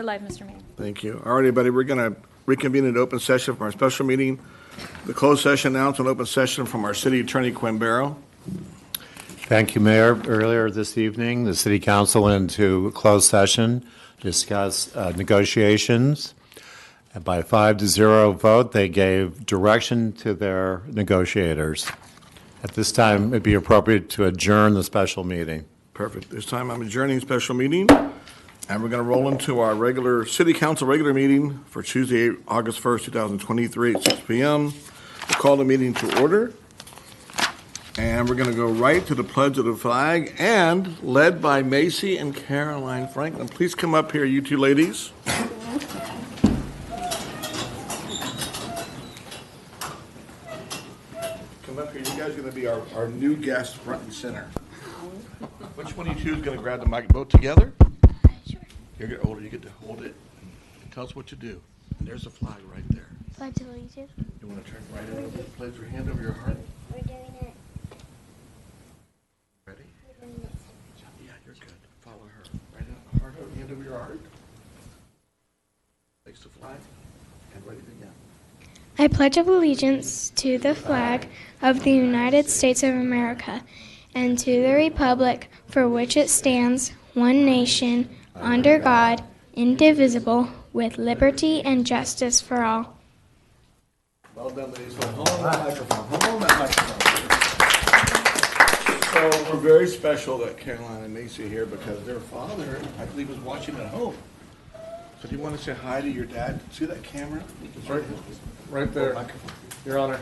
live, Mr. Mayor. Thank you. All right, everybody, we're going to reconvene an open session from our special meeting. The closed session announcement, open session from our city attorney, Quinn Barrow. Thank you, Mayor. Earlier this evening, the City Council went into closed session to discuss negotiations. And by a 5-0 vote, they gave direction to their negotiators. At this time, it'd be appropriate to adjourn the special meeting. Perfect. This time I'm adjourning special meeting, and we're going to roll into our regular City Council regular meeting for Tuesday, August 1st, 2023 at 6 p.m. We'll call the meeting to order, and we're going to go right to the pledge of the flag, and led by Maci and Caroline Franklin. Please come up here, you two ladies. Come up here. You guys are going to be our new guests front and center. Which one of you two is going to grab the mic? Both together? Sure. You're getting older. You get to hold it and tell us what you do. And there's the flag right there. Pledge allegiance. You want to turn right over, place your hand over your heart. We're doing it. Ready? We're doing it. Yeah, you're good. Follow her. Right on the heart, hand over your heart. Place the flag and ready to begin. I pledge allegiance to the flag of the United States of America and to the republic for which it stands, one nation, under God, indivisible, with liberty and justice for all. Well done, ladies. Hold on that microphone. Hold on that microphone. So we're very special that Caroline and Maci are here because their father, I believe, was watching at home. So do you want to say hi to your dad? See that camera? Right there, Your Honor.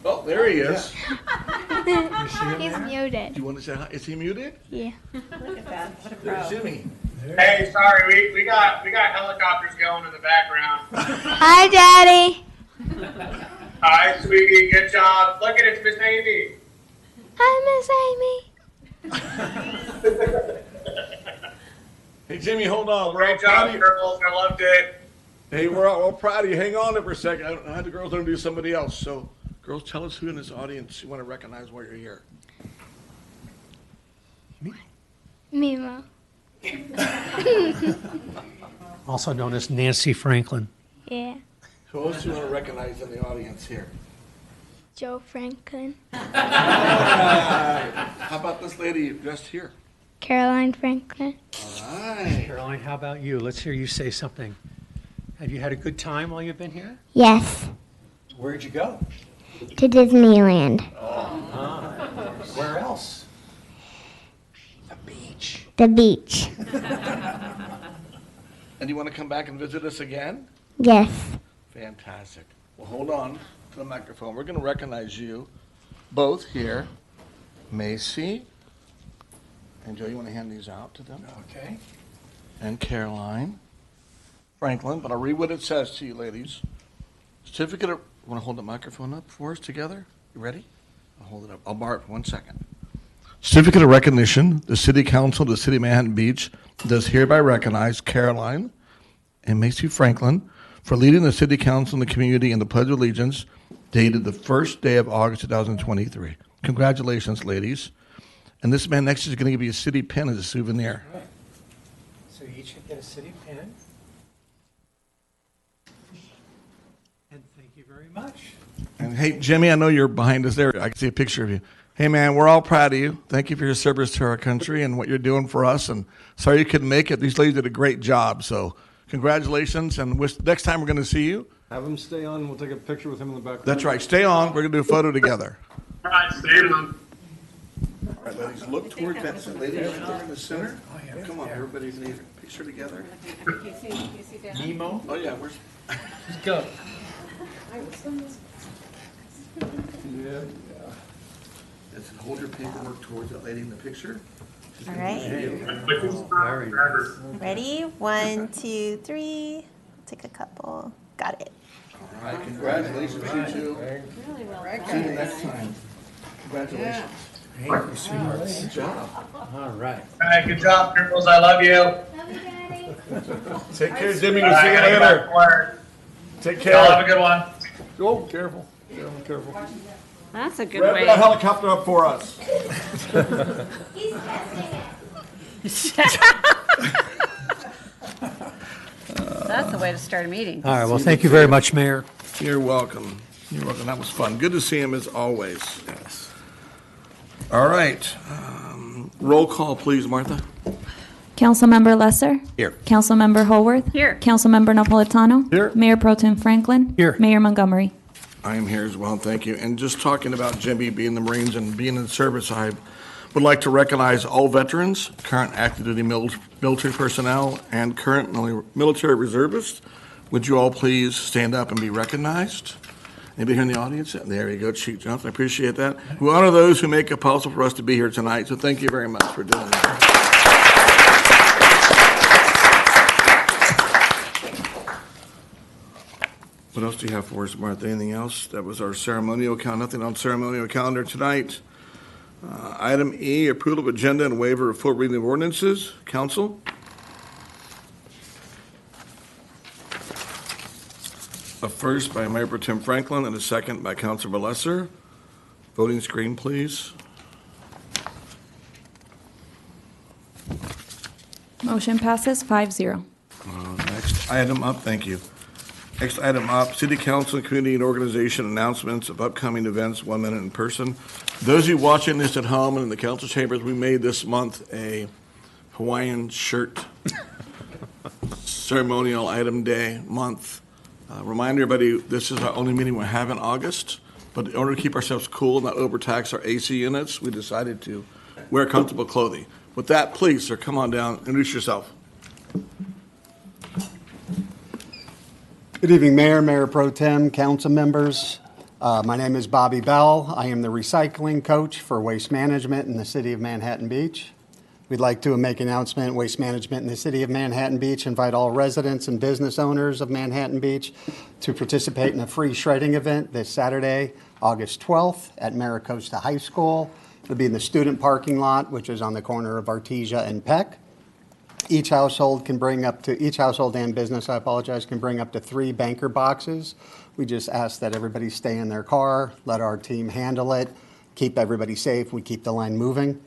Oh, there he is. He's muted. Do you want to say hi? Is he muted? Yeah. Look at that. What a There's Jimmy. Hey, sorry, we got helicopters going in the background. Hi, Daddy. Hi, sweetie, good job. Look at it, it's Miss Amy. Hi, Miss Amy. Hey, Jimmy, hold on. We're all Great proud job, of you. girls. I loved it. Hey, we're all proud of you. Hang on there for a second. I had the girls introduce somebody else. So, girls, tell us who in this audience you want to recognize while you're here. Mimo. Also known as Nancy Franklin. Yeah. Who else do you want to recognize in the audience here? Joe Franklin. How about this lady dressed here? Caroline Franklin. All right. Caroline, how about you? Let's hear you say something. Have you had a good time while you've been here? Yes, Where'd you go? to Disneyland. Where else? The beach. The beach. And you want to come back and visit us again? Yes. Fantastic. Well, hold on to the microphone. We're going to recognize you both here. Maci. And Joe, you want to hand these out to them? Okay. And Caroline Franklin, but I'll read what it says to you, ladies. Certificate of, want to hold the microphone up for us together? You ready? I'll hold it up. I'll borrow it for 1 second. Certificate of recognition, the City Council of the City of Manhattan Beach does hereby recognize Caroline and Maci Franklin for leading the City Council and the community in the Pledge of Allegiance dated the first day of August 2023. Congratulations, ladies. And this man next to you is going to give you a city pin as a souvenir. Right. So you each get a city pin. And thank you very much. And hey, Jimmy, I know you're behind us there. I can see a picture of you. Hey, man, we're all proud of you. Thank you for your service to our country and what you're doing for us. And sorry you couldn't make it. These ladies did a great job. So congratulations. And next time we're going to see you. Have him stay on, we'll take a picture with him in the background. That's right. Stay on. We're going to do a photo together. All right, stay on. All right, ladies, look towards that lady right there in the center. Come on, everybody's in a picture together. Nemo. Oh, yeah. Where's... Let's go. Yeah. Just hold your paperwork towards that lady in the picture. All right. Very nice. Ready? 1, 2, 3. Take a couple. Got it. All right, congratulations, you two. Really well. See you next time. Congratulations. Thank you, sweetheart. Good job. All right. All right, good job, girls. I love you. Love you, Daddy. Take care, Jimmy. All We'll see right, you gotta get back later. to work. Take Y'all have a care. good one. Oh, careful, careful. That's a good Rev way. that helicopter up for us. He's testing it. that's the way to start a meeting. All right, well, thank you very much, Mayor. You're welcome. You're welcome. That was fun. Good to see him as always. Yes. All right. Roll call, please, Martha. Councilmember Lesser? Here. Councilmember Howorth? Here. Councilmember Napolitano? Here. Mayor Pro Tem Franklin? Here. Mayor Montgomery? I am here as well, thank you. And just talking about Jimmy being in the Marines and being in service, I would like to recognize all veterans, current active duty military personnel, and current military reservists. Would you all please stand up and be recognized? Anybody here in the audience? There you go, Chief Johnson. I appreciate that. We honor those who make it possible for us to be here tonight, so thank you very much for doing that. What else do you have for us, Martha? Anything else? That was our ceremonial calendar. Nothing on ceremonial calendar tonight. Item E, approval of agenda and waiver of full reading of ordinances. Council? A first by Mayor Pro Tem Franklin and a second by Councilmember Lesser. Voting screen, please. Motion passes 5-0. Next item up, thank you. Next item up, City Council, Community and Organization announcements of upcoming events, 1 minute in person. Those of you watching this at home and in the council chambers, we made this month a Hawaiian shirt ceremonial item day month. Remind everybody, this is our only meeting we have in August, but in order to keep ourselves cool and not overtax our AC units, we decided to wear comfortable clothing. With that, please, sir, come on down, introduce yourself. Good evening, Mayor, Mayor Pro Tem, council members. My name is Bobby Bell. I am the recycling coach for waste management in the city of Manhattan Beach. We'd like to make an announcement. Waste management in the city of Manhattan Beach invite all residents and business owners of Manhattan Beach to participate in a free shredding event this Saturday, August 12th at Maricosta High School. It'll be in the student parking lot, which is on the corner of Artesia and Peck. Each household and business, can bring up to 3 banker boxes. We just ask that everybody stay in their car, let our team handle it, keep everybody safe, we keep the line moving.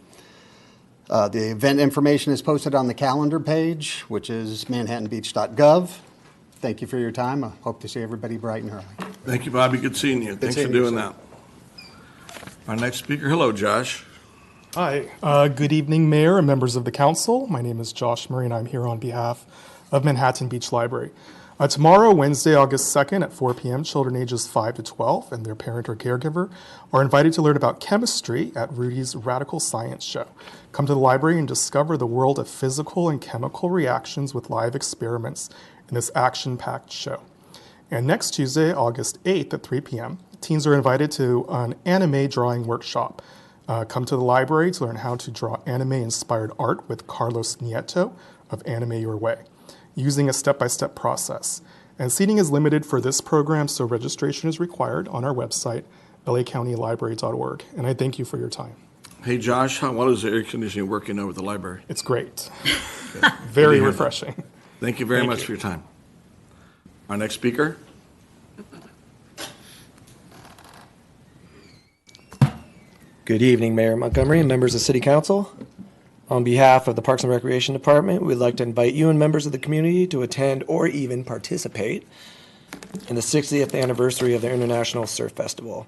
The event information is posted on the calendar page, which is manhattanbeach.gov. Thank you for your time. I hope to see everybody bright and early. Thank you, Bobby. Good seeing you. Thanks for doing that. Our next speaker, hello, Josh. Hi, good evening, Mayor and members of the council. My name is Josh Murray, and I'm here on behalf of Manhattan Beach Library. Tomorrow, Wednesday, August 2nd at 4 p.m., children ages 5 to 12 and their parent or caregiver are invited to learn about chemistry at Rudy's Radical Science Show. Come to the library and discover the world of physical and chemical reactions with live experiments in this action-packed show. And next Tuesday, August 8th at 3 p.m., teens are invited to an anime drawing workshop. Come to the library to learn how to draw anime-inspired art with Carlos Nieto of Anime Your Way, using a step-by-step process. And seating is limited for this program, so registration is required on our website, lacountylibrary.org. And I thank you for your time. Hey, Josh, how well is the air conditioning working over at the library? It's great. Very refreshing. Thank you very much for your time. Our next speaker. Good evening, Mayor Montgomery and members of City Council. On behalf of the Parks and Recreation Department, we'd like to invite you and members of the community to attend or even participate in the 60th anniversary of the International Surf Festival.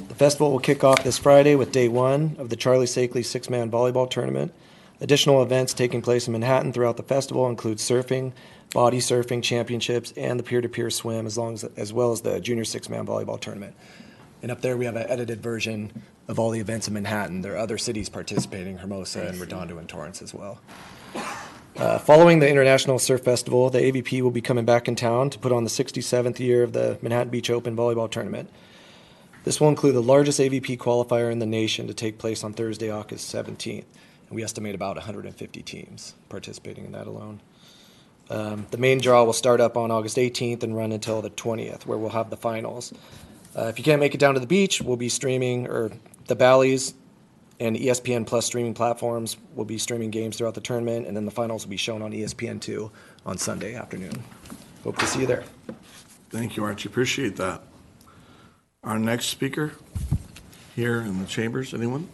The festival will kick off this Friday with day 1 of the Charlie Sakely 6-man volleyball tournament. Additional events taking place in Manhattan throughout the festival include surfing, body surfing championships, and the peer-to-peer swim, as well as the junior 6-man volleyball tournament. And up there we have an edited version of all the events in Manhattan. There are other cities participating, Hermosa and Redondo and Torrance as well. Following the International Surf Festival, the AVP will be coming back in town to put on the 67th year of the Manhattan Beach Open volleyball tournament. This will include the largest AVP qualifier in the nation to take place on Thursday, August 17th. And we estimate about 150 teams participating in that alone. The main draw will start up on August 18th and run until the 20th, where we'll have the finals. If you can't make it down to the beach, we'll be streaming, or the Bally's and ESPN Plus streaming platforms will be streaming games throughout the tournament, and then the finals will be shown on ESPN2 on Sunday afternoon. Hope to see you there. Thank you, Archie. Appreciate that. Our next speaker here in the chambers, anyone?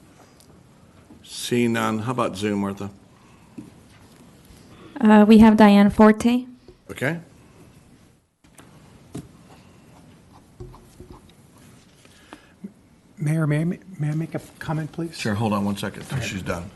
Seeing none, how about Zoom, Martha? We have Diane Forte. Okay. Mayor, may I make a comment, please? Sure, hold on one second till she's done.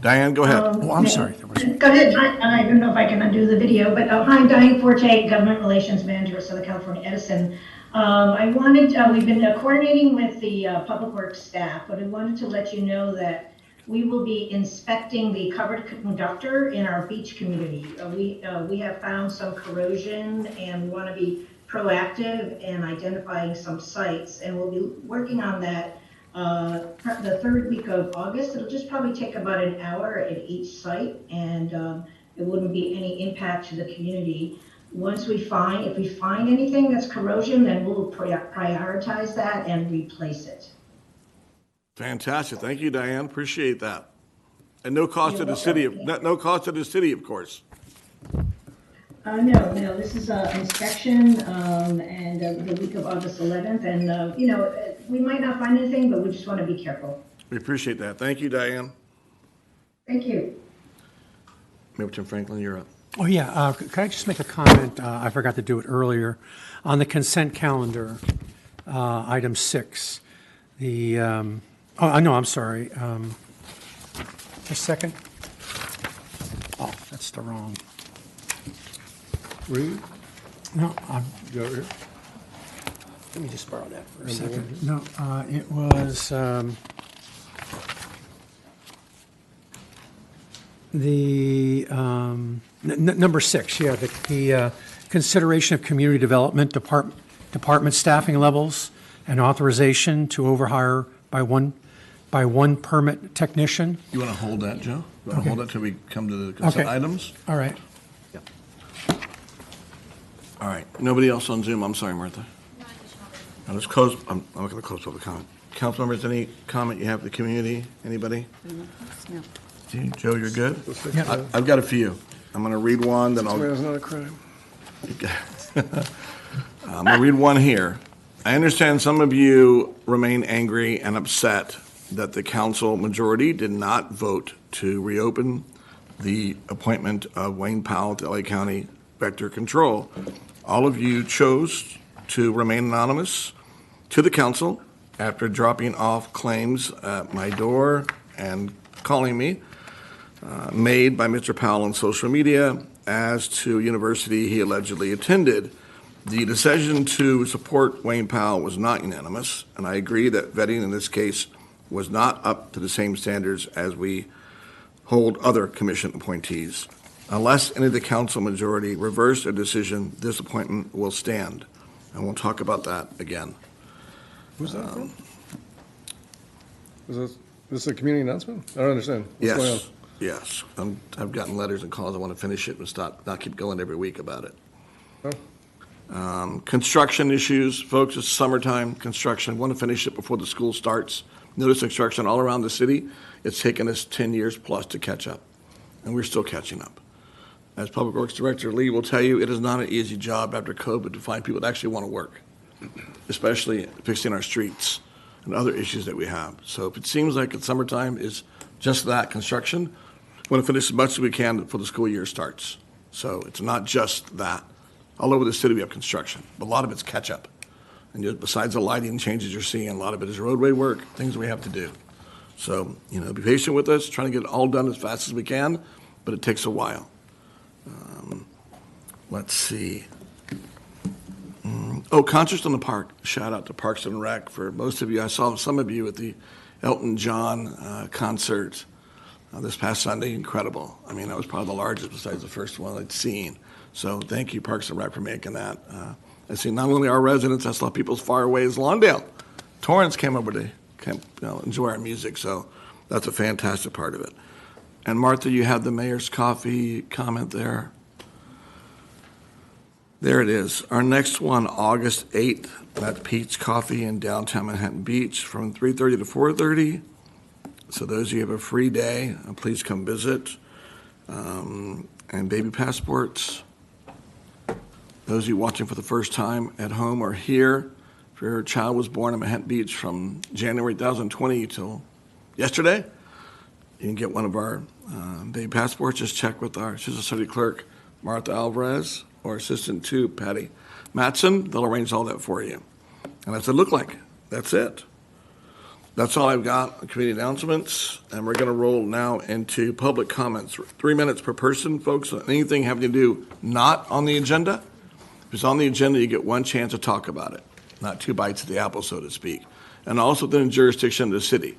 Diane, go ahead. Oh, I'm sorry. There was- Go ahead. I don't know if I can undo the video, but hi, I'm Diane Forte, Government Relations Manager at Southern California Edison. We've been coordinating with the Public Works staff, but I wanted to let you know that we will be inspecting the covered conductor in our beach community. We have found some corrosion and we want to be proactive in identifying some sites, and we'll be working on that the third week of August. It'll just probably take about an hour at each site, and it wouldn't be any impact to the community. If we find anything that's corrosion, then we'll prioritize that and replace it. Fantastic. Thank you, Diane. Appreciate that. And no cost to the city, no cost to the city, of course. No, this is inspection, and the week of August 11th, and we might not find anything, but we just want to be careful. We appreciate that. Thank you, Diane. Thank you. Mayor Tim Franklin, you're up. Oh, yeah. Could I just make a comment? I forgot to do it earlier. On the consent calendar, item 6, I'm sorry. Just a second. Oh, that's the wrong. Read? No, let me just borrow that for a second. No, it was number 6. Yeah, the consideration of community development department staffing levels and authorization to overhire by one permit technician. You want to hold that, Joe? You want to hold that till we come to the consent items? All right. All right. Nobody else on Zoom? I'm sorry, Martha. Now let's close. I'm not going to close public comment. Council members, any comment you have for the community? Anybody? No. Joe, you're good? Yeah. I've got a few. I'm going to read one, then I'll. It's not a crime. I'm going to read one here. I understand some of you remain angry and upset that the council majority did not vote to reopen the appointment of Wayne Powell to LA County Vector Control. All of you chose to remain anonymous to the council after dropping off claims at my door and calling me, made by Mr. Powell on social media as to a university he allegedly attended. The decision to support Wayne Powell was not unanimous, and I agree that vetting in this case was not up to the same standards as we hold other commission appointees. Unless any of the council majority reverse their decision, this appointment will stand. And we'll talk about that again. Who's that from? Is this a community announcement? I don't understand. What's going on? Yes. I've gotten letters and calls. I want to finish it and not keep going every week about it. Oh. Construction issues, folks, it's summertime construction. Want to finish it before the school starts. Notice construction all around the city. It's taken us 10 years plus to catch up, and we're still catching up. As Public Works Director Lee will tell you, it is not an easy job after COVID to find people that actually want to work, especially fixing our streets and other issues that we have. So if it seems like it's summertime is just that, construction, we want to finish as much as we can before the school year starts. So it's not just that. All over the city we have construction, but a lot of it's catch up. And besides the lighting changes you're seeing, a lot of it is roadway work, things we have to do. So, be patient with us, trying to get it all done as fast as we can, but it takes a while. Let's see. Concert in the Park. Shout out to Parks and Rec for most of you. I saw some of you at the Elton John concert this past Sunday. Incredible. I mean, that was probably the largest besides the first one I'd seen. So thank you, Parks and Rec, for making that. I see not only our residents, I saw people as far away as Lawndale. Torrance came over to enjoy our music, so that's a fantastic part of it. And Martha, you have the mayor's coffee comment there. There it is. Our next one, August 8th, at Pete's Coffee in downtown Manhattan Beach from 3:30 to 4:30. So those of you who have a free day, please come visit. And baby passports. Those of you watching for the first time at home or here, if your child was born in Manhattan Beach from January 2020 till yesterday, you can get one of our baby passports. Just check with our Assistant City Clerk, Martha Alvarez, or Assistant 2, Patty Matson. They'll arrange all that for you. And that's what it looked like. That's it. That's all I've got on committee announcements, and we're going to roll now into public comments. 3 minutes per person, folks. Anything having to do not on the agenda. If it's on the agenda, you get one chance to talk about it, not two bites of the apple, so to speak. And also within the jurisdiction of the city.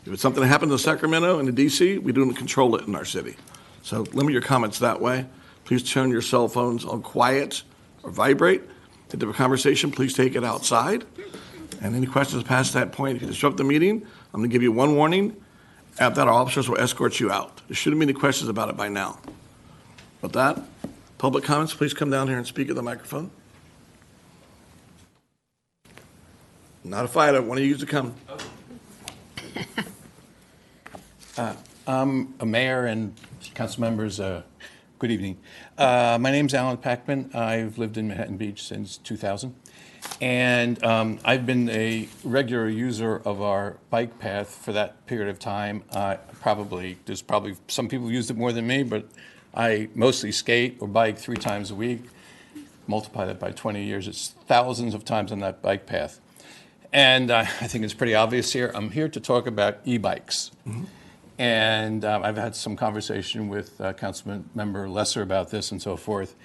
If it's something that happens in Sacramento and in DC, we don't control it in our city. So limit your comments that way. Please turn your cell phones on quiet or vibrate. If you have a conversation, please take it outside. And any questions past that point, if you disrupt the meeting, I'm going to give you one warning. After that, our officers will escort you out. There shouldn't be any questions about it by now. With that, public comments, please come down here and speak at the microphone. Not a fighter. One of you to come. I'm a mayor and council members. Good evening. My name's Alan Packman. I've lived in Manhattan Beach since 2000. And I've been a regular user of our bike path for that period of time. There's probably some people who used it more than me, but I mostly skate or bike 3 times a week. Multiply that by 20 years, it's thousands of times on that bike path. And I think it's pretty obvious here. I'm here to talk about e-bikes. Mm-hmm. And I've had some conversation with Councilmember Lesser about this and so forth.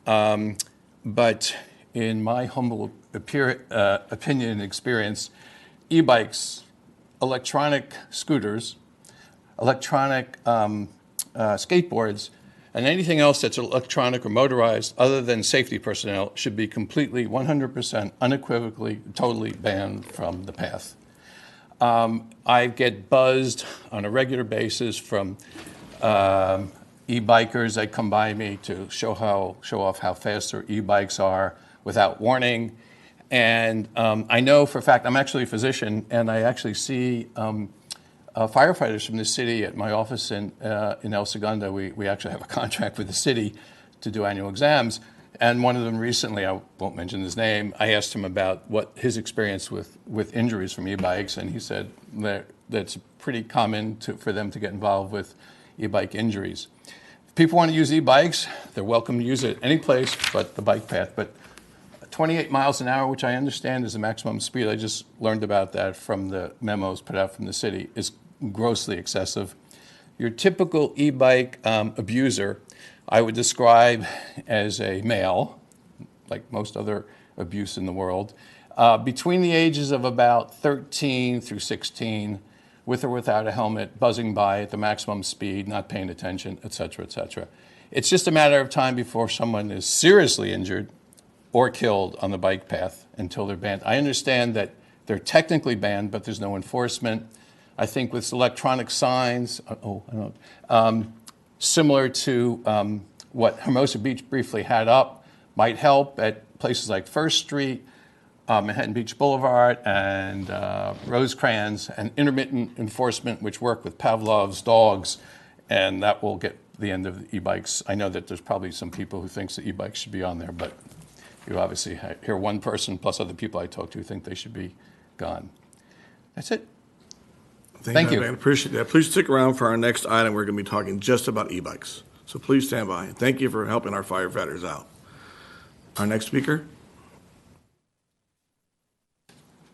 But in my humble opinion and experience, e-bikes, electronic scooters, electronic skateboards, and anything else that's electronic or motorized other than safety personnel should be completely, 100%, unequivocally, totally banned from the path. I get buzzed on a regular basis from e-bikers that come by me to show off how fast their e-bikes are without warning. And I know for a fact, I'm actually a physician, and I actually see firefighters from the city at my office in El Segundo. We actually have a contract with the city to do annual exams. And one of them recently, I won't mention his name, I asked him about what his experience with injuries from e-bikes, and he said that it's pretty common for them to get involved with e-bike injuries. If people want to use e-bikes, they're welcome to use it any place but the bike path. But 28 miles an hour, which I understand is the maximum speed, I just learned about that from the memos put out from the city, is grossly excessive. Your typical e-bike abuser, I would describe as a male, like most other abuse in the world, between the ages of about 13 through 16, with or without a helmet, buzzing by at the maximum speed, not paying attention, et cetera, et cetera. It's just a matter of time before someone is seriously injured or killed on the bike path until they're banned. I understand that they're technically banned, but there's no enforcement. I think with electronic signs, similar to what Hermosa Beach briefly had up, might help at places like First Street, Manhattan Beach Boulevard, and Rosecrans, and intermittent enforcement, which work with Pavlov's dogs, and that will get the end of the e-bikes. I know that there's probably some people who think that e-bikes should be on there, but you obviously hear one person plus other people I talk to who think they should be gone. That's it. Thank you. I appreciate that. Please stick around for our next item. We're going to be talking just about e-bikes. So please stand by. Thank you for helping our firefighters out. Our next speaker.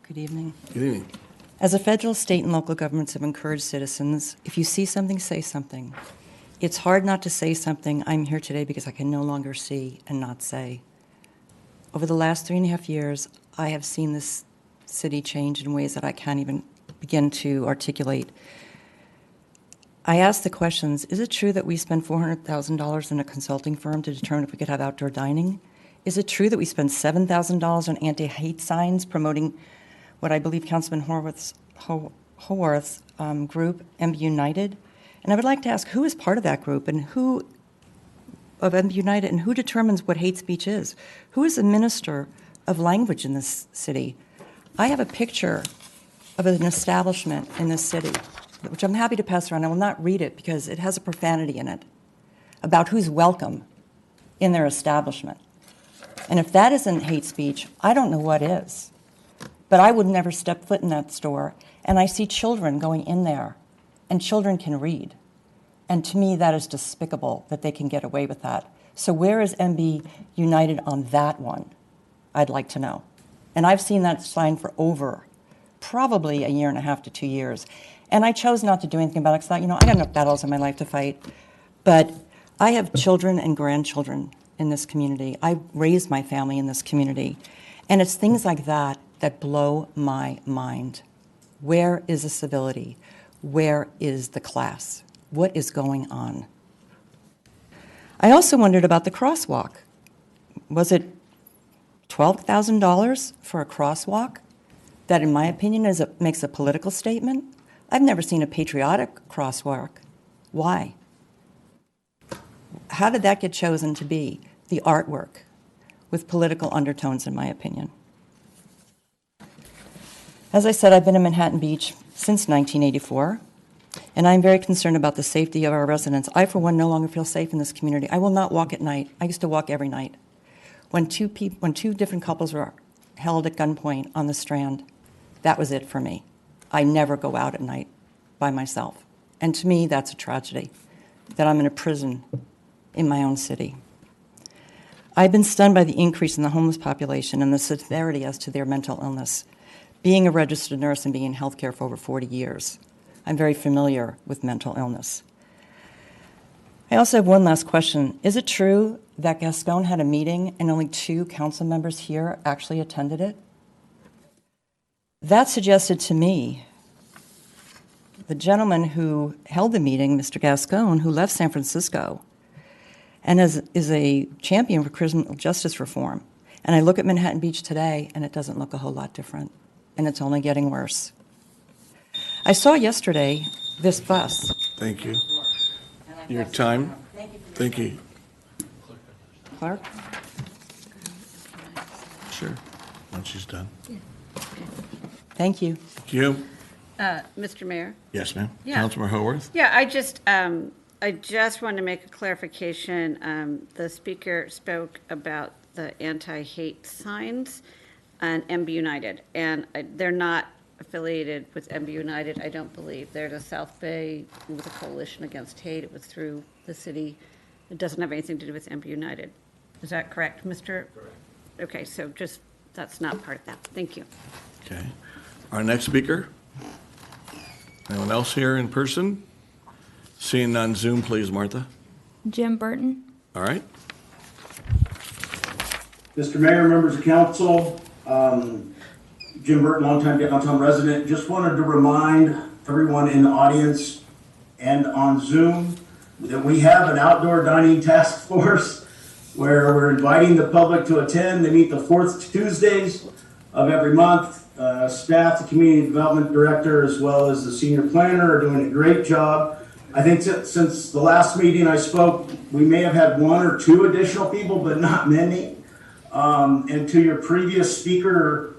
Good evening. Good evening. As a federal, state, and local governments have encouraged citizens, if you see something, say something. It's hard not to say something. I'm here today because I can no longer see and not say. Over the last 3.5 years, I have seen this city change in ways that I can't even begin to articulate. I asked the questions, is it true that we spend $400,000 in a consulting firm to determine if we could have outdoor dining? Is it true that we spend $7,000 on anti-hate signs promoting what I believe Councilman Howorth's group, MB United? And I would like to ask, who is part of that group and who of MB United, and who determines what hate speech is? Who is the minister of language in this city? I have a picture of an establishment in this city, which I'm happy to pass around. I will not read it because it has a profanity in it about who's welcome in their establishment. And if that isn't hate speech, I don't know what is. But I would never step foot in that store, and I see children going in there, and children can read. And to me, that is despicable that they can get away with that. So where is MB United on that one? I'd like to know. And I've seen that sign for over probably a year and a half to 2 years. And I chose not to do anything about it because I thought, you know, I got enough battles in my life to fight. But I have children and grandchildren in this community. I raised my family in this community. And it's things like that that blow my mind. Where is the civility? Where is the class? What is going on? I also wondered about the crosswalk. Was it $12,000 for a crosswalk? That, in my opinion, makes a political statement. I've never seen a patriotic crosswalk. Why? How did that get chosen to be the artwork with political undertones, in my opinion? As I said, I've been in Manhattan Beach since 1984, and I'm very concerned about the safety of our residents. I, for one, no longer feel safe in this community. I will not walk at night. I used to walk every night. When two different couples were held at gunpoint on the Strand, that was it for me. I never go out at night by myself. And to me, that's a tragedy, that I'm in a prison in my own city. I've been stunned by the increase in the homeless population and the severity as to their mental illness. Being a registered nurse and being in healthcare for over 40 years, I'm very familiar with mental illness. I also have one last question. Is it true that Gascon had a meeting and only 2 council members here actually attended it? That suggested to me the gentleman who held the meeting, Mr. Gascon, who left San Francisco and is a champion for criminal justice reform. And I look at Manhattan Beach today, and it doesn't look a whole lot different, and it's only getting worse. I saw yesterday this bus. Thank you. Your time. Thank you. Clerk? Sure. Once she's done. Thank you. Thank you. Mr. Mayor? Yes, ma'am. Yeah. Councilmember Howorth? Yeah, I just wanted to make a clarification. The speaker spoke about the anti-hate signs and MB United, and they're not affiliated with MB United, I don't believe. They're the South Bay with a coalition against hate. It was through the city. It doesn't have anything to do with MB United. Is that correct, Mr.? Correct. Okay, so just, that's not part of that. Thank you. Okay. Our next speaker? Anyone else here in person? Seeing none, Zoom, please, Martha. Jim Burton. All right. Mr. Mayor, members of council, Jim Burton, longtime downtown resident. Just wanted to remind everyone in the audience and on Zoom that we have an outdoor dining task force where we're inviting the public to attend. They meet the 4th Tuesdays of every month. Staff, the community development director, as well as the senior planner are doing a great job. I think since the last meeting I spoke, we may have had 1 or 2 additional people, but not many. And to your previous speaker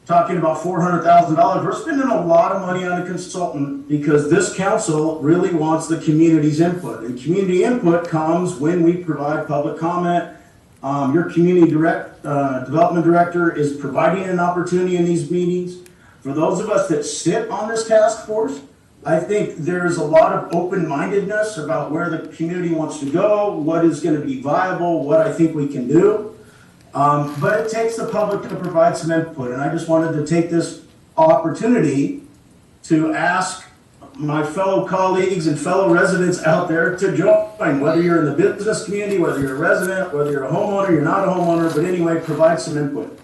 talking about $400,000, we're spending a lot of money on a consultant because this council really wants the community's input. And community input comes when we provide public comment. Your community development director is providing an opportunity in these meetings. For those of us that sit on this task force, I think there's a lot of open-mindedness about where the community wants to go, what is going to be viable, what I think we can do. But it takes the public to provide some input, and I just wanted to take this opportunity to ask my fellow colleagues and fellow residents out there to join, whether you're in the business community, whether you're a resident, whether you're a homeowner, you're not a homeowner, but anyway, provide some input.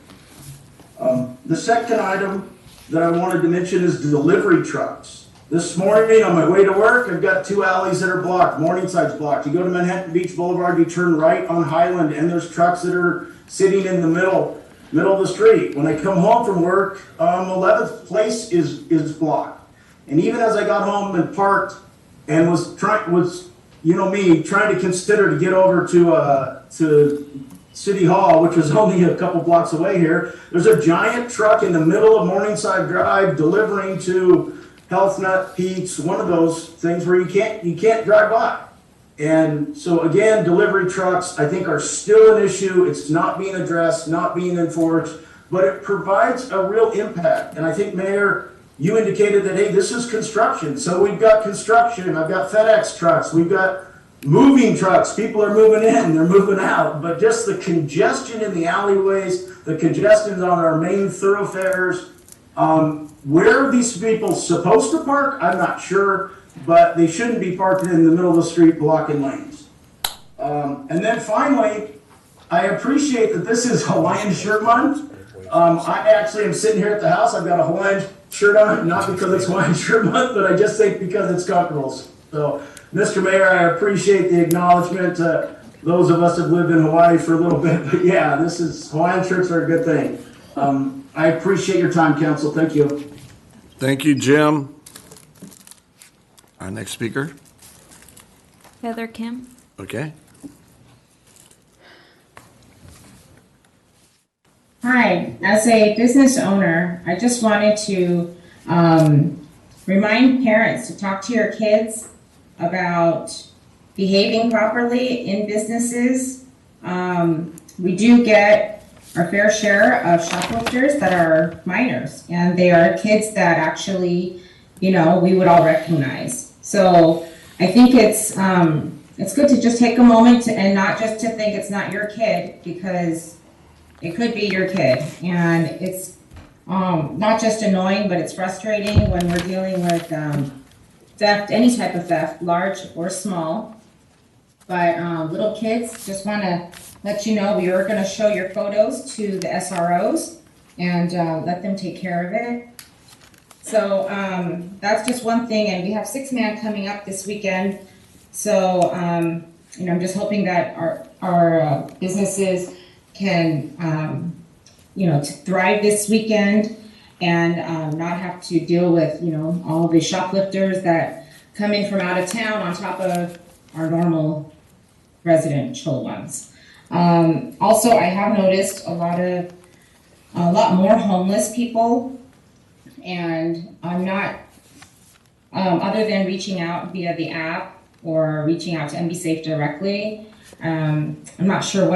The second item that I wanted to mention is delivery trucks. This morning on my way to work, I've got 2 alleys that are blocked. Morningside's blocked. You go to Manhattan Beach Boulevard, you turn right on Highland, and there's trucks that are sitting in the middle of the street. When I come home from work, 11th Place is blocked. And even as I got home and parked and was trying to consider to get over to City Hall, which was only a couple blocks away here, there's a giant truck in the middle of Morningside Drive delivering to Health Nut, Pete's, one of those things where you can't drive by. And so again, delivery trucks, I think, are still an issue. It's not being addressed, not being enforced, but it provides a real impact. And I think, Mayor, you indicated that, hey, this is construction. So we've got construction, I've got FedEx trucks, we've got moving trucks. People are moving in, they're moving out. But just the congestion in the alleyways, the congestion on our main thoroughfares, Where are these people supposed to park? I'm not sure, but they shouldn't be parking in the middle of the street blocking lanes. And then finally, I appreciate that this is Hawaiian Shirt Month. I actually am sitting here at the house. I've got a Hawaiian shirt on, not because it's Hawaiian Shirt Month, but I just think because it's cockerels. So, Mr. Mayor, I appreciate the acknowledgement. Those of us have lived in Hawaii for a little bit, but yeah, Hawaiian shirts are a good thing. I appreciate your time, council. Thank you. Thank you, Jim. Our next speaker. Heather Kim. Okay. Hi, as a business owner, I just wanted to remind parents to talk to your kids about behaving properly in businesses. We do get our fair share of shoplifters that are minors, and they are kids that actually, we would all recognize. So I think it's good to just take a moment and not just to think it's not your kid, because it could be your kid, and it's not just annoying, but it's frustrating when we're dealing with theft, any type of theft, large or small. But little kids, just want to let you know we are going to show your photos to the SROs and let them take care of it. So that's just one thing, and we have 6-man coming up this weekend. So I'm just hoping that our businesses can thrive this weekend and not have to deal with all the shoplifters that come in from out of town on top of our normal residential ones. Also, I have noticed a lot more homeless people, and I'm not other than reaching out via the app or reaching out to MB Safe directly. I'm not sure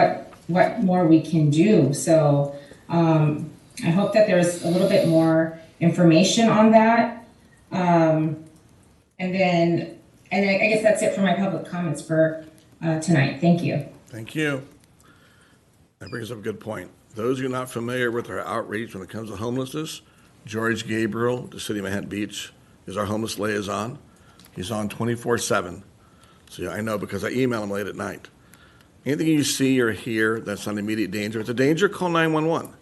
what more we can do. So I hope that there's a little bit more information on that. And I guess that's it for my public comments for tonight. Thank you. Thank you. That brings up a good point. Those who are not familiar with our outreach when it comes to homelessness, George Gabriel, the city of Manhattan Beach, is our homeless liaison. He's on 24/7. So I know because I email him late at night. Anything you see or hear that's not immediate danger, if it's a danger, call 911.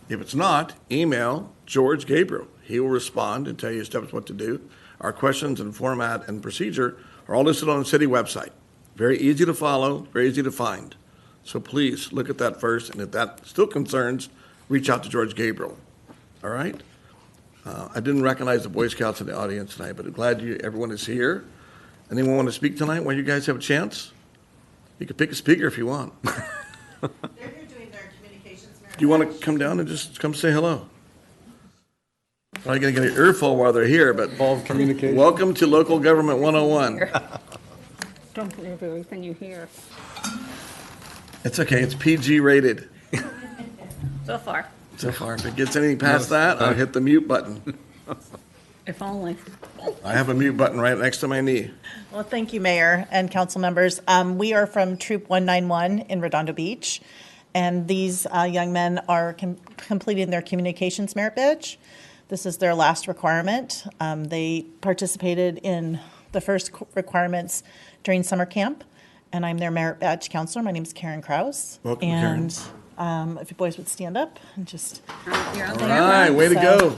If it's not, email George Gabriel. He will respond and tell you steps what to do. Our questions and format and procedure are all listed on the city website. Very easy to follow, very easy to find. So please look at that first, and if that still concerns, reach out to George Gabriel. All right? I didn't recognize the Boy Scouts in the audience tonight, but I'm glad everyone is here. Anyone want to speak tonight while you guys have a chance? You can pick a speaker if you want. They're here doing their communications. Do you want to come down and just come say hello? Probably going to get an earful while they're here, but welcome to Local Government 101. Don't believe everything you hear. It's okay. It's PG rated. So far. So far. If it gets anything past that, I'll hit the mute button. If only. I have a mute button right next to my knee. Well, thank you, Mayor and council members. We are from Troop 191 in Redondo Beach, and these young men are completing their communications merit badge. This is their last requirement. They participated in the first requirements during summer camp, and I'm their merit badge counselor. My name is Karen Krause. Welcome, and Karen. If you boys would stand up and just. All right, way to go.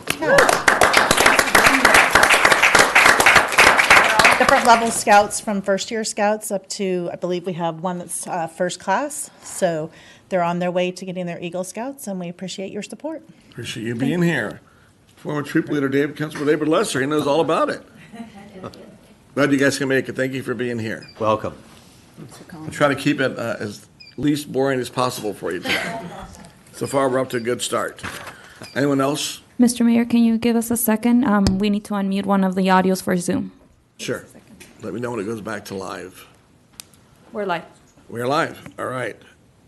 Different level scouts, from first year scouts up to, I believe we have one that's first class. So they're on their way to getting their Eagle Scouts, and we appreciate your support. Appreciate you being here. Former troop leader Councilmember David Lesser, he knows all about it. Glad you guys can make it. Thank you for being here. Welcome. I'll try to keep it as least boring as possible for you tonight. So far, we're up to a good start. Anyone else? Mr. Mayor, can you give us a second? We need to unmute one of the audios for Zoom. Sure. Let me know when it goes back to live. We're live. We're live. All right.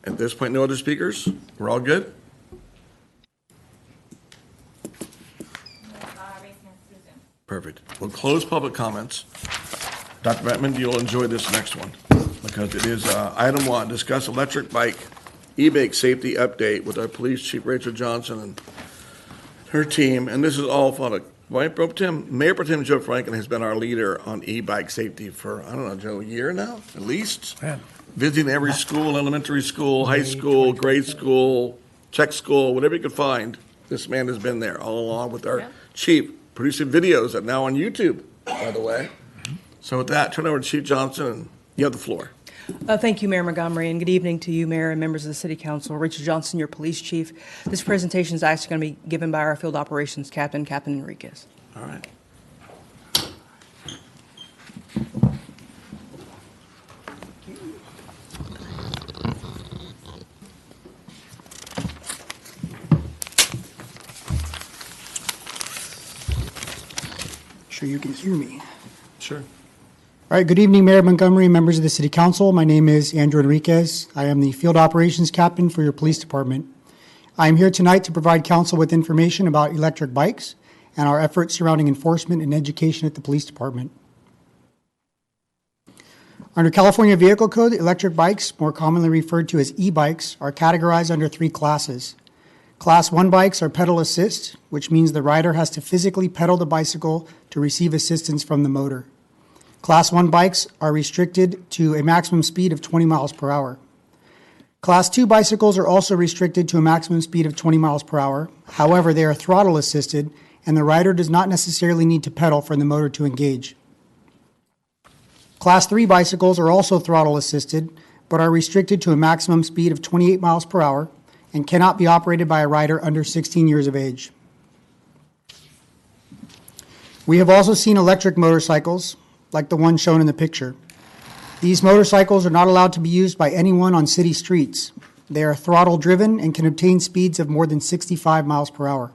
At this point, no other speakers? We're all good? Perfect. We'll close public comments. Dr. Bettman, you'll enjoy this next one because it is item 1, discuss electric bike e-bike safety update with our police chief, Rachel Johnson, and her team, and this is all for Mayor Pro Tem Joe Franklin has been our leader on e-bike safety for, I don't know, Joe, a year now, at least? Yeah. Visiting every school, elementary school, high school, grade school, tech school, whatever you could find. This man has been there all along with our chief, producing videos that are now on YouTube, by the way. So with that, turn over to Chief Johnson, and you have the floor. Thank you, Mayor Montgomery, and good evening to you, Mayor, and members of the City Council. Richard Johnson, your police chief. This presentation is actually going to be given by our field operations captain, Captain Enriquez. All right. Sure you can hear me. Sure. All right, good evening, Mayor Montgomery, members of the City Council. My name is Andrew Enriquez. I am the Field Operations Captain for your police department. I am here tonight to provide council with information about electric bikes and our efforts surrounding enforcement and education at the police department. Under California Vehicle Code, electric bikes, more commonly referred to as e-bikes, are categorized under 3 classes. Class 1 bikes are pedal assist, which means the rider has to physically pedal the bicycle to receive assistance from the motor. Class 1 bikes are restricted to a maximum speed of 20 miles per hour. Class 2 bicycles are also restricted to a maximum speed of 20 miles per hour. However, they are throttle assisted, and the rider does not necessarily need to pedal for the motor to engage. Class 3 bicycles are also throttle assisted, but are restricted to a maximum speed of 28 miles per hour and cannot be operated by a rider under 16 years of age. We have also seen electric motorcycles, like the one shown in the picture. These motorcycles are not allowed to be used by anyone on city streets. They are throttle driven and can obtain speeds of more than 65 miles per hour.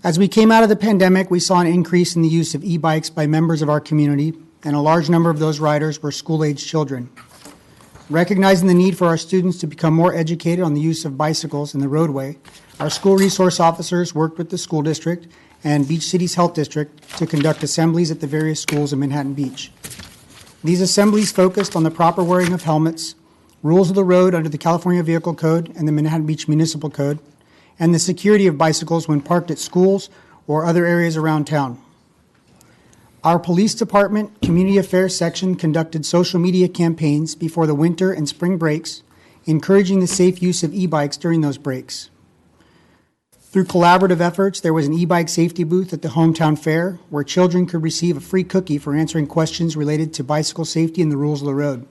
As we came out of the pandemic, we saw an increase in the use of e-bikes by members of our community, and a large number of those riders were school-aged children. Recognizing the need for our students to become more educated on the use of bicycles in the roadway, our school resource officers worked with the school district and Beach City's health district to conduct assemblies at the various schools in Manhattan Beach. These assemblies focused on the proper wearing of helmets, rules of the road under the California Vehicle Code and the Manhattan Beach Municipal Code, and the security of bicycles when parked at schools or other areas around town. Our police department community affairs section conducted social media campaigns before the winter and spring breaks, encouraging the safe use of e-bikes during those breaks. Through collaborative efforts, there was an e-bike safety booth at the hometown fair where children could receive a free cookie for answering questions related to bicycle safety and the rules of the road.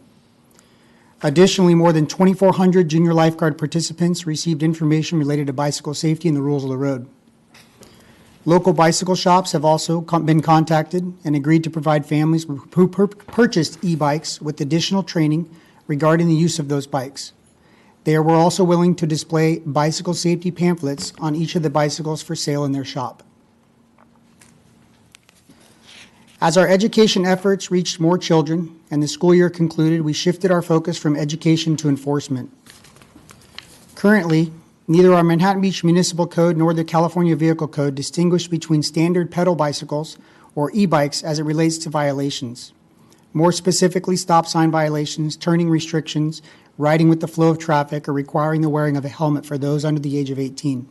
Additionally, more than 2,400 junior lifeguard participants received information related to bicycle safety and the rules of the road. Local bicycle shops have also been contacted and agreed to provide families who purchased e-bikes with additional training regarding the use of those bikes. They were also willing to display bicycle safety pamphlets on each of the bicycles for sale in their shop. As our education efforts reached more children and the school year concluded, we shifted our focus from education to enforcement. Currently, neither our Manhattan Beach Municipal Code nor the California Vehicle Code distinguish between standard pedal bicycles or e-bikes as it relates to violations. More specifically, stop sign violations, turning restrictions, riding with the flow of traffic, or requiring the wearing of a helmet for those under the age of 18.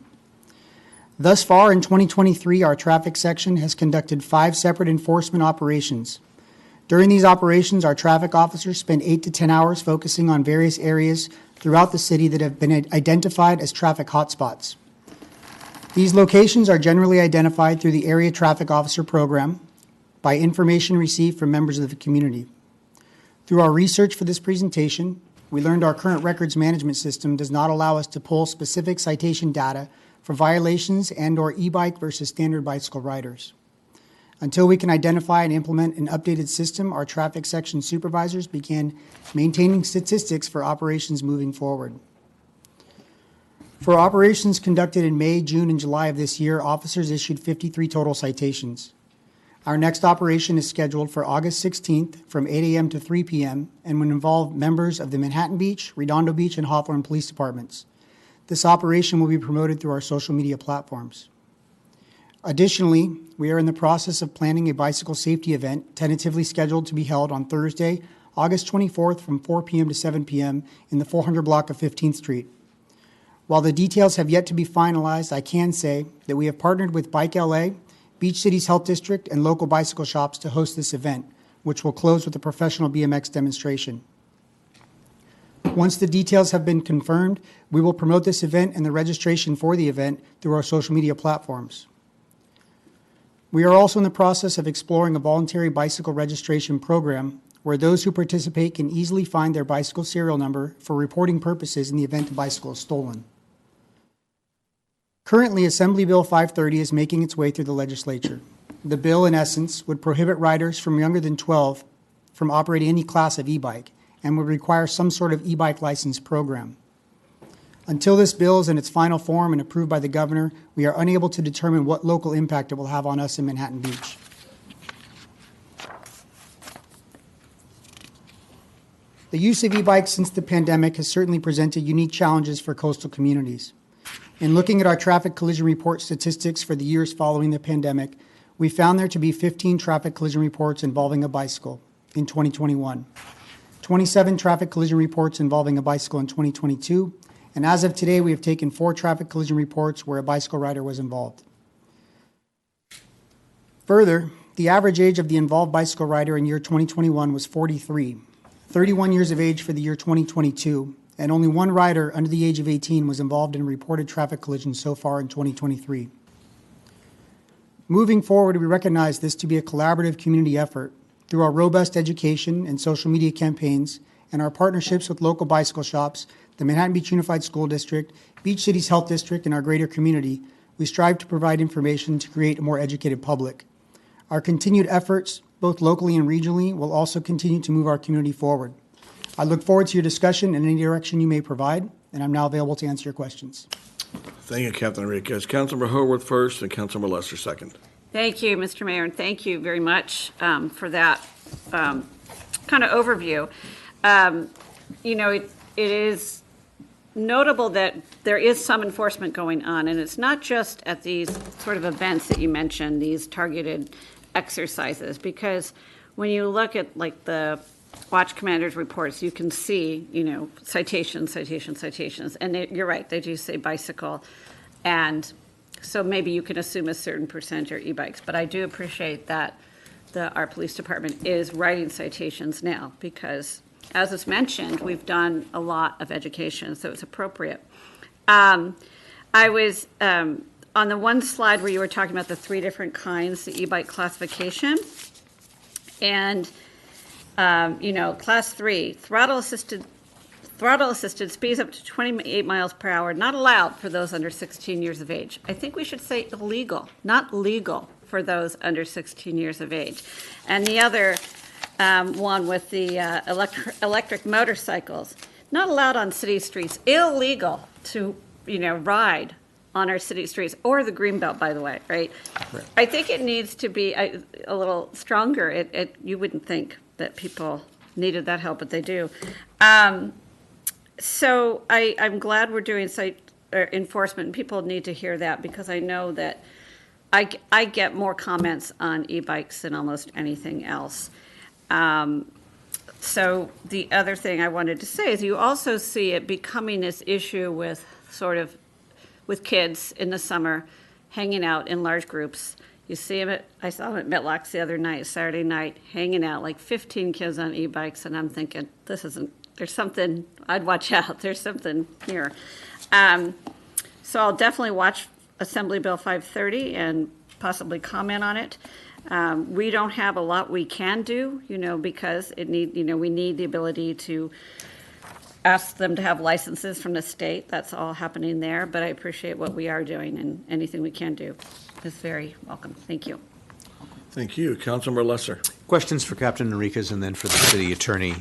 Thus far in 2023, our traffic section has conducted 5 separate enforcement operations. During these operations, our traffic officers spend 8 to 10 hours focusing on various areas throughout the city that have been identified as traffic hotspots. These locations are generally identified through the Area Traffic Officer Program by information received from members of the community. Through our research for this presentation, we learned our current records management system does not allow us to pull specific citation data for violations and/or e-bike versus standard bicycle riders. Until we can identify and implement an updated system, our traffic section supervisors began maintaining statistics for operations moving forward. For operations conducted in May, June, and July of this year, officers issued 53 total citations. Our next operation is scheduled for August 16th from 8 a.m. to 3 p.m. and will involve members of the Manhattan Beach, Redondo Beach, and Hawthorne police departments. This operation will be promoted through our social media platforms. Additionally, we are in the process of planning a bicycle safety event tentatively scheduled to be held on Thursday, August 24th from 4 p.m. to 7 p.m. in the 400 block of 15th Street. While the details have yet to be finalized, I can say that we have partnered with Bike LA, Beach Cities Health District, and local bicycle shops to host this event, which will close with a professional BMX demonstration. Once the details have been confirmed, we will promote this event and the registration for the event through our social media platforms. We are also in the process of exploring a voluntary bicycle registration program where those who participate can easily find their bicycle serial number for reporting purposes in the event a bicycle is stolen. Currently, Assembly Bill 530 is making its way through the legislature. The bill, in essence, would prohibit riders from younger than 12 from operating any class of e-bike and would require some sort of e-bike license program. Until this bill is in its final form and approved by the governor, we are unable to determine what local impact it will have on us in Manhattan Beach. The use of e-bikes since the pandemic has certainly presented unique challenges for coastal communities. In looking at our traffic collision report statistics for the years following the pandemic, we found there to be 15 traffic collision reports involving a bicycle in 2021, 27 traffic collision reports involving a bicycle in 2022, and as of today, we have taken 4 traffic collision reports where a bicycle rider was involved. Further, the average age of the involved bicycle rider in year 2021 was 43, 31 years of age for the year 2022, and only one rider under the age of 18 was involved in reported traffic collisions so far in 2023. Moving forward, we recognize this to be a collaborative community effort through our robust education and social media campaigns and our partnerships with local bicycle shops, the Manhattan Beach Unified School District, Beach Cities Health District, and our greater community. We strive to provide information to create a more educated public. Our continued efforts, both locally and regionally, will also continue to move our community forward. I look forward to your discussion and any direction you may provide, and I'm now available to answer your questions. Thank you, Captain Enriquez. Councilmember Howorth first and Councilmember Lesser second. Thank you, Mr. Mayor, and thank you very much for that kind of overview. It is notable that there is some enforcement going on, and it's not just at these sort of events that you mentioned, these targeted exercises, because when you look at like the watch commanders reports, you can see, citations, and you're right, they do say bicycle, and so maybe you can assume a certain percent are e-bikes, but I do appreciate that our police department is writing citations now because, as is mentioned, we've done a lot of education, so it's appropriate. I was on the one slide where you were talking about the 3 different kinds, the e-bike classification, and class 3, throttle assisted speeds up to 28 miles per hour, not allowed for those under 16 years of age. I think we should say illegal, not legal for those under 16 years of age. And the other one with the electric motorcycles, not allowed on city streets, illegal to, ride on our city streets or the Greenbelt, by the way, right? I think it needs to be a little stronger. You wouldn't think that people needed that help, but they do. So I'm glad we're doing site enforcement. People need to hear that because I know that I get more comments on e-bikes than almost anything else. So the other thing I wanted to say is you also see it becoming this issue with kids in the summer hanging out in large groups. You see them I saw them at Metlocks the other night, Saturday night, hanging out, like 15 kids on e-bikes, and I'm thinking, there's something, I'd watch out, there's something here. So I'll definitely watch Assembly Bill 530 and possibly comment on it. We don't have a lot we can do, because we need the ability to ask them to have licenses from the state. That's all happening there, but I appreciate what we are doing, and anything we can do is very welcome. Thank you. Thank you. Councilmember Lesser. Questions for Captain Enriquez and then for the city attorney.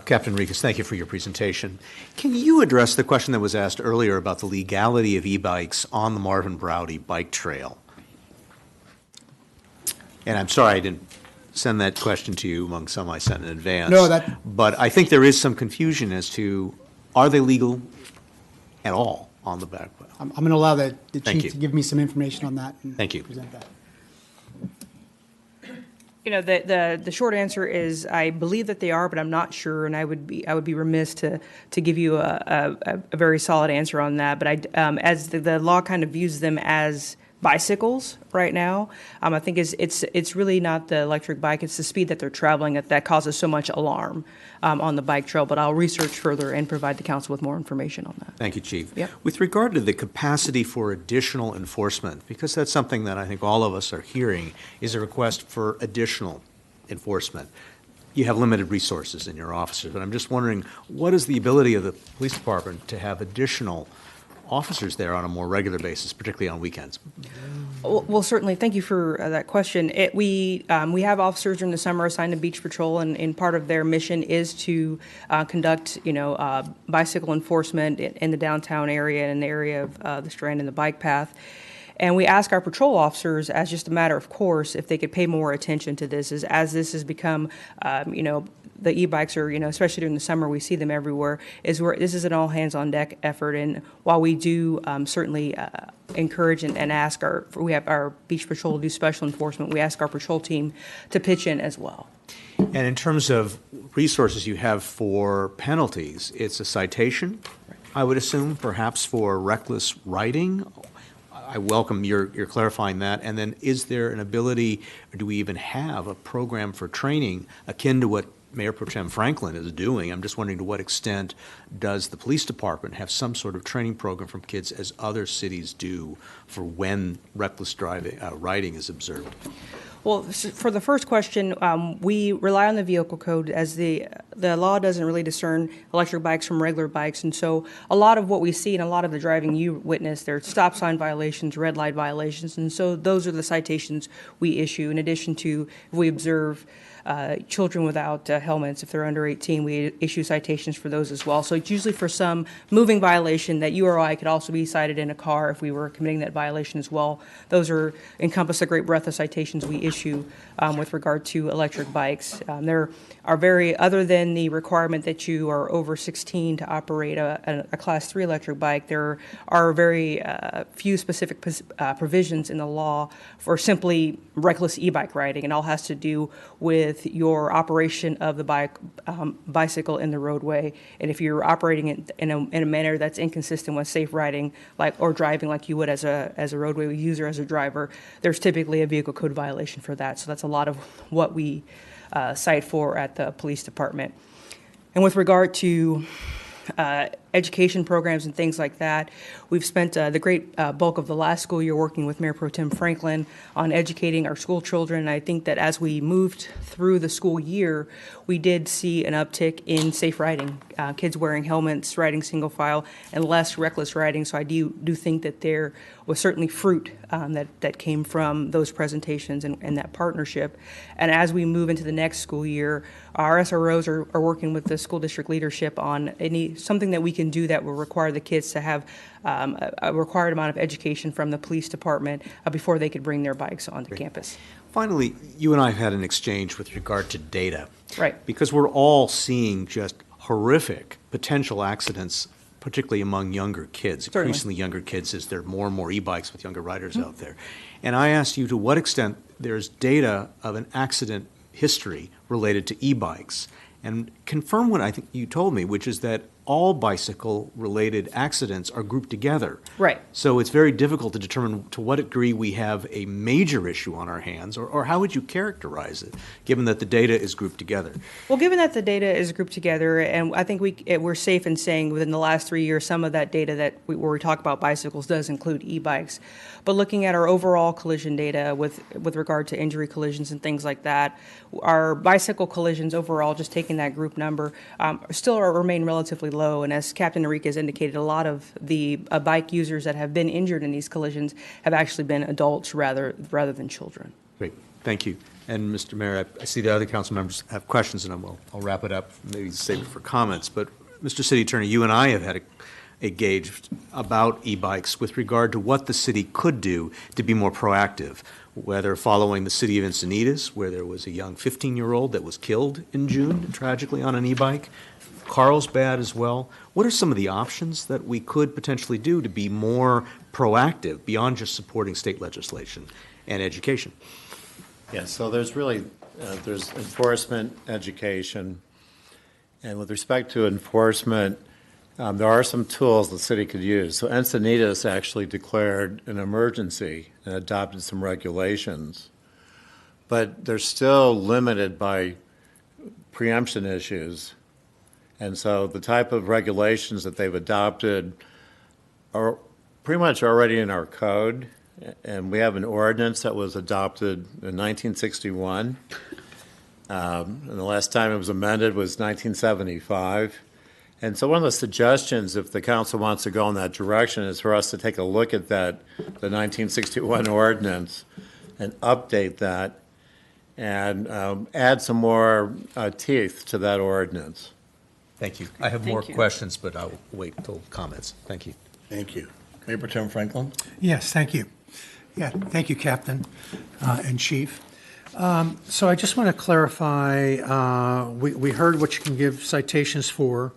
Captain Enriquez, thank you for your presentation. Can you address the question that was asked earlier about the legality of e-bikes on the Marvin Browdy bike trail? And I'm sorry I didn't send that question to you among some I sent in advance. No, but I think there is some confusion as to, are they legal at all on the back? I'm going to allow the Thank chief you. to give me some information on that and Thank you. present that. The short answer is I believe that they are, but I'm not sure, and I would be remiss to give you a very solid answer on that. But as the law kind of views them as bicycles right now, I think it's really not the electric bike; it's the speed that they're traveling that causes so much alarm on the bike trail. But I'll research further and provide the council with more information on that. Thank you, Chief. Yep. With regard to the capacity for additional enforcement, because that's something that I think all of us are hearing, is a request for additional enforcement. You have limited resources in your officers, but I'm just wondering, what is the ability of the police department to have additional officers there on a more regular basis, particularly on weekends? Well, certainly. Thank you for that question. We have officers during the summer assigned to beach patrol, and part of their mission is to conduct, bicycle enforcement in the downtown area and in the area of the Strand and the bike path. And we ask our patrol officers, as just a matter of course, if they could pay more attention to this, as this has become, the e-bikes are, especially during the summer, we see them everywhere, this is an all-hands-on-deck effort. And while we do certainly encourage and ask we have our beach patrol to do special enforcement, we ask our patrol team to pitch in as well. And in terms of resources you have for penalties, it's a citation, I would assume, perhaps for reckless riding. I welcome your clarifying that. And then is there an ability, or do we even have a program for training akin to what Mayor Pro Tem Franklin is doing? I'm just wondering, to what extent does the police department have some sort of training program from kids, as other cities do, for when reckless riding is observed? Well, for the first question, we rely on the vehicle code, as the law doesn't really discern electric bikes from regular bikes. And so a lot of what we see and a lot of the driving you witness, there are stop sign violations, red light violations. And so those are the citations we issue. In addition to, if we observe children without helmets, if they're under 18, we issue citations for those as well. So it's usually for some moving violation that you or I could also be cited in a car if we were committing that violation as well. Those encompass a great breadth of citations we issue with regard to electric bikes. There are other than the requirement that you are over 16 to operate a Class 3 electric bike, there are very few specific provisions in the law for simply reckless e-bike riding. It all has to do with your operation of the bicycle in the roadway, and if you're operating it in a manner that's inconsistent with safe riding, or driving like you would as a roadway user, as a driver, there's typically a vehicle code violation for that. So that's a lot of what we cite for at the police department. And with regard to education programs and things like that, we've spent the great bulk of the last school year working with Mayor Pro Tem Franklin on educating our school children. And I think that as we moved through the school year, we did see an uptick in safe riding, kids wearing helmets, riding single file, and less reckless riding. So I do think that there was certainly fruit that came from those presentations and that partnership. And as we move into the next school year, our SROs are working with the school district leadership on something that we can do that will require the kids to have a required amount of education from the police department before they could bring their bikes onto campus. Finally, you and I have had an exchange with regard to data. Right. Because we're all seeing just horrific potential accidents, particularly among younger kids, Certainly. increasingly younger kids, as there are more and more e-bikes with younger riders out there. And I asked you to what extent there's data of an accident history related to e-bikes, and confirm what I think you told me, which is that all bicycle-related accidents are grouped together. Right. So it's very difficult to determine to what degree we have a major issue on our hands, or how would you characterize it, given that the data is grouped together? Well, given that the data is grouped together, and I think we're safe in saying within the last 3 years, some of that data where we talk about bicycles does include e-bikes. But looking at our overall collision data with regard to injury collisions and things like that, our bicycle collisions overall, just taking that group number, still remain relatively low. And as Captain Enriquez indicated, a lot of the bike users that have been injured in these collisions have actually been adults rather than children. Great, thank you. And Mr. Mayor, I see the other council members have questions, and I'll wrap it up, maybe save it for comments. But Mr. City Attorney, you and I have had engaged about e-bikes with regard to what the city could do to be more proactive, whether following the city of Encinitas, where there was a young 15-year-old that was killed in June, tragically, on an e-bike. Carlsbad as well. What are some of the options that we could potentially do to be more proactive beyond just supporting state legislation and education? Yeah, so there's really There's enforcement, education. And with respect to enforcement, there are some tools the city could use. So Encinitas actually declared an emergency and adopted some regulations. But they're still limited by preemption issues. And so the type of regulations that they've adopted are pretty much already in our code. And we have an ordinance that was adopted in 1961. And the last time it was amended was 1975. And so one of the suggestions, if the council wants to go in that direction, is for us to take a look at that, the 1961 ordinance, and update that, and add some more teeth to that ordinance. Thank you. I have more questions, but I'll wait till comments. Thank you. Thank you. Mayor Pro Tem Franklin? Yes, thank you. Yeah, thank you, Captain and Chief. So I just want to clarify, we heard what you can give citations for.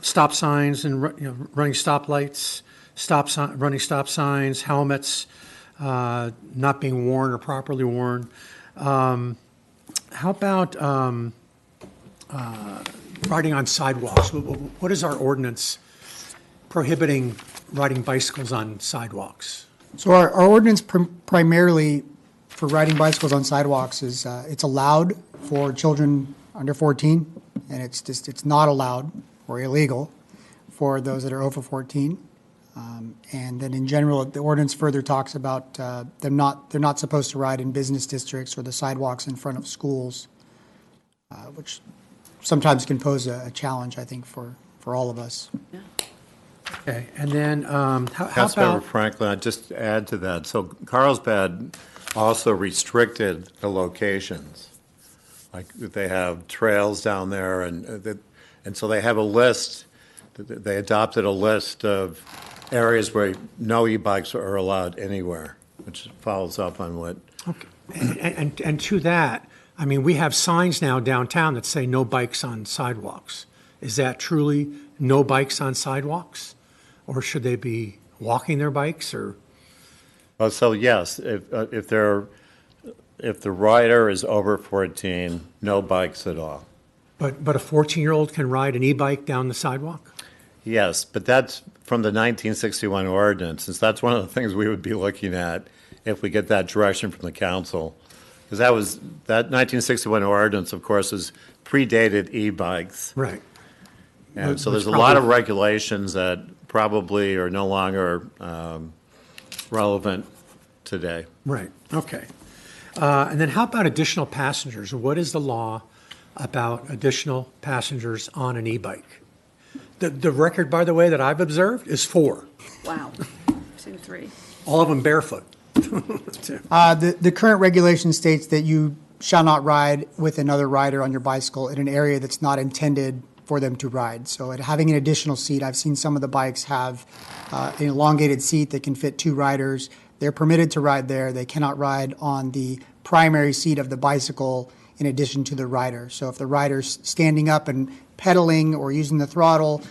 Stop signs and running stoplights, running stop signs, helmets not being worn or properly worn. How about riding on sidewalks? What is our ordinance prohibiting riding bicycles on sidewalks? So our ordinance primarily for riding bicycles on sidewalks is it's allowed for children under 14, and it's not allowed or illegal for those that are over 14. And then in general, the ordinance further talks about they're not supposed to ride in business districts or the sidewalks in front of schools, which sometimes can pose a challenge, I think, for all of us. Yeah. Okay, and then how Councilmember about... Franklin, I'd just add to that. So Carlsbad also restricted the locations. Like they have trails down there, and so they have a list. They adopted a list of areas where no e-bikes are allowed anywhere, which follows up on what. Okay, and to that, I mean, we have signs now downtown that say no bikes on sidewalks. Is that truly no bikes on sidewalks? Or should they be walking their bikes, or? Well, so yes, if the rider is over 14, no bikes at all. But a 14-year-old can ride an e-bike down the sidewalk? Yes, but that's from the 1961 ordinance, since that's one of the things we would be looking at if we get that direction from the council. Because that 1961 ordinance, of course, is predated e-bikes. Right. And so there's a lot of regulations that probably are no longer relevant today. Right, okay. And then how about additional passengers? What is the law about additional passengers on an e-bike? The record, by the way, that I've observed is 4. Wow. Seen 3. All of them barefoot. The current regulation states that you shall not ride with another rider on your bicycle in an area that's not intended for them to ride. So having an additional seat, I've seen some of the bikes have an elongated seat that can fit 2 riders. They're permitted to ride there. They cannot ride on the primary seat of the bicycle in addition to the rider. So if the rider's standing up and pedaling or using the throttle,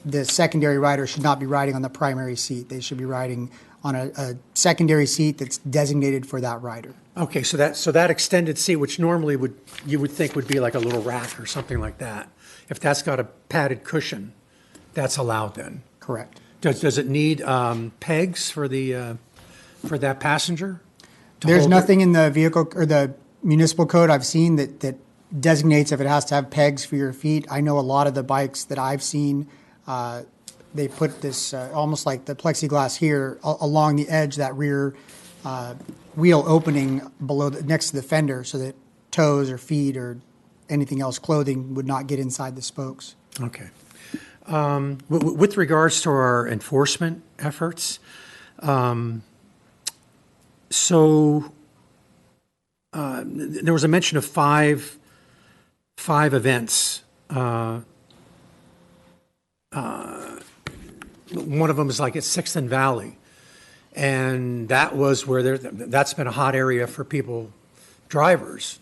the secondary rider should not be riding on the primary seat. They should be riding on a secondary seat that's designated for that rider. Okay, so that extended seat, which normally you would think would be like a little rack or something like that, if that's got a padded cushion, that's allowed then? Correct. Does it need pegs for that passenger? There's nothing in the vehicle or the municipal code I've seen that designates if it has to have pegs for your feet. I know a lot of the bikes that I've seen, they put this almost like the plexiglass here along the edge, that rear wheel opening next to the fender, so that toes or feet or anything else, clothing, would not get inside the spokes. Okay. With regards to our enforcement efforts, there was a mention of five events. One of them is like at 6th and Valley, and that was where that's been a hot area for people, drivers,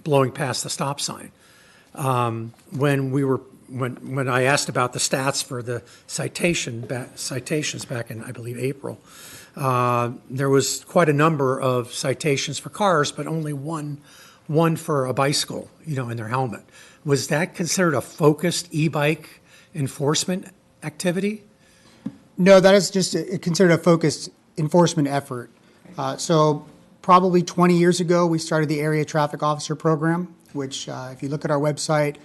blowing past the stop sign. When we were when I asked about the stats for the citations back in, I believe, April, there was quite a number of citations for cars, but only one for a bicycle, in their helmet. Was that considered a focused e-bike enforcement activity? No, that is just considered a focused enforcement effort. So probably 20 years ago, we started the Area Traffic Officer Program, which if you look at our website,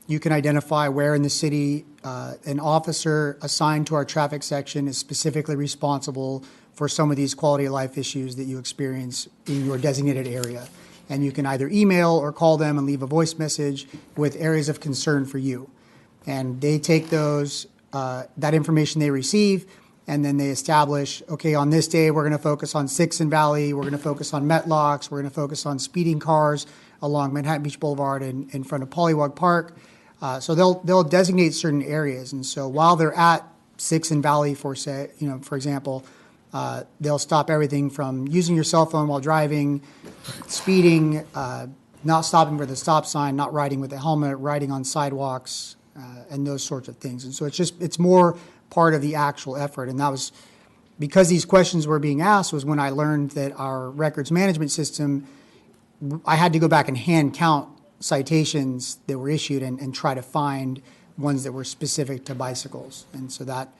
you can identify where in the city an officer assigned to our traffic section is specifically responsible for some of these quality of life issues that you experience in your designated area. And you can either email or call them and leave a voice message with areas of concern for you. And they take that information they receive, and then they establish, okay, on this day, we're going to focus on 6th and Valley, we're going to focus on Metlocks, we're going to focus on speeding cars along Manhattan Beach Boulevard and in front of Pollywog Park. So they'll designate certain areas. And so while they're at 6th and Valley, for example, they'll stop everything from using your cell phone while driving, speeding, not stopping for the stop sign, not riding with a helmet, riding on sidewalks, and those sorts of things. And so it's more part of the actual effort. And that was because these questions were being asked was when I learned that our records management system, I had to go back and hand count citations that were issued and try to find ones that were specific to bicycles. And so that,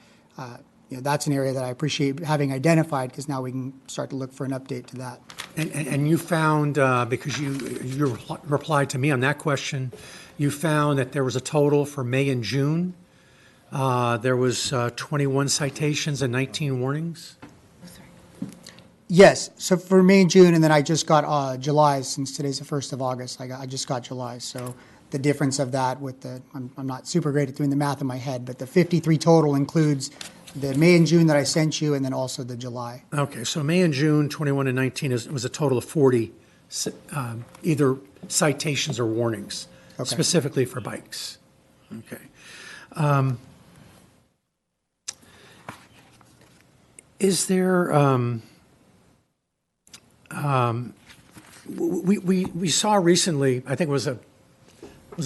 that's an area that I appreciate having identified, because now we can start to look for an update to that. And you found, because you replied to me on that question, you found that there was a total for May and June. There was 21 citations and 19 warnings. Yes, so for May and June, and then I just got July, since today's the 1st of August, I just got July. So the difference of that with I'm not super great at doing the math in my head, but the 53 total includes the May and June that I sent you, and then also the July. Okay, so May and June, 21 and 19 was a total of 40 either citations or warnings, specifically for bikes. Okay. Is there, we saw recently, I think was it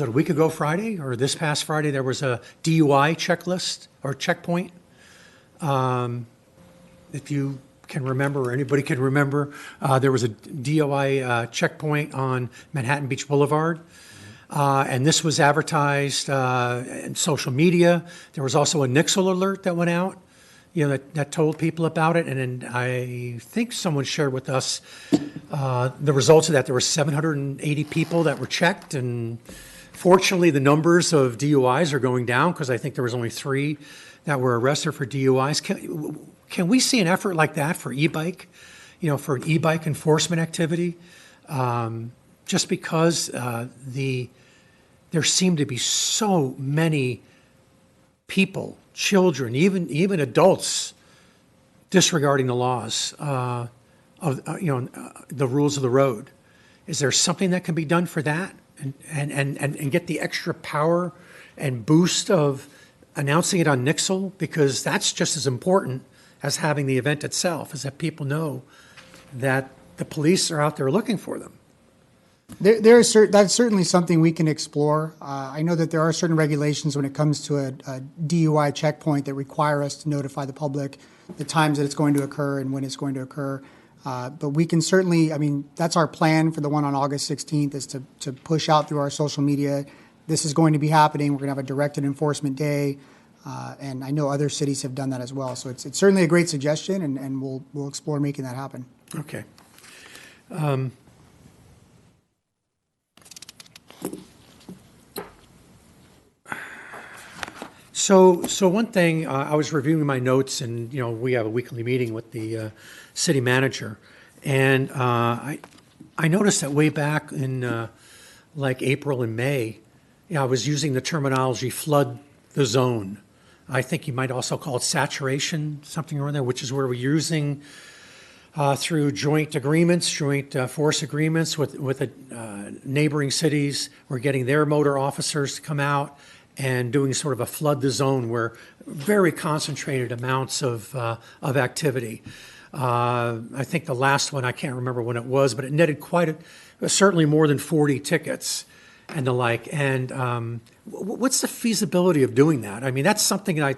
a week ago Friday, or this past Friday, there was a DUI checklist or checkpoint. If you can remember, or anybody can remember, there was a DUI checkpoint on Manhattan Beach Boulevard. And this was advertised in social media. There was also a Nixle alert that went out, that told people about it. And then I think someone shared with us the results of that. There were 780 people that were checked. And fortunately, the numbers of DUIs are going down, because I think there was only 3 that were arrested for DUIs. Can we see an effort like that for e-bike, for an e-bike enforcement activity? Just because there seem to be so many people, children, even adults, disregarding the laws of the rules of the road. Is there something that can be done for that, and get the extra power and boost of announcing it on Nixle? Because that's just as important as having the event itself, is that people know that the police are out there looking for them. That's certainly something we can explore. I know that there are certain regulations when it comes to a DUI checkpoint that require us to notify the public the times that it's going to occur and when it's going to occur. But we can certainly, that's our plan for the one on August 16th, is to push out through our social media. This is going to be happening. We're going to have a directed enforcement day. And I know other cities have done that as well. So it's certainly a great suggestion, and we'll explore making that happen. Okay. So one thing, I was reviewing my notes, and we have a weekly meeting with the city manager, and I noticed that way back in like April and May, I was using the terminology flood the zone. I think you might also call it saturation, something around there, which is where we're using through joint agreements, joint force agreements with neighboring cities. We're getting their motor officers to come out and doing sort of a flood the zone, where very concentrated amounts of activity. I think the last one, I can't remember when it was, but it netted certainly more than 40 tickets. and the like. And what's the feasibility of doing that? I mean, that's something that I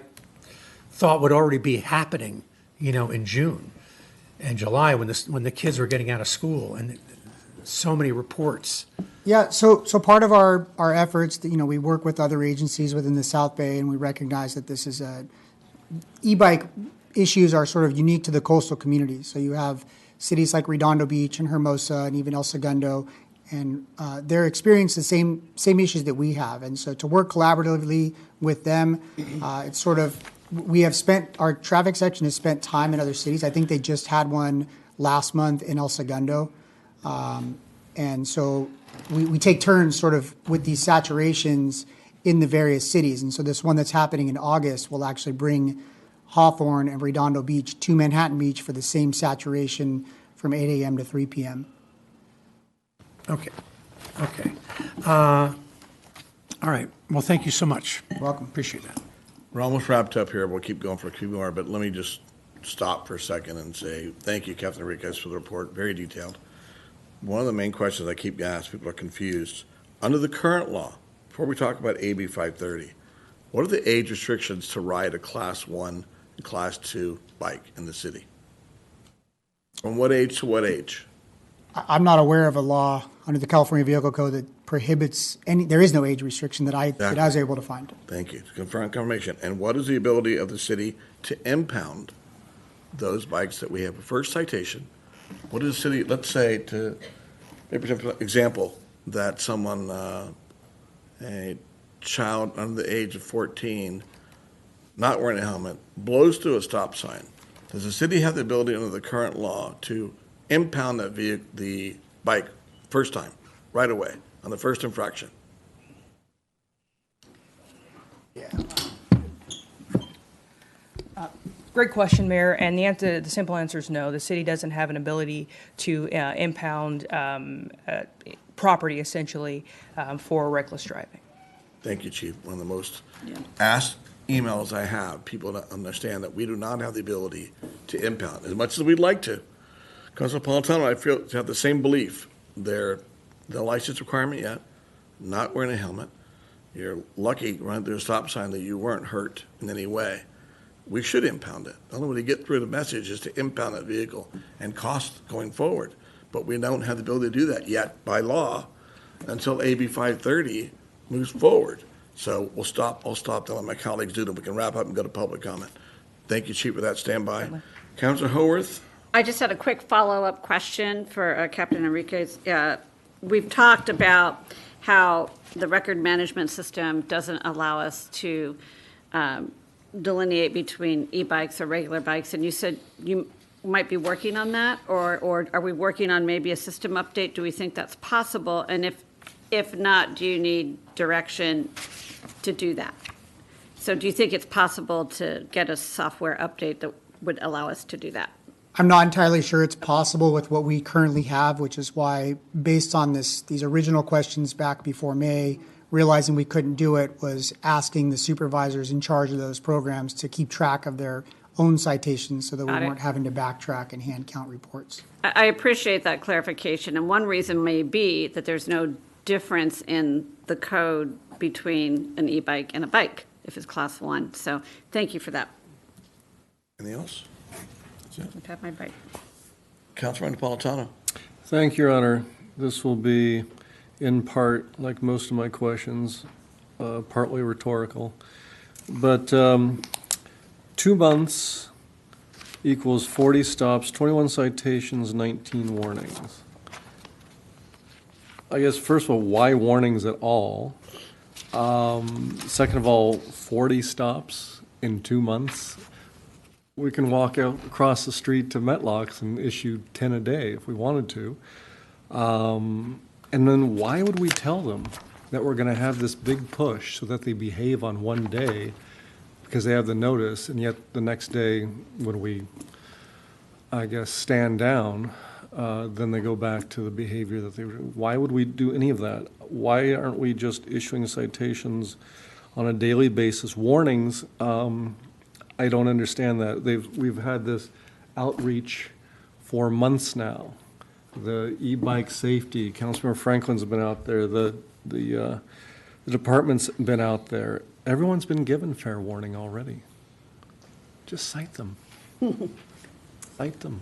thought would already be happening, in June and July when the kids were getting out of school, and so many reports. Yeah, so part of our efforts, we work with other agencies within the South Bay, and we recognize that this is e-bike issues are sort of unique to the coastal community. So you have cities like Redondo Beach and Hermosa and even El Segundo, and they're experiencing the same issues that we have. And so to work collaboratively with them, it's sort of, our traffic section has spent time in other cities. I think they just had one last month in El Segundo. And so we take turns sort of with these saturations in the various cities. And so this one that's happening in August will actually bring Hawthorne and Redondo Beach to Manhattan Beach for the same saturation from 8 a.m. to 3 p.m. Okay. All right. Well, thank you so much. You're welcome. Appreciate that. We're almost wrapped up here. We'll keep going for a few more, but let me just stop for a second and say thank you, Captain Enriquez, for the report. Very detailed. One of the main questions I keep asking, people are confused. Under the current law, before we talk about AB 530, what are the age restrictions to ride a Class 1 and Class 2 bike in the city? From what age to what age? I'm not aware of a law under the California Vehicle Code that prohibits there is no age restriction that I was able to find. Thank you. Confirmation. And what is the ability of the city to impound those bikes that we have a first citation? What is the city, let's say, to maybe for example, that someone, a child under the age of 14, not wearing a helmet, blows through a stop sign. Does the city have the ability under the current law to impound that the bike first time, right away, on the first infraction? Great question, Mayor. And the simple answer is no. The city doesn't have an ability to impound property, essentially, for reckless driving. Thank you, Chief. One of the most asked emails I have, people to understand that we do not have the ability to impound as much as we'd like to. Councilor Napolitano, I feel to have the same belief. The license requirement yet, not wearing a helmet. You're lucky running through a stop sign that you weren't hurt in any way. We should impound it. The only way to get through the message is to impound that vehicle and cost going forward. But we don't have the ability to do that yet by law until AB 530 moves forward. So I'll stop to let my colleagues do that. We can wrap up and go to public comment. Thank you, Chief, for that. Stand by. Councilor Howorth. I just had a quick follow-up question for Captain Enriquez. We've talked about how the record management system doesn't allow us to delineate between e-bikes or regular bikes, and you said you might be working on that, or are we working on maybe a system update? Do we think that's possible? And if not, do you need direction to do that? So do you think it's possible to get a software update that would allow us to do that? I'm not entirely sure it's possible with what we currently have, which is why, based on these original questions back before May, realizing we couldn't do it, was asking the supervisors in charge of those programs to keep track of their own citations so that we weren't having to backtrack and hand count reports. I appreciate that clarification, and one reason may be that there's no difference in the code between an e-bike and a bike if it's Class 1. So thank you for that. Anything else? I've had my bike. Councilor Napolitano. Thank you, Your Honor. This will be, in part, like most of my questions, partly rhetorical. But 2 months equals 40 stops, 21 citations, 19 warnings. I guess, first of all, why warnings at all? Second of all, 40 stops in 2 months? We can walk out across the street to Metlocks and issue 10 a day if we wanted to. And then why would we tell them that we're going to have this big push so that they behave on one day because they have the notice, and yet the next day when we, I guess, stand down, then they go back to the behavior that they were. Why would we do any of that? Why aren't we just issuing citations on a daily basis? Warnings, I don't understand that. We've had this outreach for months now. The e-bike safety, Councilmember Franklin's been out there. The the department's been out there. Everyone's been given fair warning already. Just cite them. Cite them.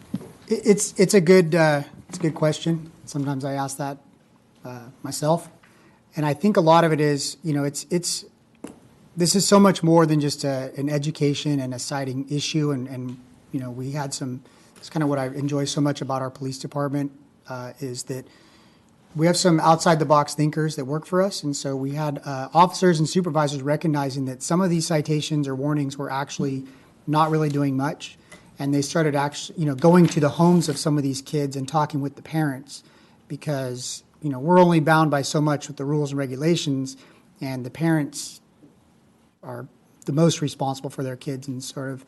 It's a good question. Sometimes I ask that myself, and I think a lot of it is, this is so much more than just an education and a citing issue, and we had some. It's kind of what I enjoy so much about our police department is that we have some outside the box thinkers that work for us, and so we had officers and supervisors recognizing that some of these citations or warnings were actually not really doing much. And they started actually, going to the homes of some of these kids and talking with the parents because, we're only bound by so much with the rules and regulations, and the parents are the most responsible for their kids. And sort of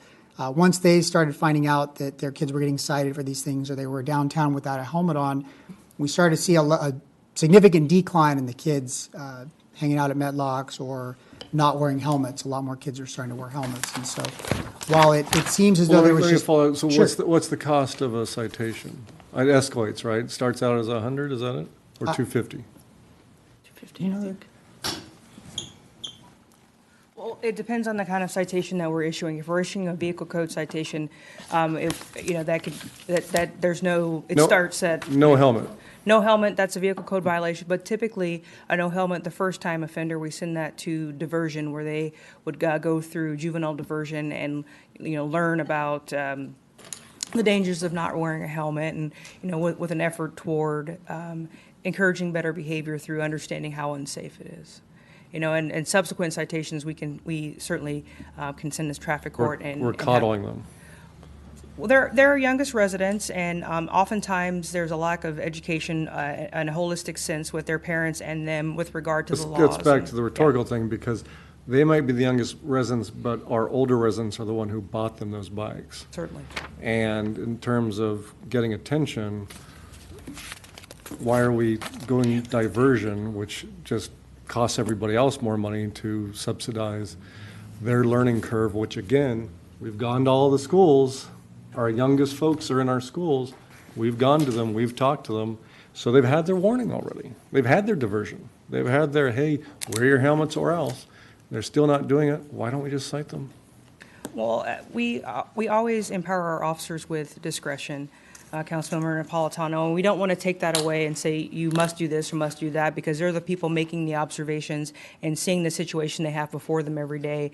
once they started finding out that their kids were getting cited for these things or they were downtown without a helmet on, we started to see a significant decline in the kids hanging out at Metlocks or not wearing helmets. A lot more kids are starting to wear helmets. And so while it seems as though there was just... So Sure. what's the cost of a citation? It escalates, right? It starts out as 100, is that it? Or 250? 250, I think. Well, it depends on the kind of citation that we're issuing. If we're issuing a vehicle code citation, there's no, it starts at... No helmet. No helmet, that's a vehicle code violation, but typically a no helmet, the first time offender, we send that to diversion where they would go through juvenile diversion and, learn about the dangers of not wearing a helmet and, with an effort toward encouraging better behavior through understanding how unsafe it is. And subsequent citations, we certainly can send this traffic court We're coddling them. Well, they're our youngest residents, and oftentimes there's a lack of education and a holistic sense with their parents and them with regard to the laws. This gets back to the rhetorical thing because they might be the youngest residents, but our older residents are the one who bought them those bikes. Certainly. And in terms of getting attention, why are we going diversion, which just costs everybody else more money to subsidize their learning curve, which again, we've gone to all the schools. Our youngest folks are in our schools. We've gone to them, we've talked to them. So they've had their warning already. They've had their diversion. They've had their, hey, wear your helmets or else. They're still not doing it. Why don't we just cite them? Well, we always empower our officers with discretion, Councilmember Napolitano, and we don't want to take that away and say you must do this or must do that because they're the people making the observations and seeing the situation they have before them every day.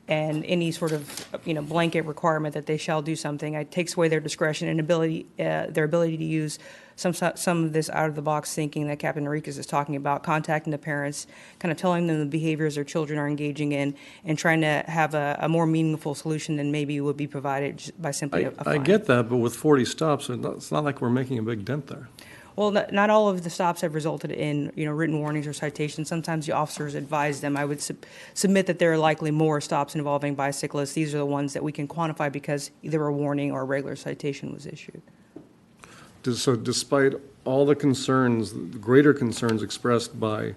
And any sort of blanket requirement that they shall do something, it takes away their discretion and their ability to use some of this out of the box thinking that Captain Enriquez is talking about, contacting the parents, kind of telling them the behaviors their children are engaging in, and trying to have a more meaningful solution than maybe would be provided by simply a fine. I get that, but with 40 stops, it's not like we're making a big dent there. Well, not all of the stops have resulted in, written warnings or citations. Sometimes the officers advise them. I would submit that there are likely more stops involving bicyclists. These are the ones that we can quantify because either a warning or a regular citation was issued. So despite all the concerns, the greater concerns expressed by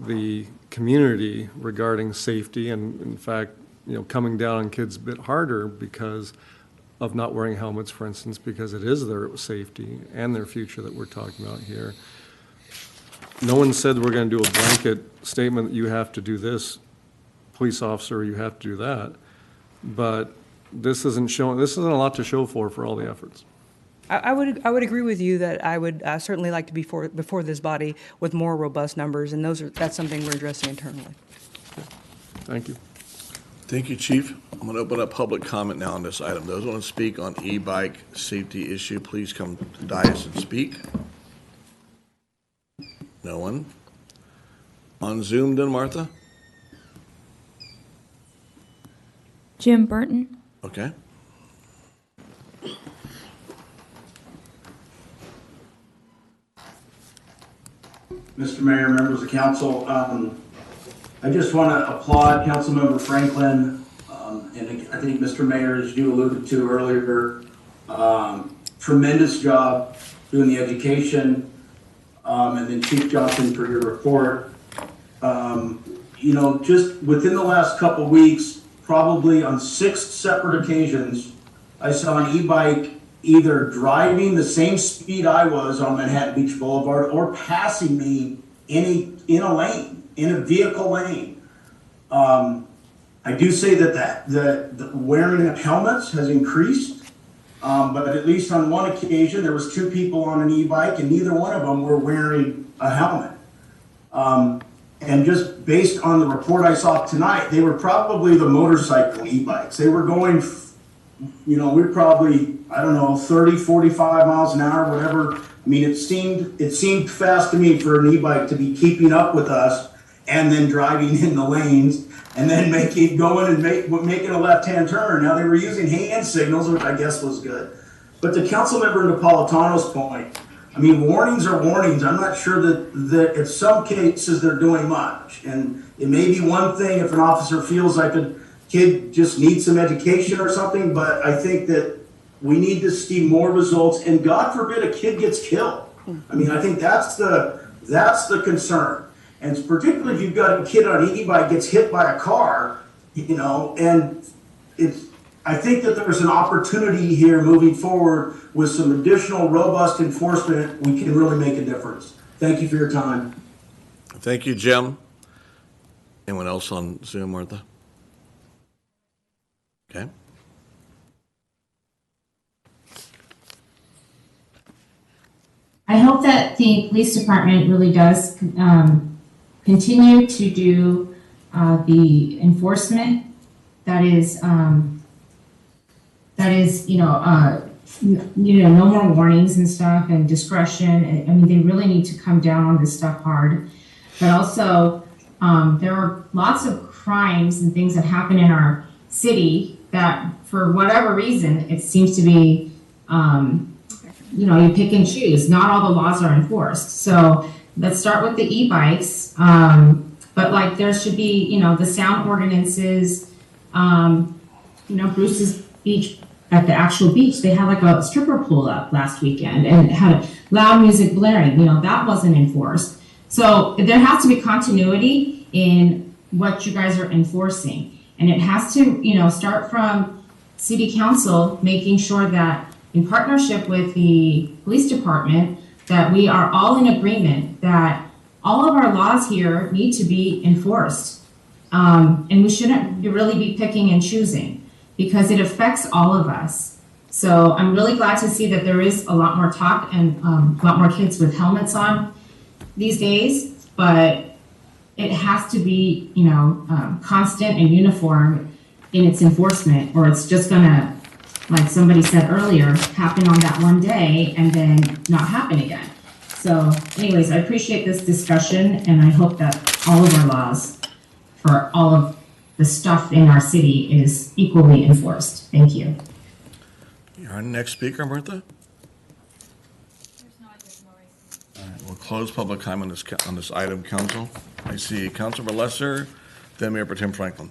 the community regarding safety and, in fact, coming down on kids a bit harder because of not wearing helmets, for instance, because it is their safety and their future that we're talking about here. No one said we're going to do a blanket statement that you have to do this, police officer, you have to do that. But this isn't a lot to show for all the efforts. I would agree with you that I would certainly like to be before this body with more robust numbers, and that's something we're addressing internally. Thank you. Thank you, Chief. I'm going to open up public comment now on this item. Those who want to speak on e-bike safety issue, please come to the dais and speak. No one? On Zoom then, Martha? Jim Burton. Okay. Mr. Mayor, members of council, I just want to applaud Councilmember Franklin, and I think Mr. Mayor, as you alluded to earlier, tremendous job doing the education, and then Chief Johnson for your report. Just within the last couple weeks, probably on 6 separate occasions, I saw an e-bike either driving the same speed I was on Manhattan Beach Boulevard or passing me in a lane, in a vehicle lane. I do say that the wearing of helmets has increased, but at least on one occasion, there was 2 people on an e-bike and neither one of them were wearing a helmet. And just based on the report I saw tonight, they were probably the motorcycle e-bikes. They were going, we're probably, I don't know, 30, 45 miles an hour, whatever. I mean, it seemed fast to me for an e-bike to be keeping up with us and then driving in the lanes and then making a left-hand turn. Now, they were using hand signals, which I guess was good. But to Councilmember Napolitano's point, I mean, warnings are warnings. I'm not sure that in some cases they're doing much. And it may be one thing if an officer feels like a kid just needs some education or something, but I think that we need to see more results. And God forbid a kid gets killed. I mean, I think that's the concern. And particularly if you've got a kid on an e-bike gets hit by a car, and I think that there's an opportunity here moving forward with some additional robust enforcement. We can really make a difference. Thank you for your time. Thank you, Jim. Anyone else on Zoom, Martha? Okay. I hope that the police department really does continue to do the enforcement that is, no more warnings and stuff and discretion. I mean, they really need to come down on this stuff hard. But also, there are lots of crimes and things that happen in our city that, for whatever reason, it seems to be, you pick and choose. Not all the laws are enforced. So let's start with the e-bikes. But there should be, the sound ordinances. Bruce's Beach, at the actual beach, they had like a stripper pool up last weekend and it had loud music blaring. That wasn't enforced. So there has to be continuity in what you guys are enforcing. And it has to, start from city council, making sure that in partnership with the police department, that we are all in agreement that all of our laws here need to be enforced. And we shouldn't really be picking and choosing because it affects all of us. So I'm really glad to see that there is a lot more talk and a lot more kids with helmets on these days, but it has to be, constant and uniform in its enforcement, or it's just gonna, like somebody said earlier, happen on that one day and then not happen again. So anyways, I appreciate this discussion and I hope that all of our laws for all of the stuff in our city is equally enforced. Thank you. Our next speaker, Martha. All right, we'll close public comment on this item, Council. I see Councilmember Lesser, then Mayor Pro Tem Franklin.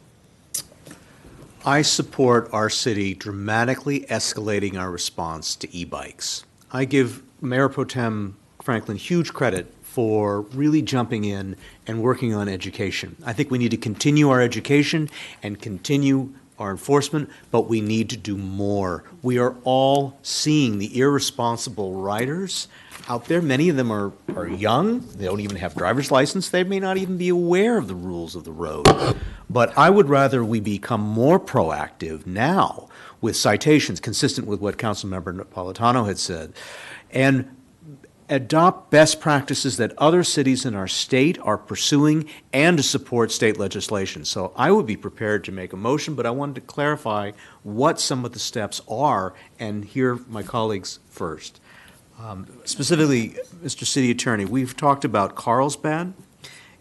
I support our city dramatically escalating our response to e-bikes. I give Mayor Pro Tem Franklin huge credit for really jumping in and working on education. I think we need to continue our education and continue our enforcement, but we need to do more. We are all seeing the irresponsible riders out there. Many of them are young. They don't even have driver's license. They may not even be aware of the rules of the road. But I would rather we become more proactive now with citations consistent with what Councilmember Napolitano had said, and adopt best practices that other cities in our state are pursuing and to support state legislation. So I would be prepared to make a motion, but I wanted to clarify what some of the steps are and hear my colleagues first. Specifically, Mr. City Attorney, we've talked about Carlsbad.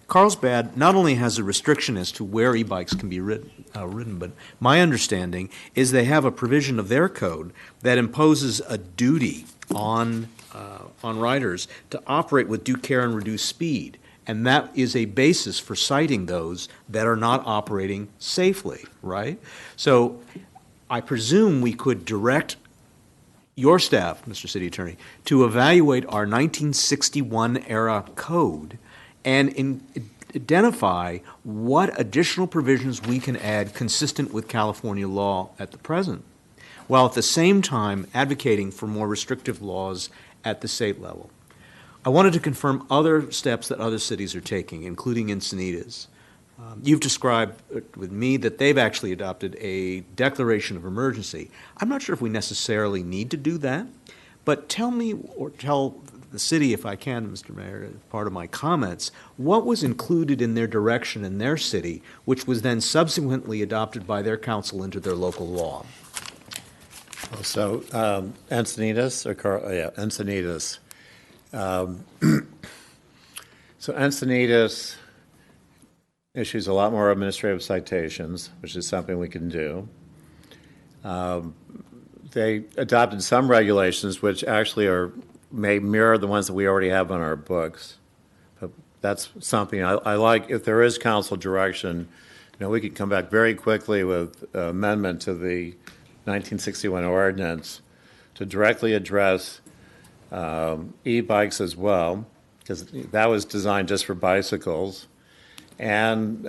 Carlsbad not only has a restriction as to where e-bikes can be ridden, but my understanding is they have a provision of their code that imposes a duty on riders to operate with due care and reduced speed. And that is a basis for citing those that are not operating safely, right? So I presume we could direct your staff, Mr. City Attorney, to evaluate our 1961 era code and identify what additional provisions we can add consistent with California law at the present, while at the same time advocating for more restrictive laws at the state level. I wanted to confirm other steps that other cities are taking, including Encinitas. You've described with me that they've actually adopted a declaration of emergency. I'm not sure if we necessarily need to do that, but tell me, or tell the city, if I can, Mr. Mayor, as part of my comments, what was included in their direction in their city, which was then subsequently adopted by their council into their local law? So Encinitas, Encinitas. So Encinitas issues a lot more administrative citations, which is something we can do. They adopted some regulations which actually may mirror the ones that we already have on our books. But that's something I like. If there is council direction, we could come back very quickly with amendment to the 1961 ordinance to directly address e-bikes as well, because that was designed just for bicycles, and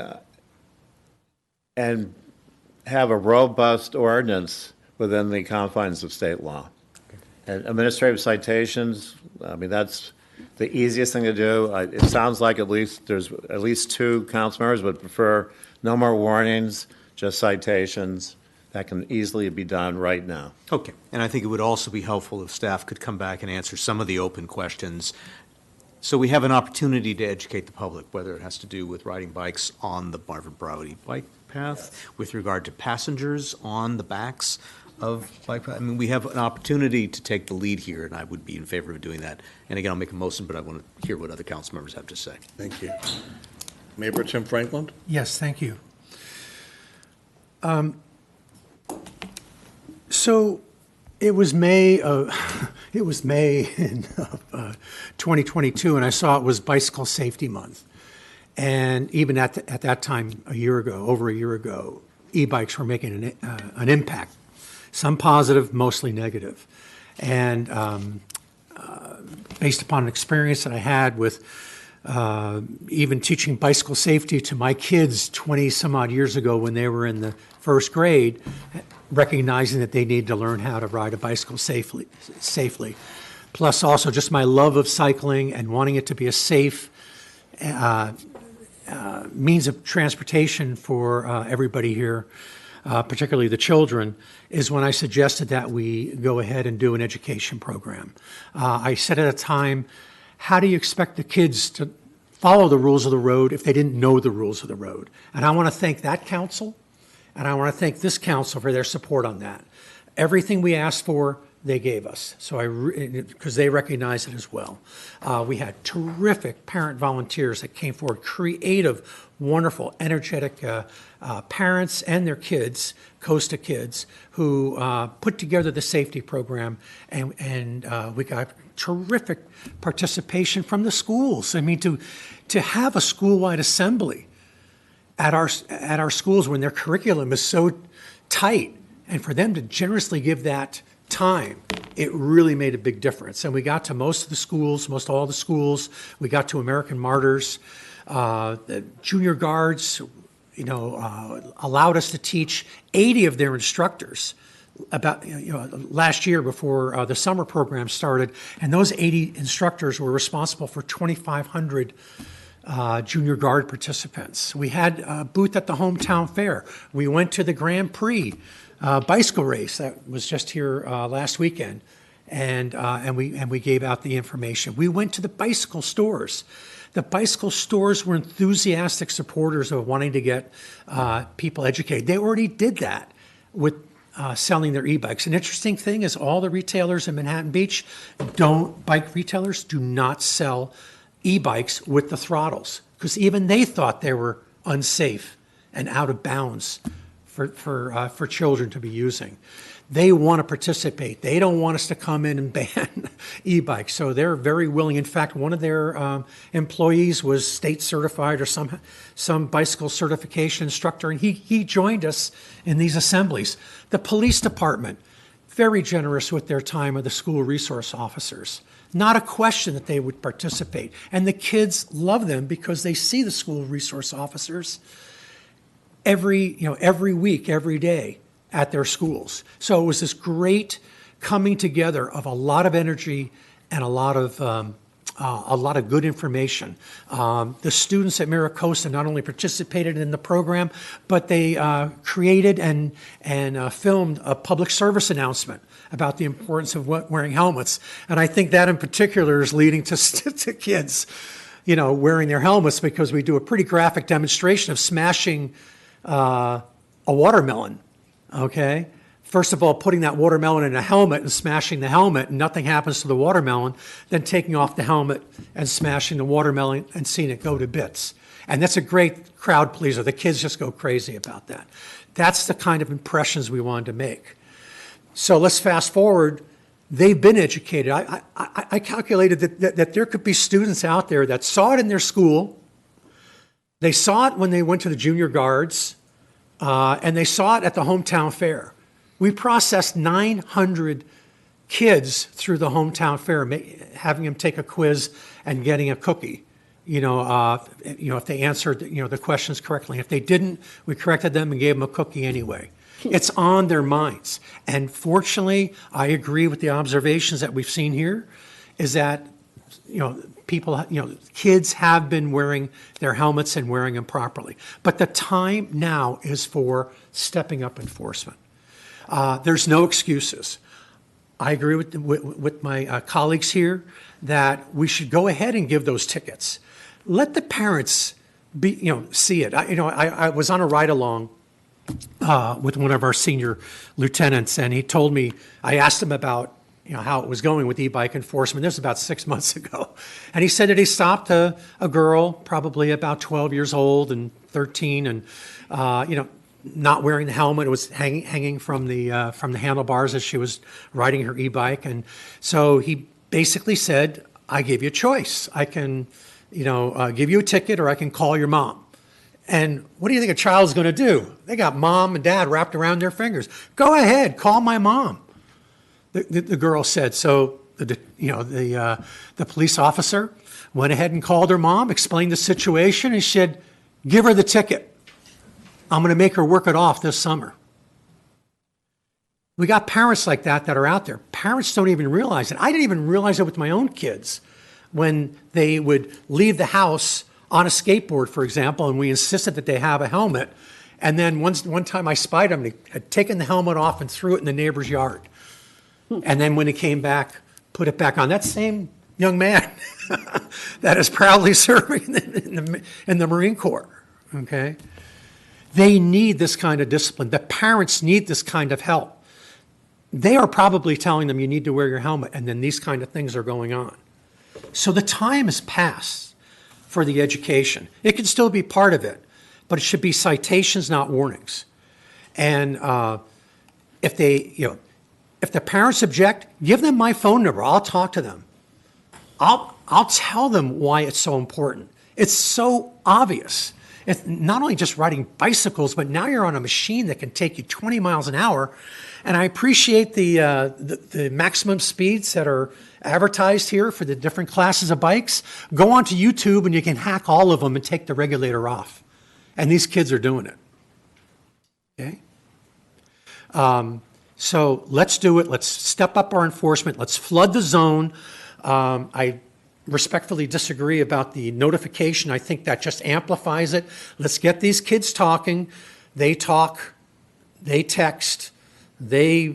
have a robust ordinance within the confines of state law. And administrative citations, that's the easiest thing to do. It sounds like there's at least 2 council members would prefer no more warnings, just citations. That can easily be done right now. Okay, and I think it would also be helpful if staff could come back and answer some of the open questions, so we have an opportunity to educate the public, whether it has to do with riding bikes on the Marvin Browdy bike path, with regard to passengers on the backs of bike path. We have an opportunity to take the lead here, and I would be in favor of doing that. And again, I'll make a motion, but I want to hear what other council members have to say. Thank you. Mayor Pro Tem Franklin? Yes, thank you. So it was May in 2022, and I saw it was Bicycle Safety Month. And even at that time, over a year ago, e-bikes were making an impact, some positive, mostly negative. And based upon an experience that I had with even teaching bicycle safety to my kids 20 some odd years ago when they were in the first grade, recognizing that they need to learn how to ride a bicycle safely. Plus also just my love of cycling and wanting it to be a safe means of transportation for everybody here, particularly the children, is when I suggested that we go ahead and do an education program. I said at a time, how do you expect the kids to follow the rules of the road if they didn't know the rules of the road? And I want to thank that council, and I want to thank this council for their support on that. Everything we asked for, they gave us, because they recognize it as well. We had terrific parent volunteers that came forward, creative, wonderful, energetic parents and their kids, Costa kids, who put together the safety program, and we got terrific participation from the schools. To have a school-wide assembly at our schools when their curriculum is so tight, and for them to generously give that time, it really made a big difference. And we got to most all the schools. We got to American Martyrs. The junior guards, allowed us to teach 80 of their instructors about, last year before the summer program started. And those 80 instructors were responsible for 2,500 junior guard participants. We had a booth at the hometown fair. We went to the Grand Prix bicycle race that was just here last weekend, and we gave out the information. We went to the bicycle stores. The bicycle stores were enthusiastic supporters of wanting to get people educated. They already did that with selling their e-bikes. An interesting thing is all the retailers in Manhattan Beach bike retailers do not sell e-bikes with the throttles, because even they thought they were unsafe and out of bounds for children to be using. They want to participate. They don't want us to come in and ban e-bikes. So they're very willing. In fact, one of their employees was state certified or some bicycle certification instructor, and he joined us in these assemblies. The police department, very generous with their time, with the school resource officers. Not a question that they would participate. And the kids love them because they see the school resource officers every week, every day at their schools. So it was this great coming together of a lot of energy and a lot of a lot of good information. The students at Maricosta not only participated in the program, but they created and filmed a public service announcement about the importance of wearing helmets. And I think that in particular is leading to kids, wearing their helmets, because we do a pretty graphic demonstration of smashing a watermelon, okay? First of all, putting that watermelon in a helmet and smashing the helmet, and nothing happens to the watermelon, then taking off the helmet and smashing the watermelon and seeing it go to bits. And that's a great crowd pleaser. The kids just go crazy about that. That's the kind of impressions we wanted to make. So let's fast forward. They've been educated. I calculated that there could be students out there that saw it in their school. They saw it when they went to the junior guards, and they saw it at the hometown fair. We processed 900 kids through the hometown fair, having them take a quiz and getting a cookie. If they answered the questions correctly. If they didn't, we corrected them and gave them a cookie anyway. It's on their minds. And fortunately, I agree with the observations that we've seen here, is that kids have been wearing their helmets and wearing them properly. But the time now is for stepping up enforcement. There's no excuses. I agree with my colleagues here that we should go ahead and give those tickets. Let the parents see it. I was on a ride-along with one of our senior lieutenants, and he told me, I asked him about how it was going with e-bike enforcement. This was about 6 months ago. And he said that he stopped a girl, probably about 12 years old and 13, and not wearing the helmet. It was hanging from the handlebars as she was riding her e-bike. And so he basically said, I give you a choice. I can, give you a ticket, or I can call your mom. And what do you think a child's going to do? They got mom and dad wrapped around their fingers. Go ahead, call my mom. The girl said. So the police officer went ahead and called her mom, explained the situation, and said, give her the ticket. I'm going to make her work it off this summer. We got parents like that are out there. Parents don't even realize it. I didn't even realize it with my own kids when they would leave the house on a skateboard, for example, and we insisted that they have a helmet. And then one time I spied him, and he had taken the helmet off and threw it in the neighbor's yard. And then when he came back, put it back on. That same young man that is proudly serving in the Marine Corps, okay? They need this kind of discipline. The parents need this kind of help. They are probably telling them you need to wear your helmet, and then these kind of things are going on. So the time has passed for the education. It can still be part of it, but it should be citations, not warnings. And if the parents object, give them my phone number. I'll talk to them. I'll tell them why it's so important. It's so obvious. It's not only just riding bicycles, but now you're on a machine that can take you 20 miles an hour. And I appreciate the maximum speeds that are advertised here for the different classes of bikes. Go onto YouTube and you can hack all of them and take the regulator off. And these kids are doing it. Okay? So let's do it. Let's step up our enforcement. Let's flood the zone. I respectfully disagree about the notification. I think that just amplifies it. Let's get these kids talking. They talk, they text, they're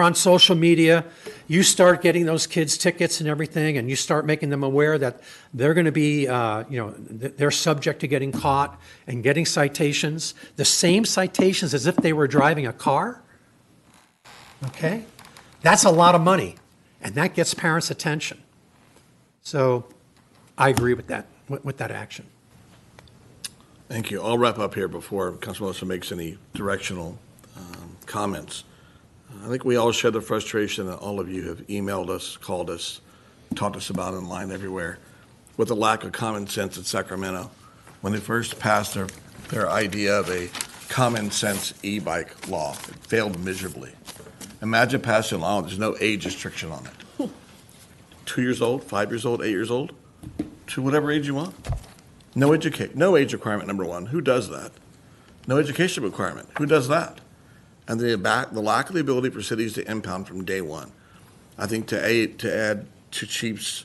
on social media. You start getting those kids tickets and everything, and you start making them aware that they're going to be, they're subject to getting caught and getting citations, the same citations as if they were driving a car. Okay? That's a lot of money, and that gets parents' attention. So I agree with that action. Thank you. I'll wrap up here before Councilman Wilson makes any directional comments. I think we all share the frustration that all of you have emailed us, called us, talked us about online everywhere, with the lack of common sense in Sacramento. When they first passed their idea of a common sense e-bike law, it failed miserably. Imagine passing a law, there's no age restriction on it. 2 years old, 5 years old, 8 years old, to whatever age you want. No age requirement, number one. Who does that? No education requirement. Who does that? And the lack of the ability for cities to impound from day one. I think to add to Chief's,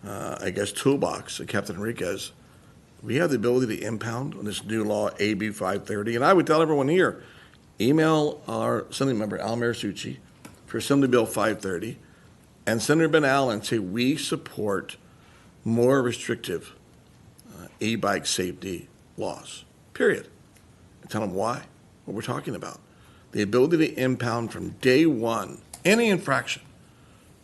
I guess, toolbox, Captain Enriquez, we have the ability to impound on this new law, AB 530. And I would tell everyone here, email our Assemblymember, Al Muratsuchi, for Assembly Bill 530, and Senator Ben Allen, say we support more restrictive e-bike safety laws, period. And tell them why, what we're talking about. The ability to impound from day one, any infraction,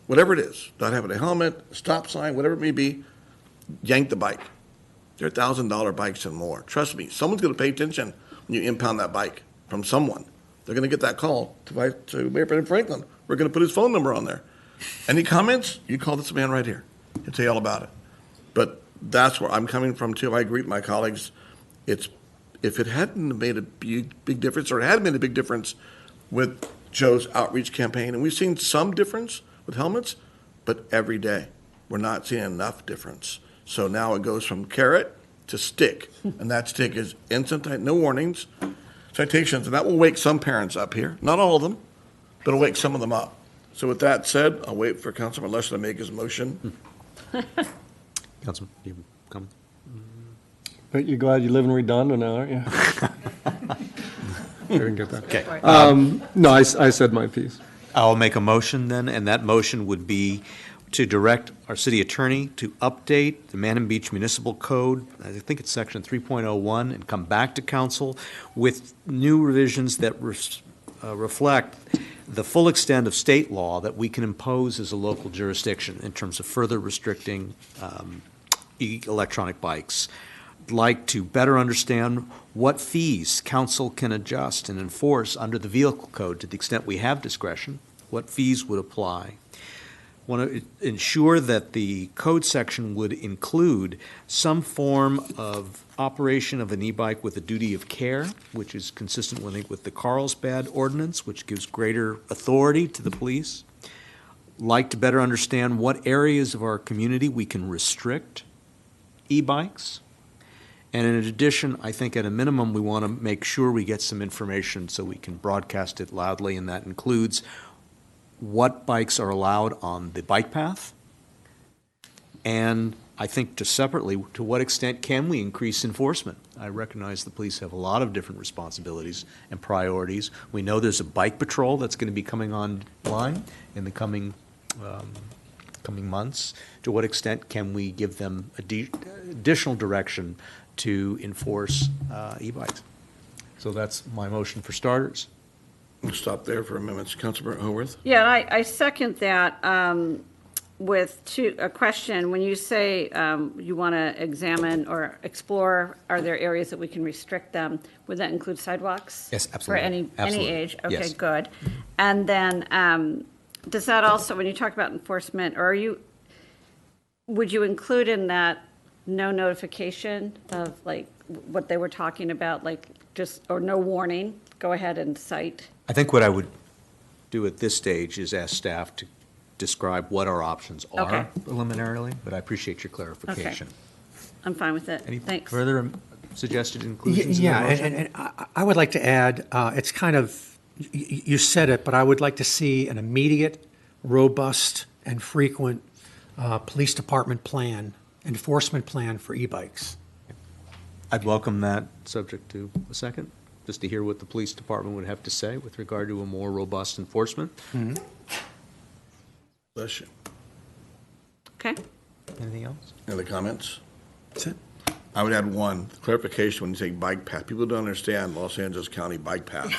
whatever it is, not having a helmet, a stop sign, whatever it may be, yank the bike. They're $1,000 bikes and more. Trust me, someone's going to pay attention when you impound that bike from someone. They're going to get that call to Mayor President Franklin. We're going to put his phone number on there. Any comments? You call this man right here. He'll tell you all about it. But that's where I'm coming from, too. I agree with my colleagues. If it hadn't made a big difference, or it had made a big difference with Joe's outreach campaign, and we've seen some difference with helmets, but every day we're not seeing enough difference. So now it goes from carrot to stick, and that stick is instant, no warnings, citations, and that will wake some parents up here. Not all of them, but it'll wake some of them up. So with that said, I'll wait for Councilman Leslie to make his motion. Councilman, you come. But you're glad you live in Redondo now, aren't you? I didn't get that. Okay. No, I said my piece. I'll make a motion then, and that motion would be to direct our city attorney to update the Manhattan Beach Municipal Code, I think it's section 3.01, and come back to council with new revisions that reflect the full extent of state law that we can impose as a local jurisdiction in terms of further restricting electronic bikes. I'd like to better understand what fees council can adjust and enforce under the vehicle code to the extent we have discretion, what fees would apply. Want to ensure that the code section would include some form of operation of an e-bike with a duty of care, which is consistent with the Carlsbad ordinance, which gives greater authority to the police. Like to better understand what areas of our community we can restrict e-bikes. And in addition, I think at a minimum, we want to make sure we get some information so we can broadcast it loudly, and that includes what bikes are allowed on the bike path, and I think to what extent can we increase enforcement? I recognize the police have a lot of different responsibilities and priorities. We know there's a bike patrol that's going to be coming online in the coming months. To what extent can we give them additional direction to enforce e-bikes? So that's my motion for starters. We'll stop there for a minute. Councilmember Howorth? Yeah, and I second that with a question. When you say you want to examine or explore, are there areas that we can restrict them? Would that include sidewalks? Yes, absolutely. For any age? Okay, Yes. good. And then does that also, when you talk about enforcement, would you include in that no notification of like what they were talking about, like or no warning, go ahead and cite? I think what I would do at this stage is ask staff to describe what our options are preliminarily, but I appreciate your clarification. Okay. I'm fine with it. Any Thanks. further suggested inclusions? Yeah, in the motion? and I would like to add, it's kind of, you said it, but I would like to see an immediate, robust, and frequent police department plan, enforcement plan for e-bikes. I'd welcome that, subject to a second, just to hear what the police department would have to say with regard to a more robust enforcement. Mm-hmm. Bless you. Okay. Anything else? Any other comments? That's it. I would add one clarification when you say bike path. People don't understand Los Angeles County bike path.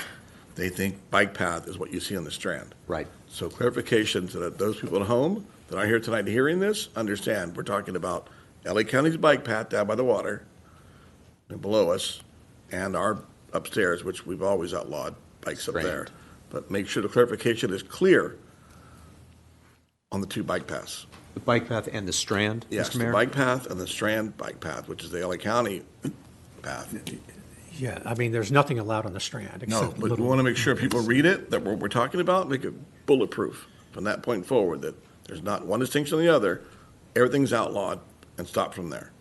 They think bike path is what you see on the Strand. Right. So clarification so that those people at home that are here tonight hearing this understand we're talking about LA County's bike path down by the water and below us, and our upstairs, which we've always outlawed bikes up there. But make sure the clarification is clear on the two bike paths. The bike path and the Strand, Yes, Mr. the Mayor? bike path and the Strand bike path, which is the LA County path. Yeah, I mean, there's nothing allowed on the Strand. No, except but we little- want to make sure people read it, that what we're talking about, make it bulletproof from that point forward, that there's not one distinction or the other. Everything's outlawed and stop from there.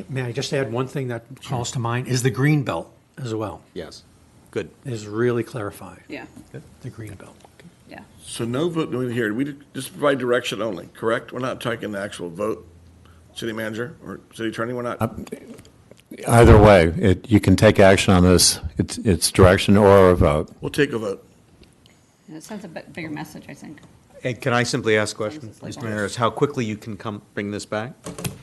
May I just add one thing that calls to mind, is the green belt as well. Yes. Good. Is really clarified. Yeah. Good. The green belt. Yeah. So no vote needed here. We just provide direction only, correct? We're not taking the actual vote, city manager or city attorney, we're not? Either way, you can take action on this. It's direction or a vote. We'll take a vote. It sends a bigger message, I think. Hey, can I simply ask a question, Mr. Mayor, is how quickly you can bring this back,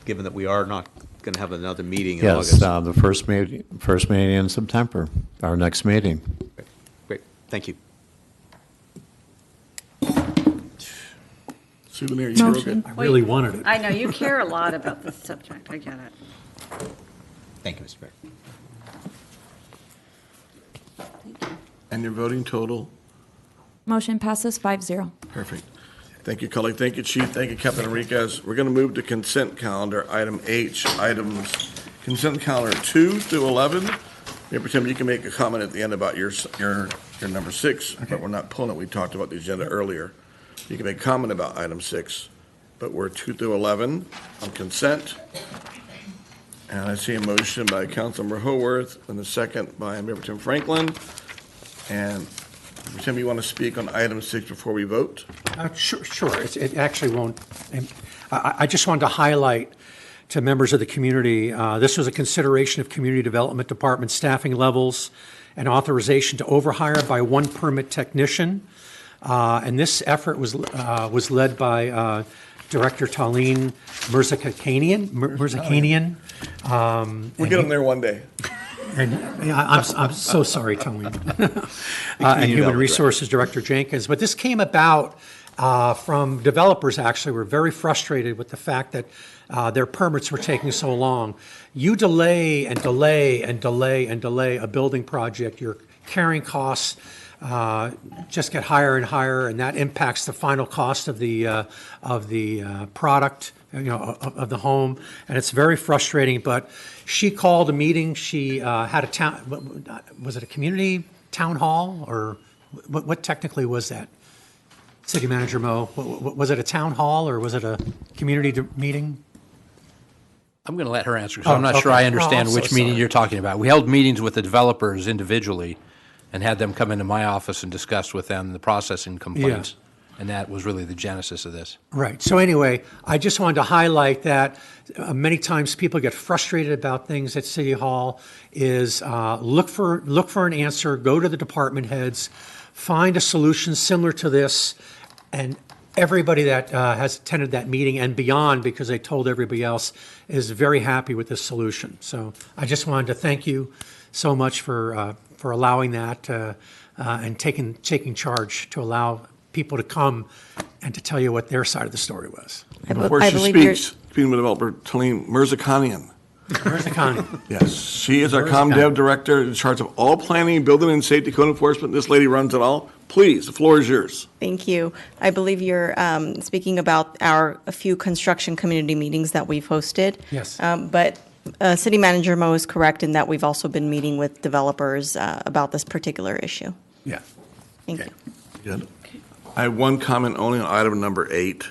given that we are not going to have another meeting in Yes, August? the first meeting in September, our next meeting. Great, thank you. Souvenir, you broke it. I really wanted it. I know, you care a lot about this subject, I get it. Thank you, Mr. Mayor. And your voting total? Motion passes 5-0. Perfect. Thank you, colleague. Thank you, Chief. Thank you, Captain Enriquez. We're going to move to consent calendar, item H, items, consent calendar 2 through 11. Mayor Pro Tem, you can make a comment at the end about your number 6, but we're not pulling it. We talked about the agenda earlier. You can make a comment about item 6, but we're 2 through 11 on consent. And I see a motion by Councilmember Howorth and a second by Mayor Pro Tem Franklin. And Tim, you want to speak on item 6 before we vote? Sure. It actually won't. I just wanted to highlight to members of the community, this was a consideration of Community Development Department staffing levels and authorization to overhire by one permit technician. And this effort was led by Director Talene Muratsuchi. We'll get them there one day. And I'm so sorry, Tony. And Human Resources Director Jenkins. But this came about from developers, actually, were very frustrated with the fact that their permits were taking so long. You delay and delay and delay and delay a building project, your carrying costs just get higher and higher, and that impacts the final cost of the product, of the home, and it's very frustrating. But she called a meeting. She had a town. Was it a community town hall, or what technically was that? City Manager Mo, was it a town hall or was it a community meeting? I'm going to let her answer because I'm not sure I understand which meeting you're talking about. We held meetings with the developers individually and had them come into my office and discuss with them the processing complaints. And that was really the genesis of this. Right. So anyway, I just wanted to highlight that many times people get frustrated about things at City Hall. Is look for an answer, go to the department heads, find a solution similar to this, and everybody that has attended that meeting and beyond, because they told everybody else, is very happy with this solution. So I just wanted to thank you so much for allowing that and taking charge to allow people to come and to tell you what their side of the story was. Before she speaks, community developer Talene Muratsuchi. Yes, she is our Comm Dev Director in charge of all planning, building and safety code enforcement. This lady runs it all. Please, the floor is yours. Thank you. I believe you're speaking about a few construction community meetings that we've hosted. Yes. But City Manager Mo is correct in that we've also been meeting with developers about this particular issue. Yeah. Thank you. Good. I have one comment only on item number 8,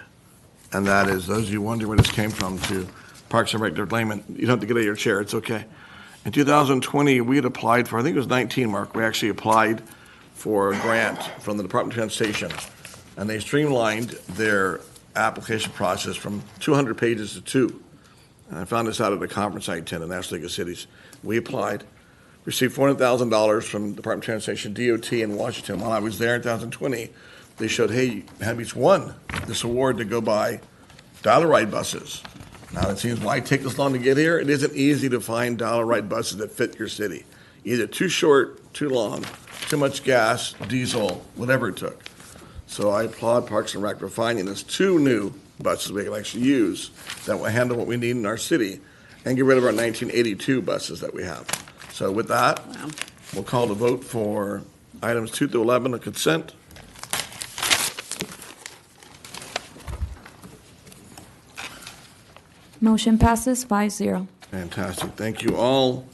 and that is, those of you wondering where this came from, to Parks and Rec Director Lehman, you don't have to get out of your chair, it's okay. In 2020, we had applied for, I think it was 19, Mark, we actually applied for a grant from the Department of Transportation, and they streamlined their application process from 200 pages to 2. And I found this out at a conference I attended, National League of Cities. We applied, received $400,000 from the Department of Transportation, DOT in Washington. While I was there in 2020, they showed, hey, Manhattan Beach won this award to go buy dollar-ride buses. Now, it seems, why take this long to get here? It isn't easy to find dollar-ride buses that fit your city. Either too short, too long, too much gas, diesel, whatever it took. So I applaud Parks and Rec for finding us 2 new buses we can actually use that will handle what we need in our city and get rid of our 1982 buses that we have. So with that, we'll call the vote for items 2 through 11 of consent. Motion passes 5-0. Fantastic. Thank you all.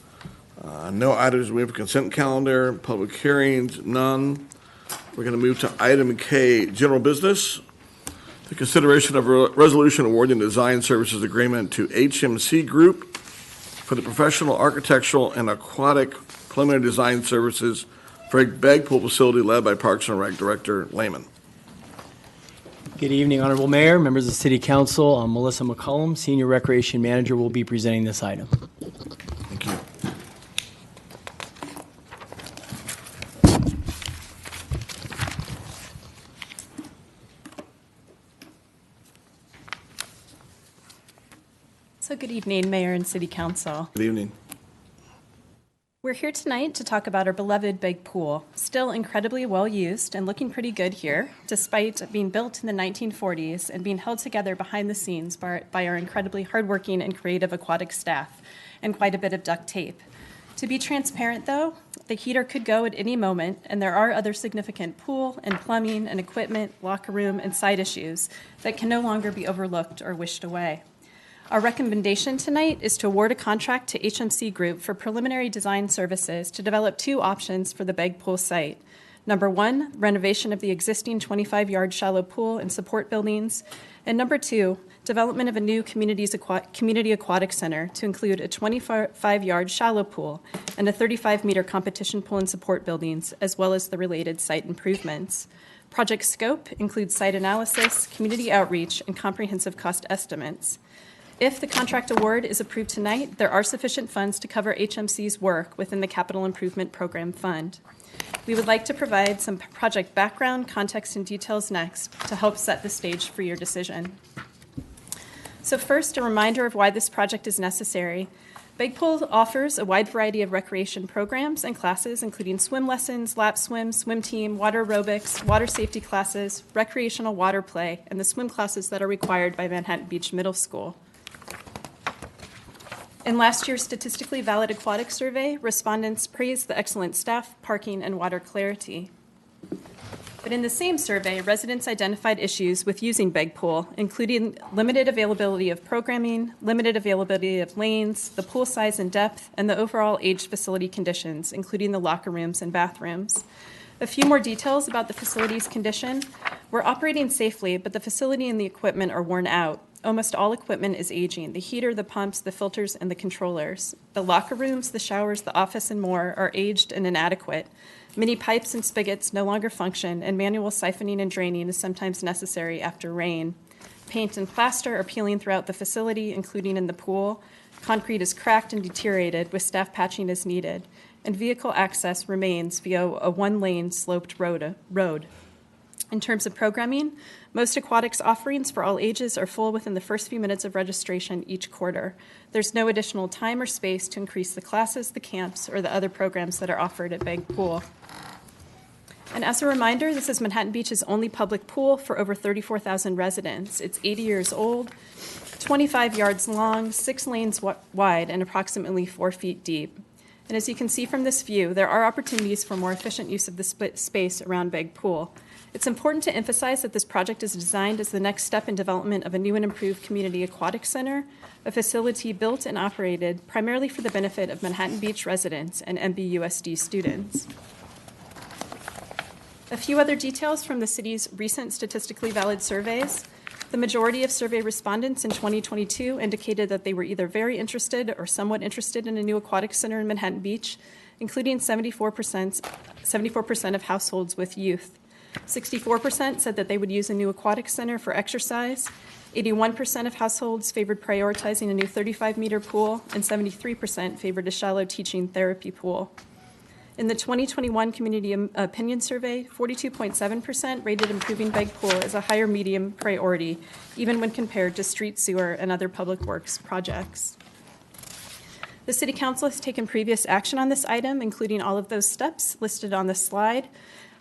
No items. We have a consent calendar, public hearings, none. We're going to move to item K, general business. The consideration of a resolution awarding design services agreement to HMC Group for the professional architectural and aquatic preliminary design services for a Begg pool facility led by Parks and Rec Director Lehman. Good evening, Honorable Mayor, members of the City Council. I'm Melissa McCollum, Senior Recreation Manager, will be presenting this item. Thank you. So good evening, Mayor and City Council. Good evening. We're here tonight to talk about our beloved Begg pool, still incredibly well used and looking pretty good here, despite being built in the 1940s and being held together behind the scenes by our incredibly hardworking and creative aquatic staff and quite a bit of duct tape. To be transparent though, the heater could go at any moment, and there are other significant pool and plumbing and equipment, locker room, and side issues that can no longer be overlooked or wished away. Our recommendation tonight is to award a contract to HMC Group for preliminary design services to develop two options for the Begg pool site. Number one, renovation of the existing 25-yard shallow pool and support buildings. And number two, development of a new community aquatic center to include a 25-yard shallow pool and a 35-meter competition pool and support buildings, as well as the related site improvements. Project scope includes site analysis, community outreach, and comprehensive cost estimates. If the contract award is approved tonight, there are sufficient funds to cover HMC's work within the Capital Improvement Program Fund. We would like to provide some project background, context, and details next to help set the stage for your decision. So first, a reminder of why this project is necessary. Begg Pool offers a wide variety of recreation programs and classes, including swim lessons, lap swim, swim team, water aerobics, water safety classes, recreational water play, and the swim classes that are required by Manhattan Beach Middle School. In last year's statistically valid aquatic survey, respondents praised the excellent staff, parking, and water clarity. But in the same survey, residents identified issues with using Begg Pool, including limited availability of programming, limited availability of lanes, the pool size and depth, and the overall aged facility conditions, including the locker rooms and bathrooms. A few more details about the facility's condition. We're operating safely, but the facility and the equipment are worn out. Almost all equipment is aging: the heater, the pumps, the filters, and the controllers. The locker rooms, the showers, the office, and more are aged and inadequate. Many pipes and spigots no longer function, and manual siphoning and draining is sometimes necessary after rain. Paint and plaster are peeling throughout the facility, including in the pool. Concrete is cracked and deteriorated, with staff patching as needed. And vehicle access remains via a one-lane sloped road. In terms of programming, most aquatics offerings for all ages are full within the first few minutes of registration each quarter. There's no additional time or space to increase the classes, the camps, or the other programs that are offered at Begg Pool. And as a reminder, this is Manhattan Beach's only public pool for over 34,000 residents. It's 80 years old, 25 yards long, 6 lanes wide, and approximately 4 feet deep. And as you can see from this view, there are opportunities for more efficient use of the space around Begg Pool. It's important to emphasize that this project is designed as the next step in development of a new and improved community aquatic center, a facility built and operated primarily for the benefit of Manhattan Beach residents and MBUSD students. A few other details from the city's recent statistically valid surveys. The majority of survey respondents in 2022 indicated that they were either very interested or somewhat interested in a new aquatic center in Manhattan Beach, including 74% of households with youth. 64% said that they would use a new aquatic center for exercise. 81% of households favored prioritizing a new 35-meter pool, and 73% favored a shallow teaching therapy pool. In the 2021 Community Opinion Survey, 42.7% rated improving Begg Pool as a higher medium priority, even when compared to street sewer and other public works projects. The City Council has taken previous action on this item, including all of those steps listed on the slide.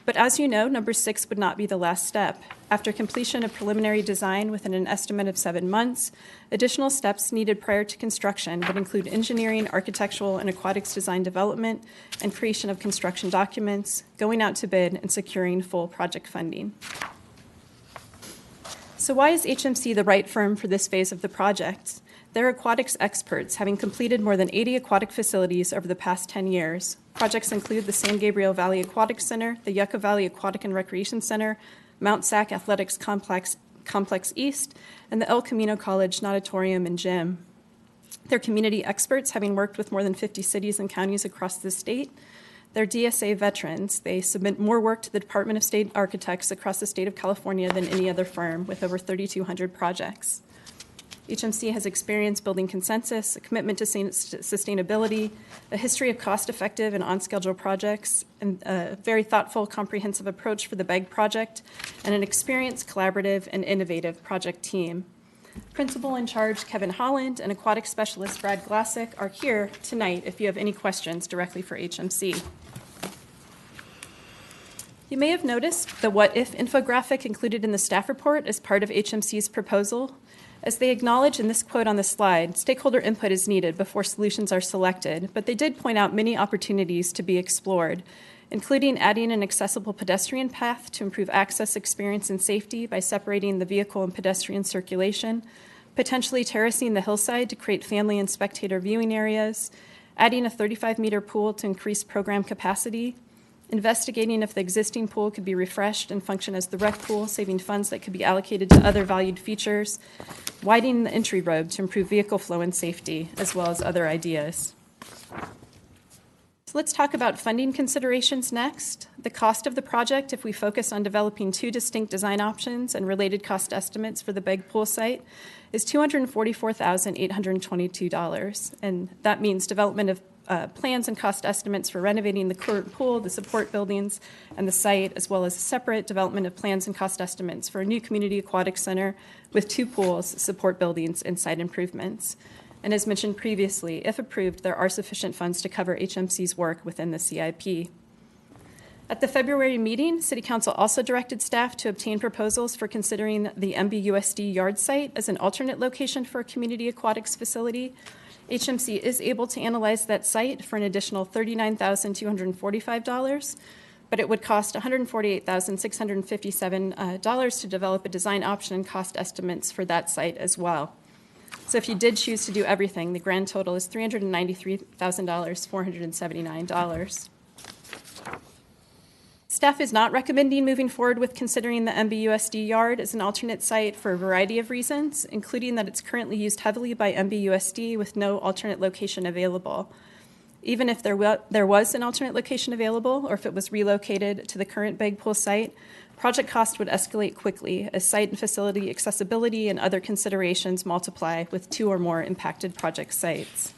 But as you know, number 6 would not be the last step. After completion of preliminary design within an estimate of 7 months, additional steps needed prior to construction would include engineering, architectural, and aquatics design development, and creation of construction documents, going out to bid, and securing full project funding. So why is HMC the right firm for this phase of the project? They're aquatics experts, having completed more than 80 aquatic facilities over the past 10 years. Projects include the San Gabriel Valley Aquatic Center, the Yucca Valley Aquatic and Recreation Center, Mount Sac Athletics Complex East, and the El Camino College Natatorium and Gym. They're community experts, having worked with more than 50 cities and counties across the state. They're DSA veterans. They submit more work to the Department of State architects across the state of California than any other firm, with over 3,200 projects. HMC has experience building consensus, a commitment to sustainability, a history of cost-effective and on-schedule projects, and a very thoughtful, comprehensive approach for the Begg project, and an experienced, collaborative, and innovative project team. Principal in charge Kevin Holland and aquatic specialist Brad Glassick are here tonight if you have any questions directly for HMC. You may have noticed the what if infographic included in the staff report as part of HMC's proposal. As they acknowledge in this quote on the slide, stakeholder input is needed before solutions are selected, but they did point out many opportunities to be explored, including adding an accessible pedestrian path to improve access, experience, and safety by separating the vehicle and pedestrian circulation, potentially terracing the hillside to create family and spectator viewing areas, adding a 35-meter pool to increase program capacity, investigating if the existing pool could be refreshed and function as the rec pool, saving funds that could be allocated to other valued features, widening the entry road to improve vehicle flow and safety, as well as other ideas. So let's talk about funding considerations next. The cost of the project, if we focus on developing two distinct design options and related cost estimates for the Begg pool site, is $244,822. And that means development of plans and cost estimates for renovating the current pool, the support buildings, and the site, as well as separate development of plans and cost estimates for a new community aquatic center with two pools, support buildings, and site improvements. And as mentioned previously, if approved, there are sufficient funds to cover HMC's work within the CIP. At the February meeting, City Council also directed staff to obtain proposals for considering the MBUSD yard site as an alternate location for a community aquatics facility. HMC is able to analyze that site for an additional $39,245, but it would cost $148,657 to develop a design option and cost estimates for that site as well. So if you did choose to do everything, the grand total is $393,479. Staff is not recommending moving forward with considering the MBUSD yard as an alternate site for a variety of reasons, including that it's currently used heavily by MBUSD with no alternate location available. Even if there was an alternate location available, or if it was relocated to the current Begg pool site, project cost would escalate quickly as site and facility accessibility and other considerations multiply with two or more impacted project sites.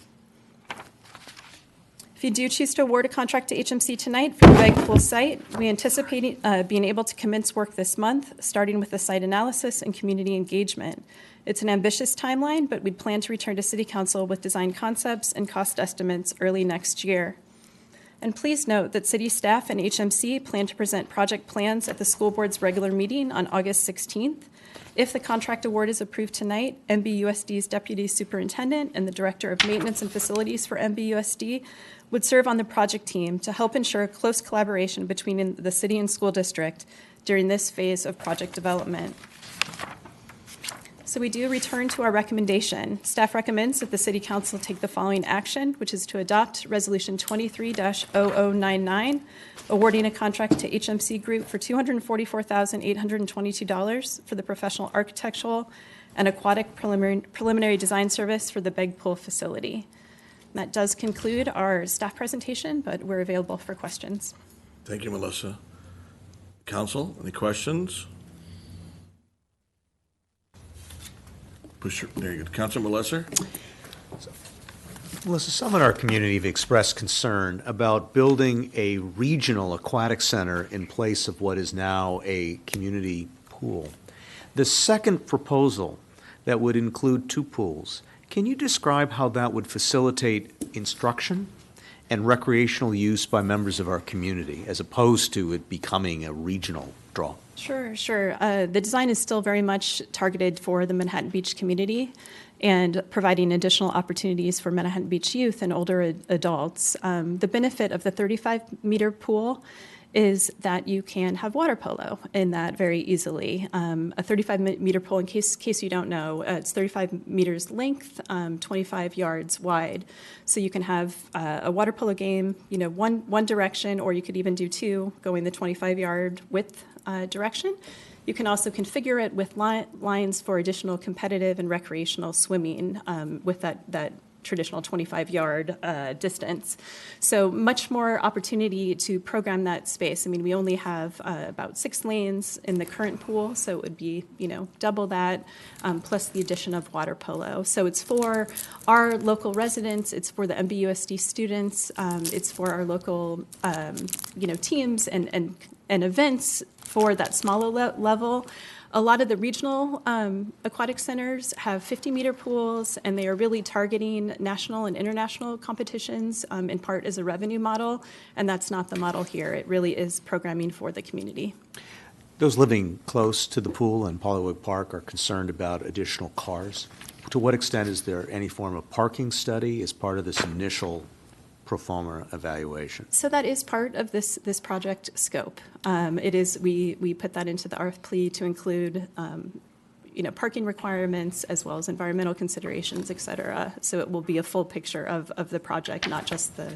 If you do choose to award a contract to HMC tonight for the Begg pool site, we anticipate being able to commence work this month, starting with the site analysis and community engagement. It's an ambitious timeline, but we'd plan to return to City Council with design concepts and cost estimates early next year. And please note that City staff and HMC plan to present project plans at the school board's regular meeting on August 16th. If the contract award is approved tonight, MBUSD's Deputy Superintendent and the Director of Maintenance and Facilities for MBUSD would serve on the project team to help ensure close collaboration between the city and school district during this phase of project development. So we do return to our recommendation. Staff recommends that the City Council take the following action, which is to adopt Resolution 23-0099, awarding a contract to HMC Group for $244,822 for the professional architectural and aquatic preliminary design service for the Begg pool facility. That does conclude our staff presentation, but we're available for questions. Thank you, Melissa. Council, any questions? There you go. Councilmember Lesser? Melissa, some in our community have expressed concern about building a regional aquatic center in place of what is now a community pool. The second proposal that would include two pools, can you describe how that would facilitate instruction and recreational use by members of our community as opposed to it becoming a regional draw? Sure. The design is still very much targeted for the Manhattan Beach community and providing additional opportunities for Manhattan Beach youth and older adults. The benefit of the 35-meter pool is that you can have water polo in that very easily. A 35-meter pool, in case you don't know, it's 35 meters length, 25 yards wide. So you can have a water polo game, one direction, or you could even do two, going the 25-yard width direction. You can also configure it with lines for additional competitive and recreational swimming with that traditional 25-yard distance. So much more opportunity to program that space. I mean, we only have about 6 lanes in the current pool, so it would be, double that, plus the addition of water polo. So it's for our local residents, it's for the MBUSD students, it's for our local, teams and events for that smaller level. A lot of the regional aquatic centers have 50-meter pools, and they are really targeting national and international competitions, in part as a revenue model, and that's not the model here. It really is programming for the community. Those living close to the pool and Polywood Park are concerned about additional cars. To what extent is there any form of parking study as part of this initial pro forma evaluation? So that is part of this project scope. It is we put that into the RFP to include parking requirements as well as environmental considerations, et cetera. So it will be a full picture of the project, not just the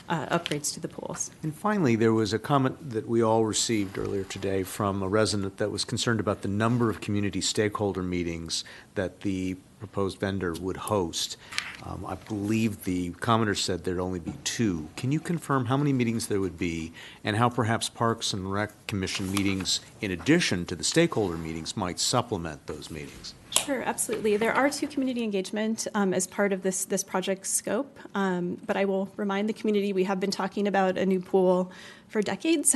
upgrades to the pools. And finally, there was a comment that we all received earlier today from a resident that was concerned about the number of community stakeholder meetings that the proposed vendor would host. I believe the commenter said there'd only be 2. Can you confirm how many meetings there would be and how perhaps Parks and Rec Commission meetings, in addition to the stakeholder meetings, might supplement those meetings? Sure, absolutely. There are 2 community engagement as part of this project scope, but I will remind the community we have been talking about a new pool for decades.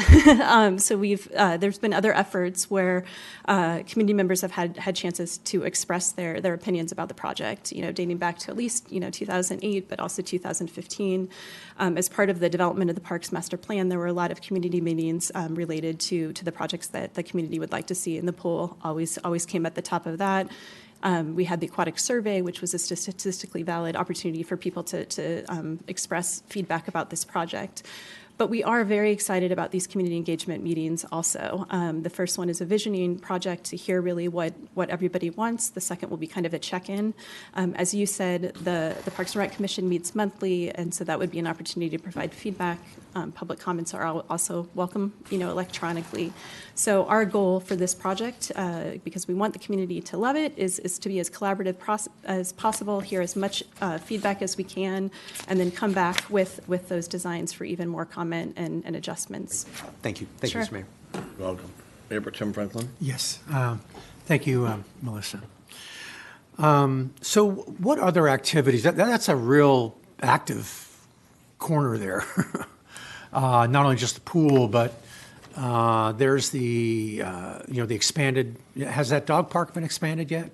So there's been other efforts where community members have had chances to express their opinions about the project, dating back to at least 2008, but also 2015. As part of the development of the Parks Master Plan, there were a lot of community meetings related to the projects that the community would like to see in the pool. Always came at the top of that. We had the Aquatic survey, which was a statistically valid opportunity for people to express feedback about this project. But we are very excited about these community engagement meetings also. The first one is a visioning project to hear really what everybody wants. The second will be kind of a check-in. As you said, the Parks and Rec Commission meets monthly, and so that would be an opportunity to provide feedback. Public comments are also welcome, electronically. So our goal for this project, because we want the community to love it, is to be as collaborative as possible, hear as much feedback as we can, and then come back with those designs for even more comment and adjustments. Thank you. Thank you, Mr. Mayor. You're welcome. Mayor Pro Tem Franklin? Yes. Thank you, Melissa. So what other activities? That's a real active corner there. Not only just the pool, but there's the expanded, has that dog park been expanded yet?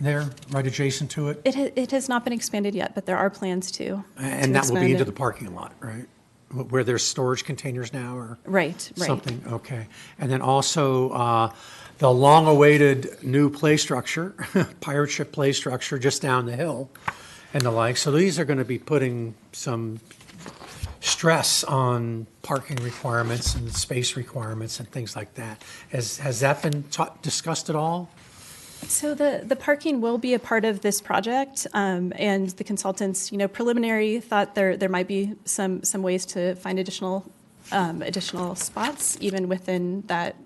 There, right adjacent to it? It has not been expanded yet, but there are plans to. And that will be into the parking lot, right? Where there's storage containers now or right. something? Okay. And then also the long-awaited new play structure, pirate ship play structure just down the hill and the like. So these are going to be putting some stress on parking requirements and space requirements and things like that. Has that been discussed at all? So the parking will be a part of this project, and the consultants, preliminary thought there might be some ways to find additional spots even within that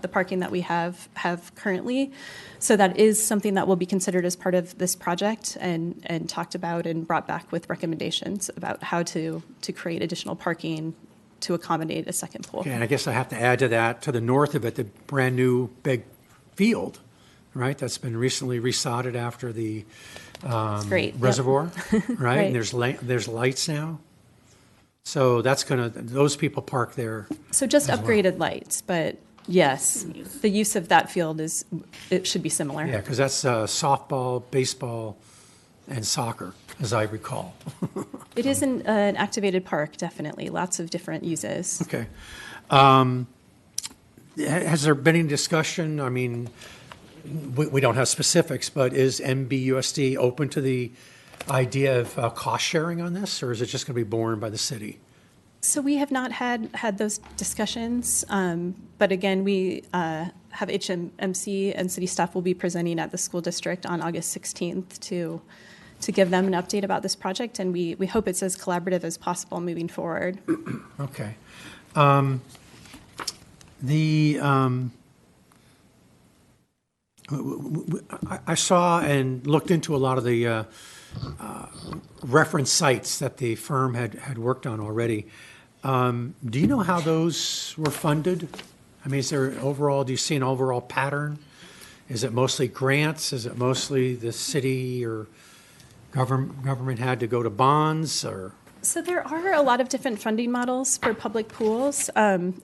the parking that we have currently. So that is something that will be considered as part of this project and talked about and brought back with recommendations about how to create additional parking to accommodate a second pool. Okay, and I guess I have to add to that, to the north of it, the brand new Begg field, right? That's been recently resodded after the reservoir, right? Right. And there's lights now. So those people park there. So just as upgraded lights, but yes, the use of that field it should be similar. Yeah, because that's softball, baseball, and soccer, as I recall. It is an activated park, definitely. Lots of different uses. Okay. Has there been any discussion? I mean, we don't have specifics, but is MBUSD open to the idea of cost sharing on this, or is it just going to be borne by the city? So we have not had those discussions, but again, we have HMC and city staff will be presenting at the school district on August 16th to give them an update about this project, and we hope it's as collaborative as possible moving forward. Okay. I saw and looked into a lot of the reference sites that the firm had worked on already. Do you know how those were funded? I mean, is there overall, do you see an overall pattern? Is it mostly grants? Is it mostly the city or government had to go to bonds or? So there are a lot of different funding models for public pools.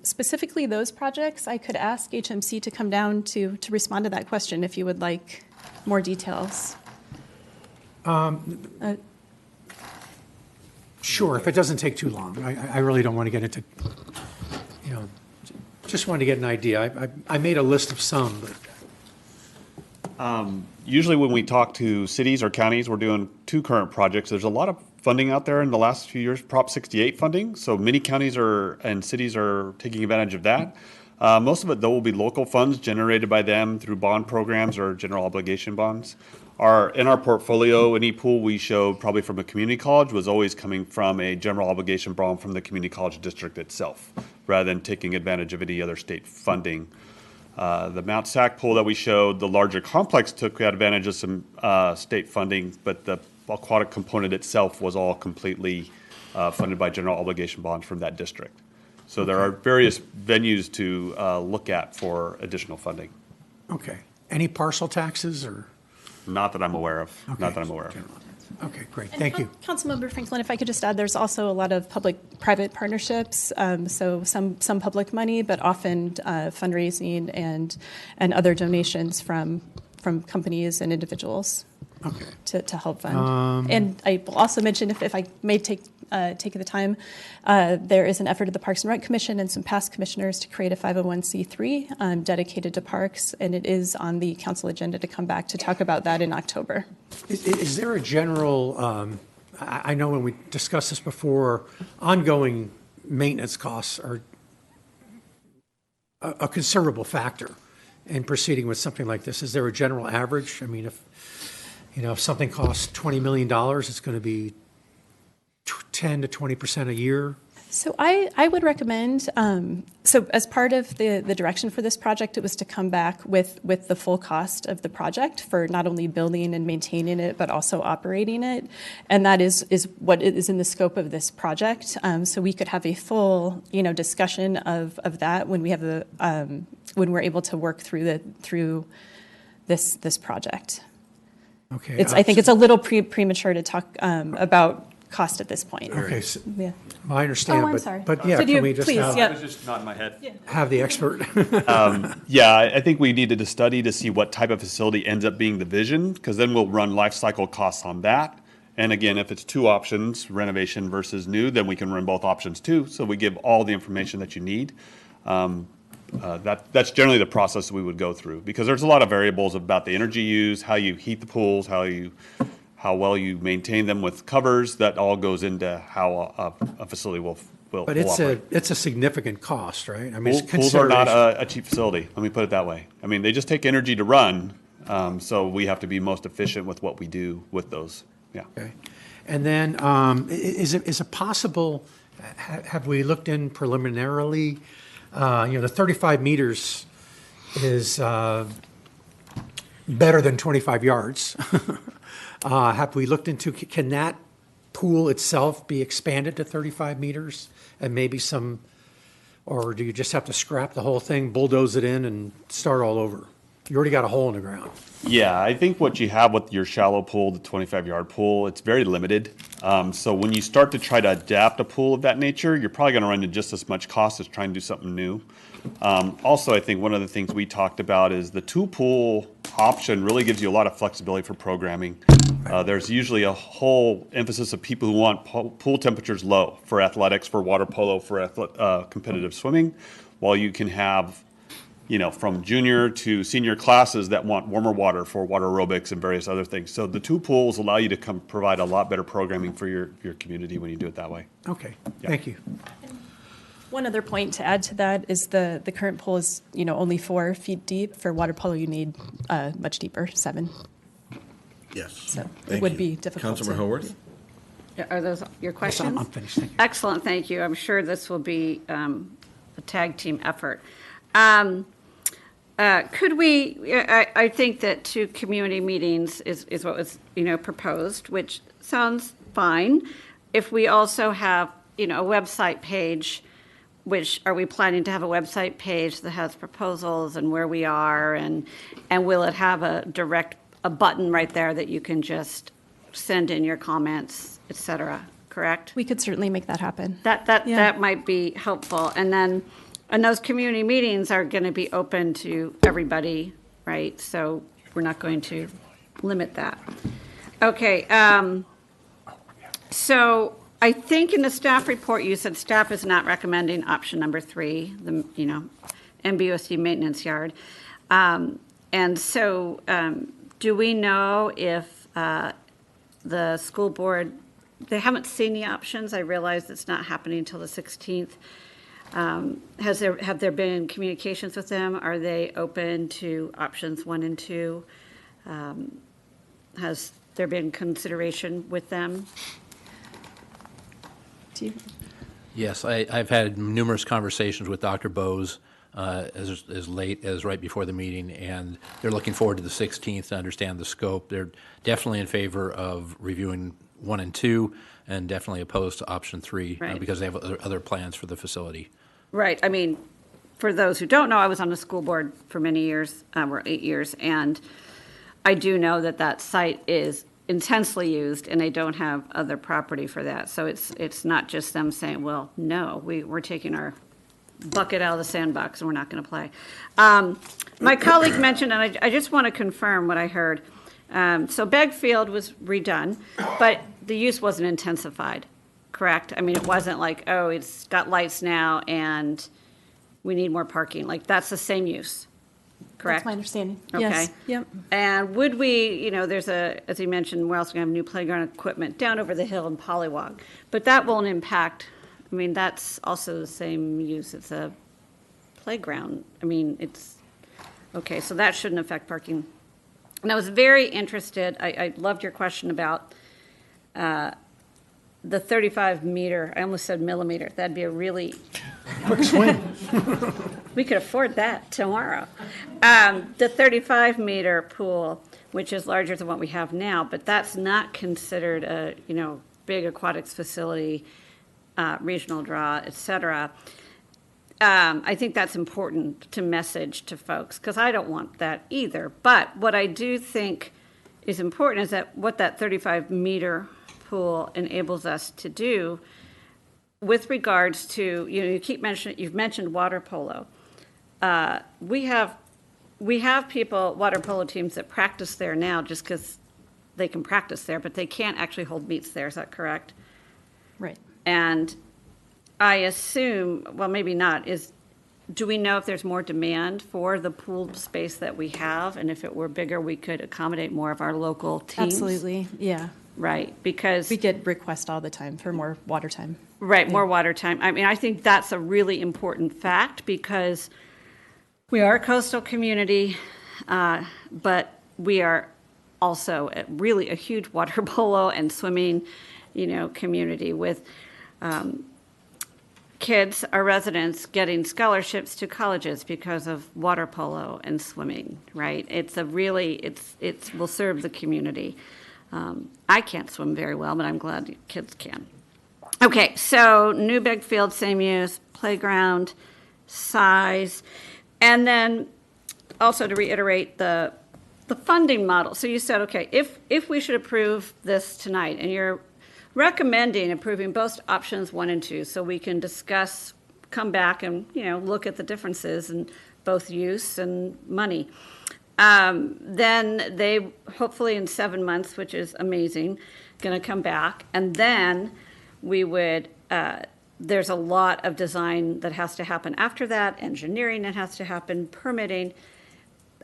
Specifically those projects, I could ask HMC to come down to respond to that question if you would like more details. Sure, if it doesn't take too long. I really don't want to get into, just wanted to get an idea. I made a list of some, but. Usually when we talk to cities or counties, we're doing two current projects. There's a lot of funding out there in the last few years, Prop 68 funding. So many counties and cities are taking advantage of that. Most of it, though, will be local funds generated by them through bond programs or general obligation bonds. In our portfolio, any pool we showed probably from a community college was always coming from a general obligation bond from the community college district itself, rather than taking advantage of any other state funding. The Mount Sac pool that we showed, the larger complex took advantage of some state funding, but the aquatic component itself was all completely funded by general obligation bonds from that district. So there are various venues to look at for additional funding. Okay. Any parcel taxes or? Not that I'm aware of. Okay. Not that I'm aware of. Okay, great. Thank you. Councilmember Franklin, if I could just add, there's also a lot of public-private partnerships, so some public money, but often fundraising and other donations from companies and individuals to help fund. And I will also mention, if I may take the time, there is an effort of the Parks and Rec Commission and some past commissioners to create a 501c3 dedicated to parks, and it is on the council agenda to come back to talk about that in October. Is there a general, I know when we discussed this before, ongoing maintenance costs are a considerable factor in proceeding with something like this. Is there a general average? I mean, if something costs $20 million, it's going to be 10 to 20% a year? So I would recommend, so as part of the direction for this project, it was to come back with the full cost of the project for not only building and maintaining it, but also operating it. And that is what is in the scope of this project. So we could have a full, discussion of that when we have when we're able to work through this project. Okay. I think it's a little premature to talk about cost at this point. Okay. So, Yeah. I understand. I'm sorry. But yeah, Could can you we just please, have, yep. It was just not in my head. have the expert? Yeah, I think we needed to study to see what type of facility ends up being the vision, because then we'll run life cycle costs on that. And again, if it's two options, renovation versus new, then we can run both options too. So we give all the information that you need. That's generally the process we would go through, because there's a lot of variables about the energy used, how you heat the pools, how well you maintain them with covers. That all goes into how a facility will But it's a significant cost, right? I mean, it's pools are not consideration. a cheap facility. Let me put it that way. I mean, they just take energy to run, so we have to be most efficient with what we do with those. Yeah. Okay. And then, is it possible? Have we looked in preliminarily? The 35 meters is better than 25 yards. Have we looked into, can that pool itself be expanded to 35 meters and maybe or do you just have to scrap the whole thing, bulldoze it in and start all over? You already got a hole in the ground. Yeah, I think what you have with your shallow pool, the 25-yard pool, it's very limited. So when you start to try to adapt a pool of that nature, you're probably going to run into just as much cost as trying to do something new. Also, I think one of the things we talked about is the two-pool option really gives you a lot of flexibility for programming. There's usually a whole emphasis of people who want pool temperatures low for athletics, for water polo, for competitive swimming, while you can have from junior to senior classes that want warmer water for water aerobics and various other things. So the two pools allow you to provide a lot better programming for your community when you do it that way. Okay, Yeah. thank you. One other point to add to that is the current pool is only 4 feet deep. For water polo, you need much deeper, 7. Yes. So it would be difficult. Councilmember Howorth? Yeah, are those your questions? I'm finished. Thank you. Excellent, thank you. I'm sure this will be a tag team effort. Could we, I think that 2 community meetings is what was, proposed, which sounds fine. If we also have, a website page, which, are we planning to have a website page that has proposals and where we are, and will it have a button right there that you can just send in your comments, et cetera, correct? We could certainly make that happen. That might be helpful. And those community meetings are going to be open to everybody, right? So we're not going to limit that. Okay. So I think in the staff report, you said staff is not recommending option number 3, the, MBUSD maintenance yard. And so do we know if the school board, they haven't seen the options? I realize it's not happening until the 16th. Have there been communications with them? Are they open to options 1 and 2? Has there been consideration with them? Yes, I've had numerous conversations with Dr. Bose as late as right before the meeting, and they're looking forward to the 16th to understand the scope. They're definitely in favor of reviewing 1 and 2, and definitely opposed to option 3 Right. because they have other plans for the facility. Right. I mean, for those who don't know, I was on the school board for many years, or 8 years, and I do know that that site is intensely used, and they don't have other property for that. So it's not just them saying, well, no, we're taking our bucket out of the sandbox and we're not going to play. My colleague mentioned, and I just want to confirm what I heard. So Begg Field was redone, but the use wasn't intensified, correct? I mean, it wasn't like, oh, it's got lights now and we need more parking. Like, that's the same use, correct? That's my understanding. Okay. Yes. Yep. And would we, there's as you mentioned, we're also going to have new playground equipment down over the hill in Pollywog. But that won't impact, I mean, that's also the same use. It's a playground. I mean, it's, okay, so that shouldn't affect parking. And I was very interested, I loved your question about the 35 meter, I almost said millimeter. That'd be a really Quick swing. we could afford that tomorrow. The 35 meter pool, which is larger than what we have now, but that's not considered a, big aquatics facility, regional draw, et cetera. I think that's important to message to folks, because I don't want that either. But what I do think is important is that what that 35 meter pool enables us to do with regards to, you've mentioned water polo. We have people, water polo teams that practice there now just because they can practice there, but they can't actually hold meets there. Is that correct? Right. And I assume, well, maybe not, do we know if there's more demand for the pool space that we have? And if it were bigger, we could accommodate more of our local teams? Absolutely, yeah. Right, because... We get requests all the time for more water time. Right, more water time. I mean, I think that's a really important fact, because we are a coastal community, but we are also really a huge water polo and swimming, community with kids, our residents, getting scholarships to colleges because of water polo and swimming, right? It's it will serve the community. I can't swim very well, but I'm glad kids can. Okay, so new Begg Field, same use, playground, size, and then also to reiterate the funding model. So you said, okay, if we should approve this tonight, and you're recommending approving both options 1 and 2, so we can discuss, come back and, look at the differences in both use and money. Then they, hopefully in 7 months, which is amazing, going to come back. And then we would, there's a lot of design that has to happen after that, engineering that has to happen, permitting.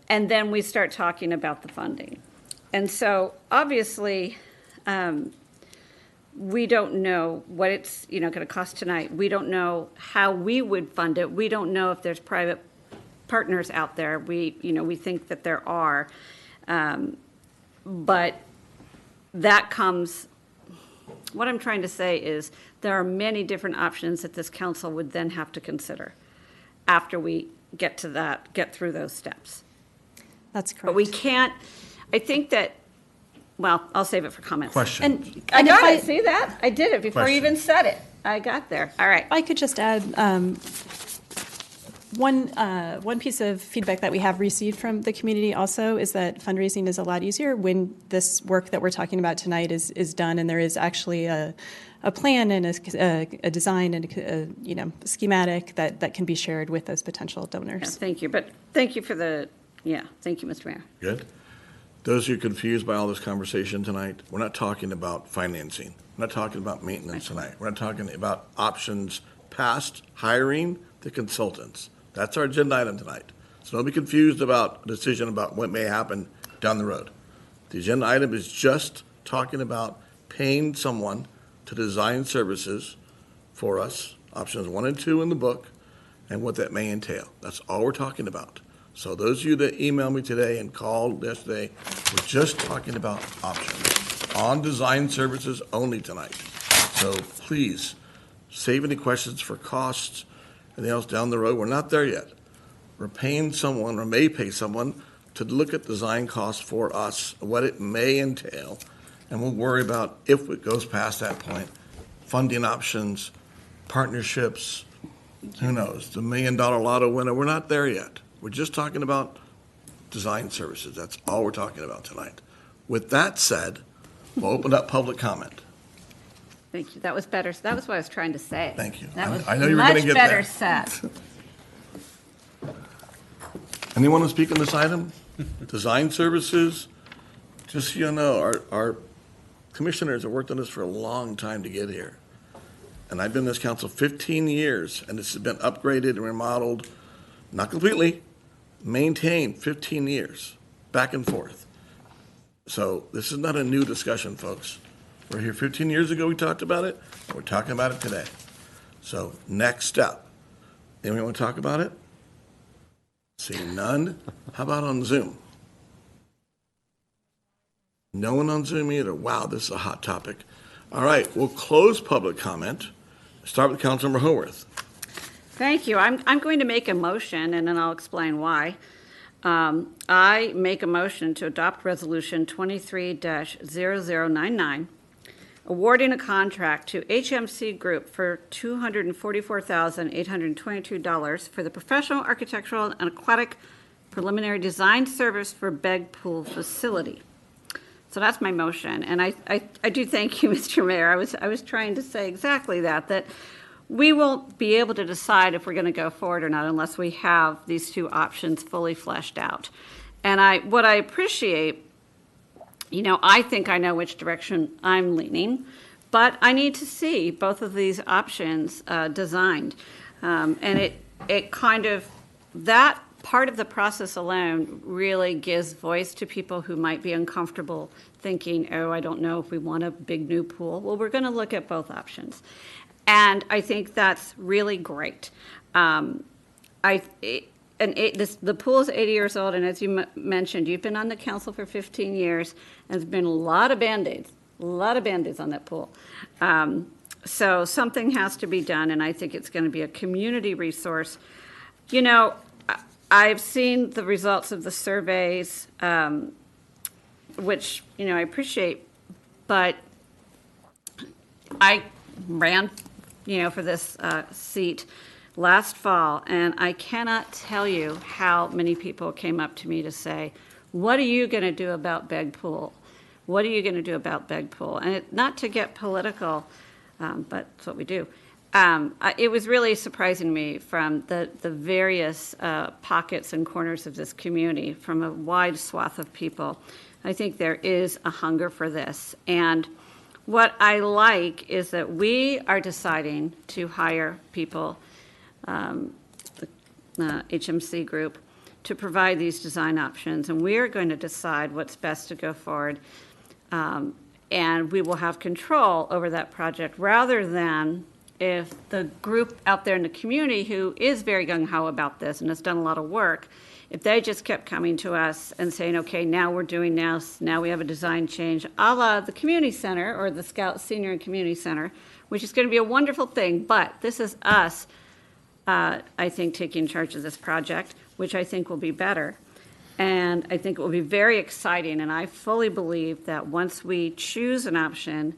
And then we start talking about the funding. And so obviously, we don't know what it's, going to cost tonight. We don't know how we would fund it. We don't know if there's private partners out there. We think that there are, but that comes, what I'm trying to say is there are many different options that this council would then have to consider after we get through those steps. That's correct. But we can't, I think that, well, I'll save it for comments. Question. And I if got it, see that? I did it before you Question. even said it. I got there. All right. I could just add one piece of feedback that we have received from the community also is that fundraising is a lot easier when this work that we're talking about tonight is done, and there is actually a plan and a design and a schematic that can be shared with those potential donors. Yeah, thank you. But thank you for thank you, Mr. Mayor. Good. Those who are confused by all this conversation tonight, we're not talking about financing. We're not talking about maintenance tonight. We're not talking about options past hiring the consultants. That's our agenda item tonight. So don't be confused about a decision about what may happen down the road. The agenda item is just talking about paying someone to design services for us, options 1 and 2 in the book, and what that may entail. That's all we're talking about. So those of you that emailed me today and called yesterday, we're just talking about options on design services only tonight. So please, save any questions for costs, anything else down the road. We're not there yet. We're paying someone or may pay someone to look at design costs for us, what it may entail, and we'll worry about, if it goes past that point, funding options, partnerships, who knows, the $1 million lotto winner. We're not there yet. We're just talking about design services. That's all we're talking about tonight. With that said, we'll open up public comment. Thank you. That was better. That was what I was trying to say. Thank you. That was I know you were going to get much better there. said. Anyone want to speak on this item? Design services, just so you know, our commissioners have worked on this for a long time to get here. And I've been in this council 15 years, and this has been upgraded and remodeled, not completely, maintained 15 years, back and forth. So this is not a new discussion, folks. We're here 15 years ago, we talked about it, and we're talking about it today. So next step. Anyone want to talk about it? Seeing none. How about on Zoom? No one on Zoom either. Wow, this is a hot topic. All right, we'll close public comment. Start with Councilmember Howorth. Thank you. I'm going to make a motion, and then I'll explain why. I make a motion to adopt Resolution 23-0099, awarding a contract to HMC Group for $244,822 for the professional, architectural, and aquatic preliminary design service for Begg Pool Facility. So that's my motion, and I do thank you, Mr. Mayor. I was trying to say exactly that we won't be able to decide if we're going to go forward or not unless we have these two options fully fleshed out. And what I appreciate, I think I know which direction I'm leaning, but I need to see both of these options designed. And it kind of, that part of the process alone really gives voice to people who might be uncomfortable thinking, oh, I don't know if we want a big new pool. Well, we're going to look at both options. And I think that's really great. The pool is 80 years old, and as you mentioned, you've been on the council for 15 years, and there's been a lot of Band-Aids on that pool. So something has to be done, and I think it's going to be a community resource. I've seen the results of the surveys, which, I appreciate, but I ran, for this seat last fall, and I cannot tell you how many people came up to me to say, what are you going to do about Begg Pool? What are you going to do about Begg Pool? And not to get political, but that's what we do. It was really surprising to me from the various pockets and corners of this community, from a wide swath of people. I think there is a hunger for this. And what I like is that we are deciding to hire people, the HMC Group, to provide these design options, and we are going to decide what's best to go forward, and we will have control over that project, rather than if the group out there in the community who is very gung-ho about this and has done a lot of work, if they just kept coming to us and saying, okay, now we're doing this, now we have a design change, a la the community center or the Scout Senior and Community Center, which is going to be a wonderful thing, but this is us I think, taking charge of this project, which I think will be better. And I think it will be very exciting. And I fully believe that once we choose an option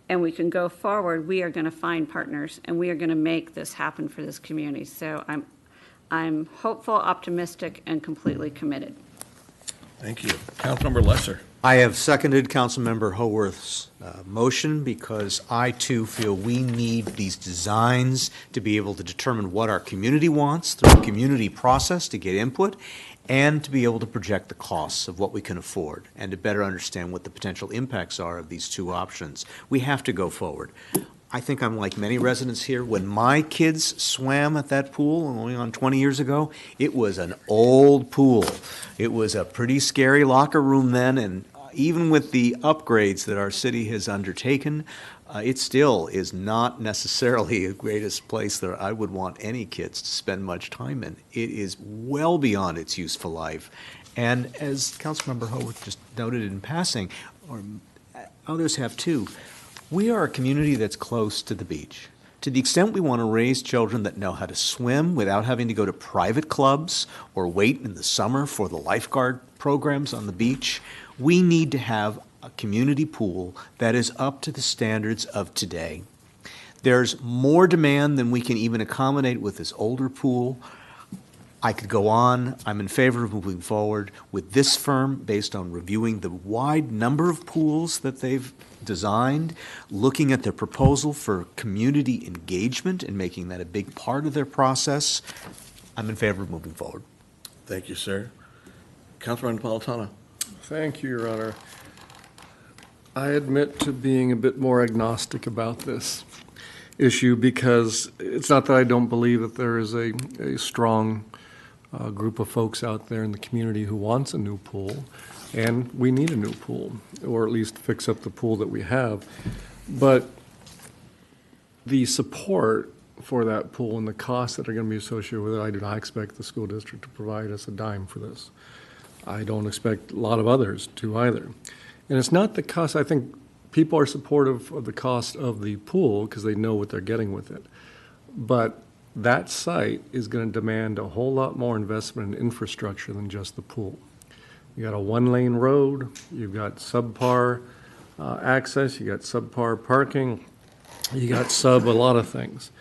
and we can go forward, we are going to find partners and we are going to make this happen for this community. So I'm hopeful, optimistic, and completely committed. Thank you. Councilmember Lesser. I have seconded Councilmember Howorth's motion because I too feel we need these designs to be able to determine what our community wants through a community process to get input, and to be able to project the costs of what we can afford and to better understand what the potential impacts are of these two options. We have to go forward. I think I'm like many residents here. When my kids swam at that pool going on 20 years ago, it was an old pool. It was a pretty scary locker room then, and even with the upgrades that our city has undertaken, it still is not necessarily the greatest place that I would want any kids to spend much time in. It is well beyond its useful life. And as Councilmember Howorth just noted in passing, or others have too, we are a community that's close to the beach. To the extent we want to raise children that know how to swim without having to go to private clubs or wait in the summer for the lifeguard programs on the beach, we need to have a community pool that is up to the standards of today. There's more demand than we can even accommodate with this older pool. I could go on. I'm in favor of moving forward with this firm based on reviewing the wide number of pools that they've designed, looking at their proposal for community engagement and making that a big part of their process. I'm in favor of moving forward. Thank you, sir. Councilman Napolitano. Thank you, Your Honor. I admit to being a bit more agnostic about this issue because it's not that I don't believe that there is a strong group of folks out there in the community who wants a new pool, and we need a new pool, or at least fix up the pool that we have. But the support for that pool and the costs that are going to be associated with it, I do not expect the school district to provide us a dime for this. I don't expect a lot of others to either. And it's not the cost. I think people are supportive of the cost of the pool because they know what they're getting with it. But that site is going to demand a whole lot more investment in infrastructure than just the pool. You got a one-lane road, you've got subpar access, you got subpar parking, you got a lot of things.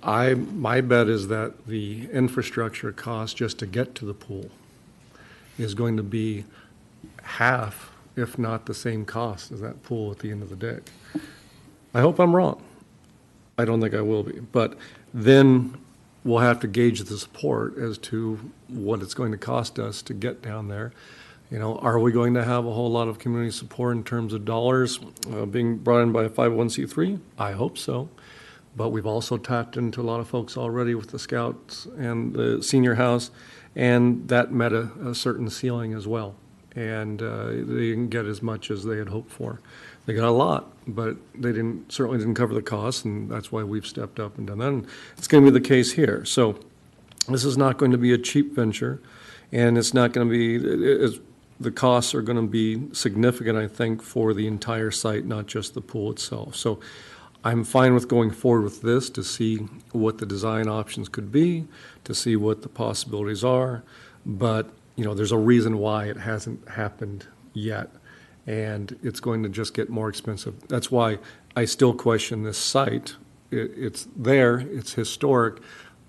My bet is that the infrastructure cost just to get to the pool is going to be half, if not the same cost as that pool at the end of the day. I hope I'm wrong. I don't think I will be. But then we'll have to gauge the support as to what it's going to cost us to get down there. You know, are we going to have a whole lot of community support in terms of dollars being brought in by a 501c3? I hope so. But we've also tapped into a lot of folks already with the Scouts and the senior house, and that met a certain ceiling as well. And they didn't get as much as they had hoped for. They got a lot, but they certainly didn't cover the costs, and that's why we've stepped up and done that. And it's going to be the case here. So this is not going to be a cheap venture, and it's not going to be, the costs are going to be significant, I think, for the entire site, not just the pool itself. So I'm fine with going forward with this to see what the design options could be, to see what the possibilities are, but you know, there's a reason why it hasn't happened yet, and it's going to just get more expensive. That's why I still question this site. It's there, it's historic.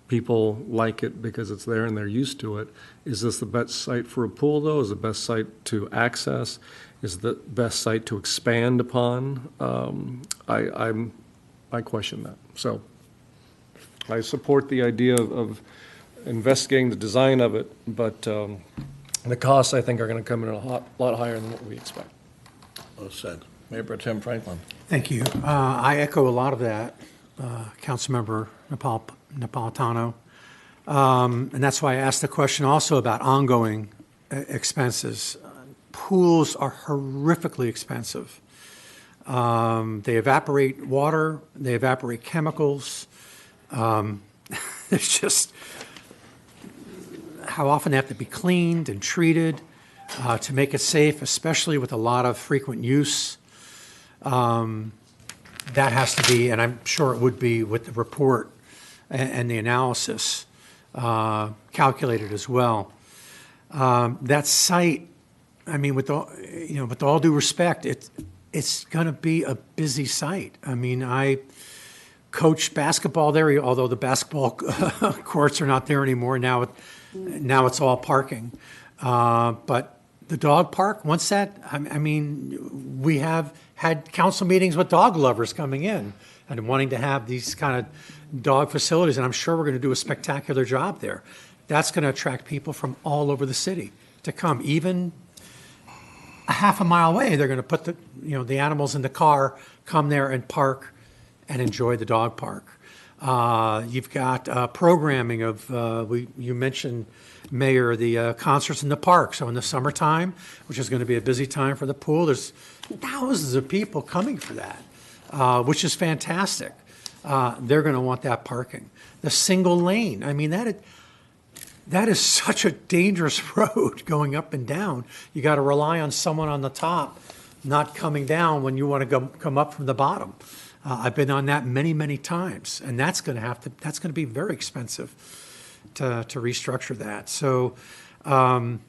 People like it because it's there and they're used to it. Is this the best site for a pool, though? Is it the best site to access? Is it the best site to expand upon? I question that. So I support the idea of investigating the design of it, but the costs, I think, are going to come in a lot higher than what we expect. Well said. Mayor Pro Tem Franklin. Thank you. I echo a lot of that, Councilmember Napolitano. And that's why I asked the question also about ongoing expenses. Pools are horrifically expensive. They evaporate water, they evaporate chemicals. It's just how often they have to be cleaned and treated to make it safe, especially with a lot of frequent use. That has to be, and I'm sure it would be with the report and the analysis calculated as well. That site, I mean, with all due respect, it's going to be a busy site. I mean, I coached basketball there, although the basketball courts are not there anymore. Now it's all parking. But the dog park, once that, I mean, we have had council meetings with dog lovers coming in and wanting to have these kind of dog facilities, and I'm sure we're going to do a spectacular job there. That's going to attract people from all over the city to come. Even a half a mile away, they're going to put the animals in the car, come there and park and enjoy the dog park. You've got programming of, you mentioned, Mayor, the concerts in the park. So in the summertime, which is going to be a busy time for the pool, there's thousands of people coming for that, which is fantastic. They're going to want that parking. The single lane, I mean, that is such a dangerous road going up and down. You got to rely on someone on the top not coming down when you want to come up from the bottom. I've been on that many, many times, and that's going to be very expensive to restructure that. So I'm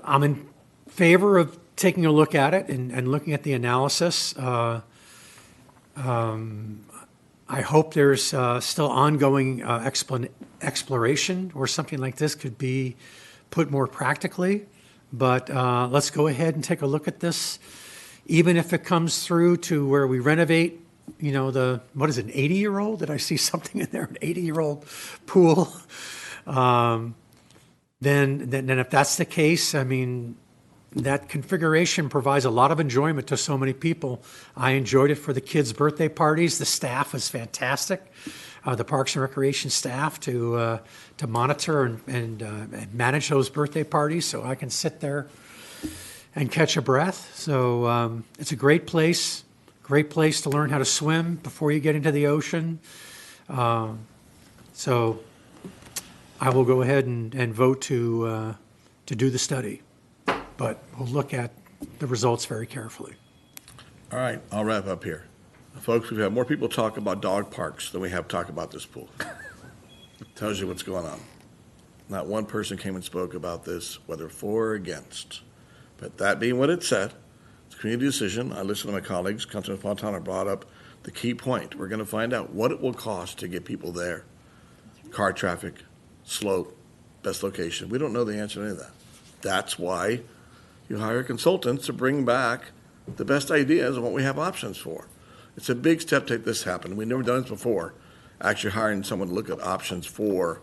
in favor of taking a look at it and looking at the analysis. I hope there's still ongoing exploration where something like this could be put more practically. But let's go ahead and take a look at this. Even if it comes through to where we renovate, what is it, an 80-year-old? Did I see something in there, an 80-year-old pool? Then if that's the case, I mean, that configuration provides a lot of enjoyment to so many people. I enjoyed it for the kids' birthday parties. The staff was fantastic. The Parks and Recreation staff to monitor and manage those birthday parties, so I can sit there and catch a breath. So it's a great place to learn how to swim before you get into the ocean. So I will go ahead and vote to do the study, but we'll look at the results very carefully. All right, I'll wrap up here. Folks, we've had more people talk about dog parks than we have talk about this pool. Tells you what's going on. Not one person came and spoke about this, whether for or against. But that being what it said, it's a community decision. I listened to my colleagues. Councilman Fontana brought up the key point. We're going to find out what it will cost to get people there. Car traffic, slope, best location. We don't know the answer to any of that. That's why you hire consultants to bring back the best ideas of what we have options for. It's a big step to make this happen. We've never done this before, actually hiring someone to look at options for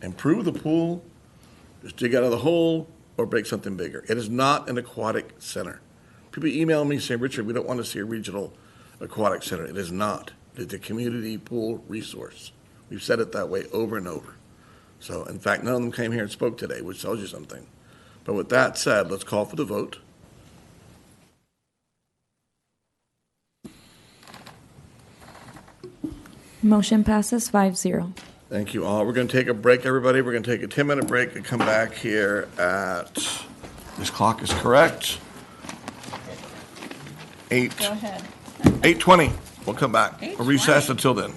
improve the pool, just dig out of the hole, or break something bigger. It is not an aquatic center. People email me saying, Richard, we don't want to see a regional aquatic center. It is not. It's a community pool resource. We've said it that way over and over. So, in fact, none of them came here and spoke today, which tells you something. But with that said, let's call for the vote. Motion passes 5-0. Thank you all. We're going to take a break, everybody. We're going to take a 10-minute break and come back here at, this clock is correct, 8:20. We'll come back. We'll recess until then.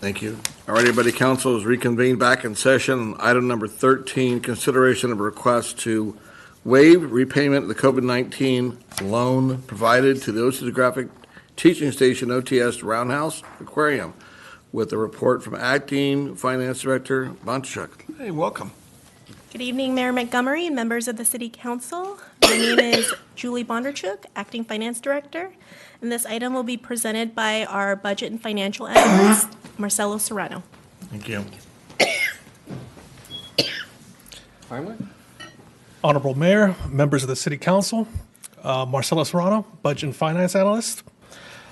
Thank you. All right, everybody, council is reconvened back in session. Item number 13, consideration of a request to waive repayment of the COVID-19 loan provided to the Oceanographic Teaching Station, OTS Roundhouse Aquarium, with a report from Acting Finance Director Montgomery. Hey, welcome. Good evening, Mayor Montgomery and members of the City Council. My name is Julie Bondarchuk, Acting Finance Director, and this item will be presented by our Budget and Financial Analyst, Marcelo Serrano. Thank you. Finally? Honorable Mayor, members of the City Council, Marcelo Serrano, Budget and Finance Analyst.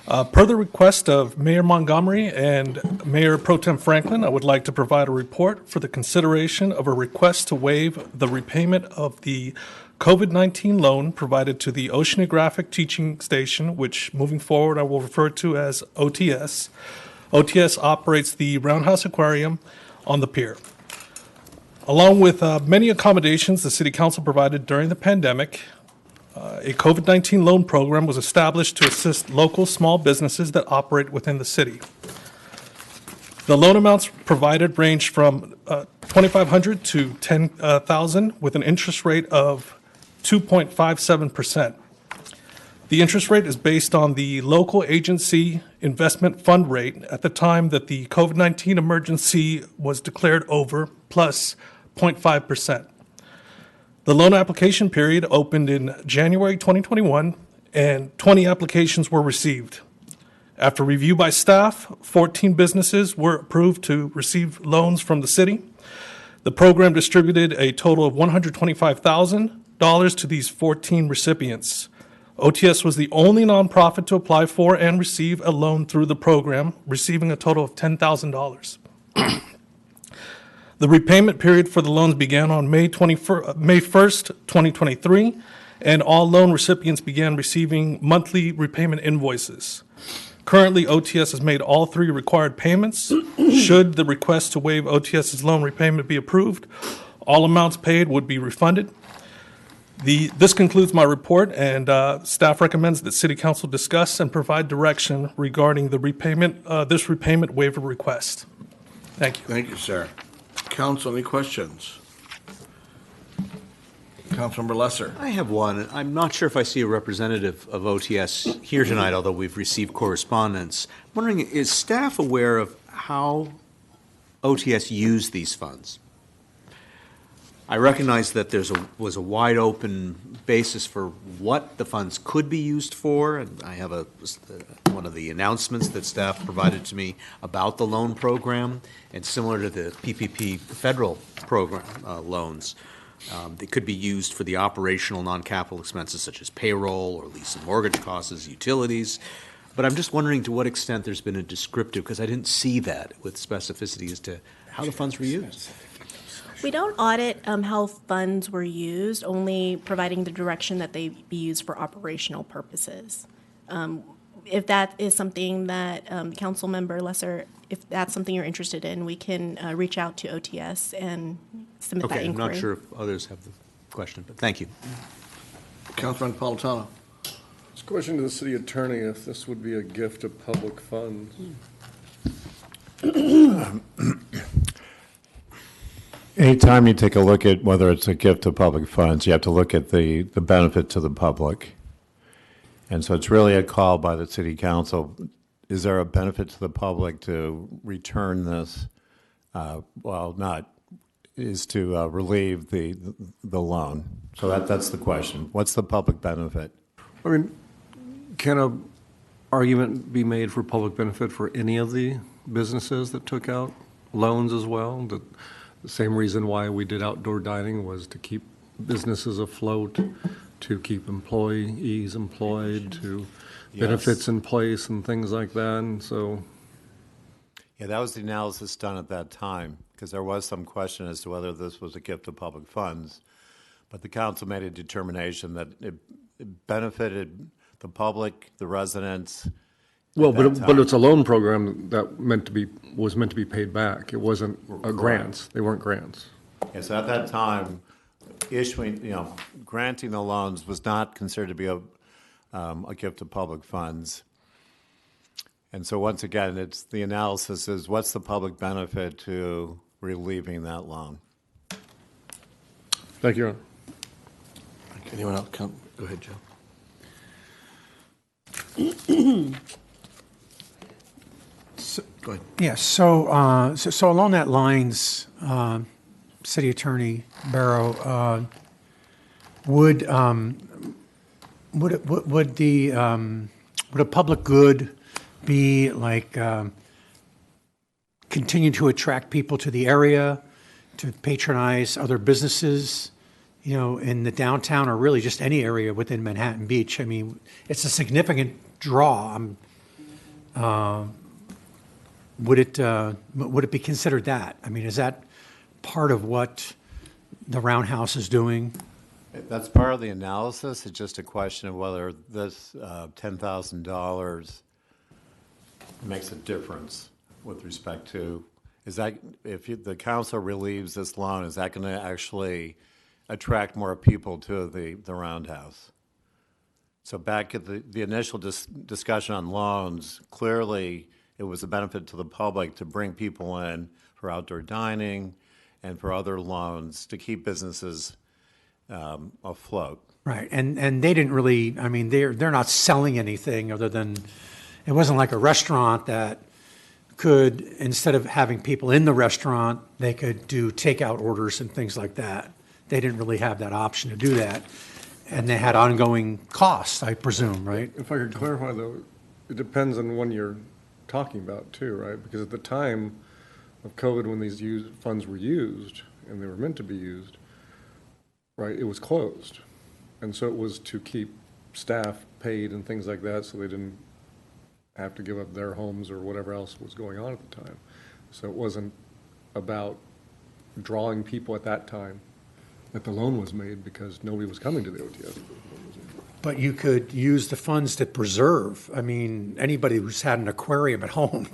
Per the request of Mayor Montgomery and Mayor Pro Tem Franklin, I would like to provide a report for the consideration of a request to waive the repayment of the COVID-19 loan provided to the Oceanographic Teaching Station, which moving forward I will refer to as OTS. OTS operates the Roundhouse Aquarium on the pier. Along with many accommodations the City Council provided during the pandemic, a COVID-19 loan program was established to assist local small businesses that operate within the city. The loan amounts provided range from $2,500 to $10,000 with an interest rate of 2.57%. The interest rate is based on the local agency investment fund rate at the time that the COVID-19 emergency was declared over, plus 0.5%. The loan application period opened in January 2021, and 20 applications were received. After review by staff, 14 businesses were approved to receive loans from the city. The program distributed a total of $125,000 to these 14 recipients. OTS was the only nonprofit to apply for and receive a loan through the program, receiving a total of $10,000. The repayment period for the loans began on May 1st, 2023, and all loan recipients began receiving monthly repayment invoices. Currently, OTS has made all 3 required payments. Should the request to waive OTS's loan repayment be approved, all amounts paid would be refunded. This concludes my report, and staff recommends that City Council discuss and provide direction regarding the repayment, this repayment waiver request. Thank you. Thank you, sir. Council, any questions? Councilmember Lesser. I have one. I'm not sure if I see a representative of OTS here tonight, although we've received correspondence. I'm wondering, is staff aware of how OTS used these funds? I recognize that was a wide open basis for what the funds could be used for, and I have one of the announcements that staff provided to me about the loan program, and similar to the PPP federal program loans, they could be used for the operational non-capital expenses such as payroll or lease and mortgage costs, utilities. But I'm just wondering to what extent there's been a descriptive, because I didn't see that with specificity as to how the funds were used. We don't audit how funds were used, only providing the direction that they be used for operational purposes. If that is something that Councilmember Lesser, if that's something you're interested in, we can reach out to OTS and submit that inquiry. I'm not sure if others have the question, but thank you. Councilman Napolitano. This question to the city attorney, if this would be a gift of public funds. Anytime you take a look at whether it's a gift of public funds, you have to look at the benefit to the public. And so it's really a call by the city council. Is there a benefit to the public to return this? Is to relieve the loan. So that's the question. What's the public benefit? I mean, can an argument be made for public benefit for any of the businesses that took out loans as well? The same reason why we did outdoor dining was to keep businesses afloat, to keep employees employed, to benefits in place and things like that. And so, yeah, that was the analysis done at that time, because there was some question as to whether this was a gift of public funds. But the council made a determination that it benefited the public, the residents. well, but it's a loan program that was meant to be paid back. It wasn't grants. They weren't grants. Yes, at that time, granting the loans was not considered to be a gift of public funds. And so once again, it's the analysis is what's the public benefit to relieving that loan? Thank you, Your Honor. Anyone else? Go ahead, Joe. Go ahead. Yeah, so along that lines, City Attorney Barrow, would a public good be like continue to attract people to the area, to patronize other businesses, you know, in the downtown or really just any area within Manhattan Beach? I mean, it's a significant draw. Would it be considered that? I mean, is that part of what the Roundhouse is doing? That's part of the analysis. It's just a question of whether this $10,000 makes a difference with respect to, is that, if the council relieves this loan, is that going to actually attract more people to the Roundhouse? So back at the initial discussion on loans, clearly it was a benefit to the public to bring people in for outdoor dining and for other loans to keep businesses afloat. Right, and they didn't really, I mean, they're not selling anything other than, it wasn't like a restaurant that could, instead of having people in the restaurant, they could do takeout orders and things like that. They didn't really have that option to do that. And they had ongoing costs, I presume, right? If I could clarify, though, it depends on when you're talking about, too, right? Because at the time of COVID, when these funds were used, and they were meant to be used, right, it was closed. And so it was to keep staff paid and things like that, so they didn't have to give up their homes or whatever else was going on at the time. So it wasn't about drawing people at that time that the loan was made, because nobody was coming to the OTS. But you could use the funds to preserve. I mean, anybody who's had an aquarium at home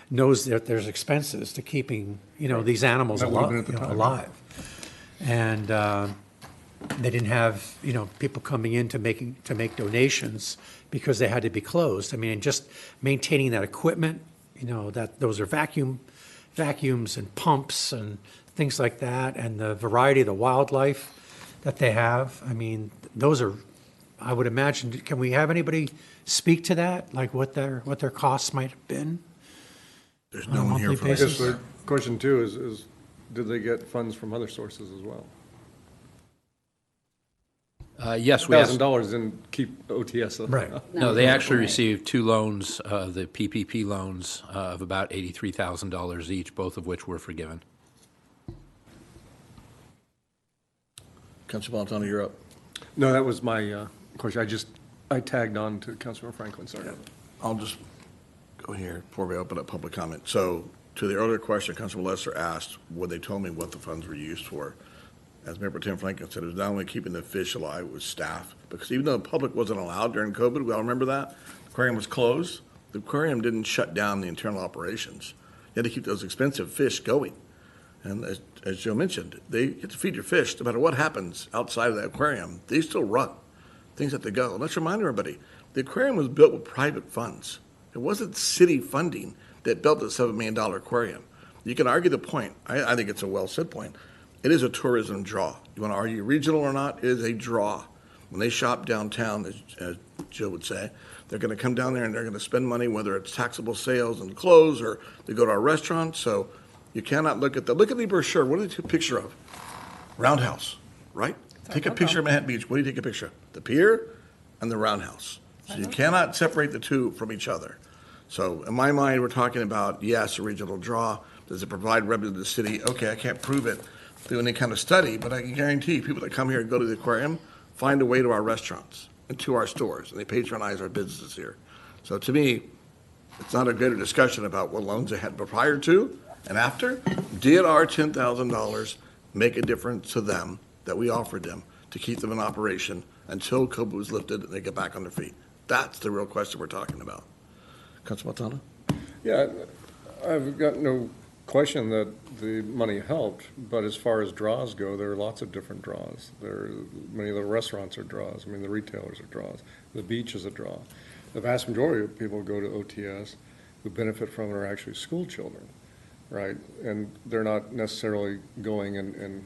knows that there's expenses to keeping, you know, these animals alive. And they didn't have, you know, people coming in to make donations because they had to be closed. I mean, just maintaining that equipment, you know, that those are vacuums and pumps and things like that, and the variety of the wildlife that they have. I mean, those are, I would imagine, can we have anybody speak to that? Like what their costs might have been? There's no one here for I guess the question too is did they get funds from other sources as well? Yes, we asked. $1,000 didn't keep OTS up. Right. No, they actually received two loans, the PPP loans of about $83,000 each, both of which were forgiven. Councilor Montano, you're up. No, that was my question. I tagged on to Councilmember Franklin, sorry. I'll just go here before we open up public comment. So to the earlier question, Councilor Lesser asked, would they told me what the funds were used for? As Mayor Pro Tem Franklin said, it was not only keeping the fish alive, it was staff. Because even though the public wasn't allowed during COVID, we all remember that, the aquarium was closed. The aquarium didn't shut down the internal operations. You had to keep those expensive fish going. And as Joe mentioned, they get to feed your fish. No matter what happens outside of the aquarium, they still run. Things have to go. And let's remind everybody, the aquarium was built with private funds. It wasn't city funding that built the $7 million aquarium. You can argue the point. I think it's a well-said point. It is a tourism draw. You want to argue regional or not, it is a draw. When they shop downtown, as Joe would say, they're going to come down there and they're going to spend money, whether it's taxable sales and clothes or they go to our restaurant. So you cannot look at the brochure. What do they take a picture of? Roundhouse, right? Take a picture of Manhattan Beach. What do you take a picture of? The pier and the Roundhouse. So you cannot separate the two from each other. So in my mind, we're talking about, yes, a regional draw. Does it provide revenue to the city? Okay, I can't prove it through any kind of study, but I can guarantee people that come here and go to the aquarium find a way to our restaurants and to our stores, and they patronize our businesses here. So to me, it's not a greater discussion about what loans they had prior to and after. Did our $10,000 make a difference to them that we offered them to keep them in operation until COVID was lifted and they get back on their feet? That's the real question we're talking about. Councilor Montano? Yeah, I've got no question that the money helped, but as far as draws go, there are lots of different draws. Many of the restaurants are draws. I mean, the retailers are draws. The beach is a draw. The vast majority of people go to OTS who benefit from it are actually school children, right? And they're not necessarily going and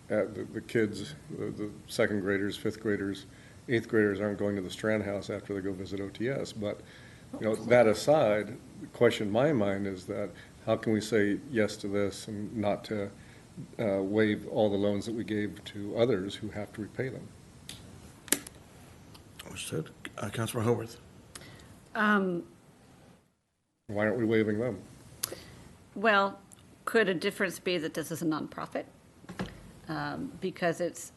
the kids, the second graders, fifth graders, eighth graders aren't going to the Strand House after they go visit OTS. But, you know, that aside, the question in my mind is that how can we say yes to this and not to waive all the loans that we gave to others who have to repay them? Understood. Councilor Howorth. Why aren't we waiving them? Well, could a difference be that this is a nonprofit? Because it's,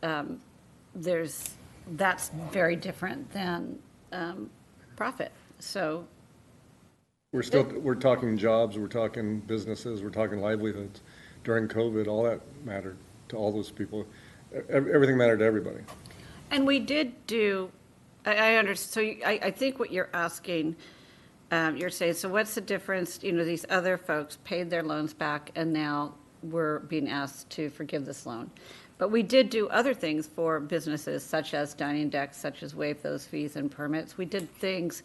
that's very different than profit. So We're talking jobs, we're talking businesses, we're talking livelihoods. During COVID, all that mattered to all those people. Everything mattered to everybody. And we did do, I understand, so I think what you're asking, you're saying, so what's the difference, you know, these other folks paid their loans back and now we're being asked to forgive this loan. But we did do other things for businesses such as dining decks, such as waive those fees and permits. We did things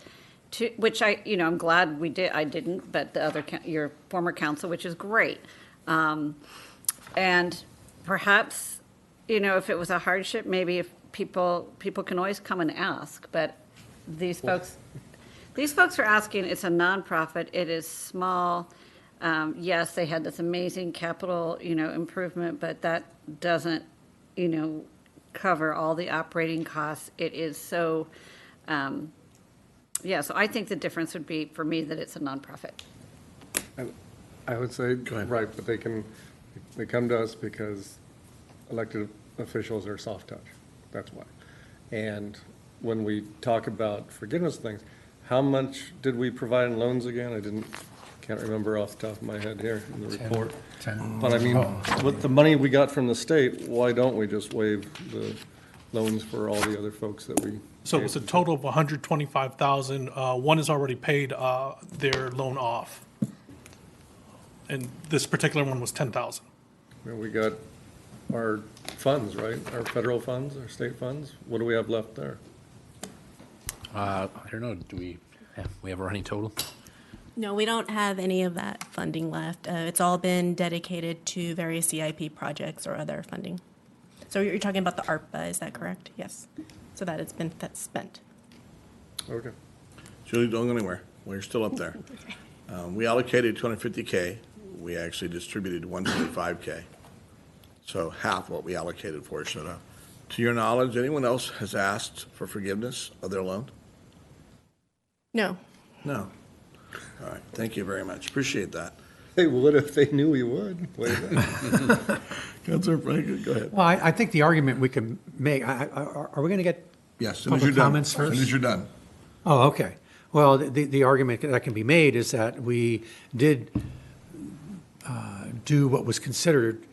to, which I'm glad we did, I didn't, but the other, your former council, which is great. And perhaps, you know, if it was a hardship, maybe if people can always come and ask, but these folks are asking, it's a nonprofit, it is small. Yes, they had this amazing capital, you know, improvement, but that doesn't, you know, cover all the operating costs. It is so, so I think the difference would be, for me, that it's a nonprofit. And I would say, right, but they come to us because elected officials are soft touch. That's why. And when we talk about forgiveness things, how much did we provide in loans again? Can't remember off the top of my head here in the report. 10. But I mean, with the money we got from the state, why don't we just waive the loans for all the other folks that we? So it's a total of 125,000. One has already paid their loan off. And this particular one was 10,000. And we got our funds, right? Our federal funds, our state funds. What do we have left there? I don't know. Do we have a running total? No, we don't have any of that funding left. It's all been dedicated to various CIP projects or other funding. So you're talking about the ARPA, is that correct? Yes. So that it's been spent. Okay. Julie, don't go anywhere. Well, you're still up there. We allocated $250K. We actually distributed $125K. So half what we allocated for should have. To your knowledge, anyone else has asked for forgiveness of their loan? No. No. All right. Thank you very much. Appreciate that. They would if they knew we would. Councilor Franklin, go ahead. Well, I think the argument we can make, are we going to get Yes, as soon as you're public done. comments As first? soon as you're done. Oh, okay. Well, the argument that can be made is that we did do what was considered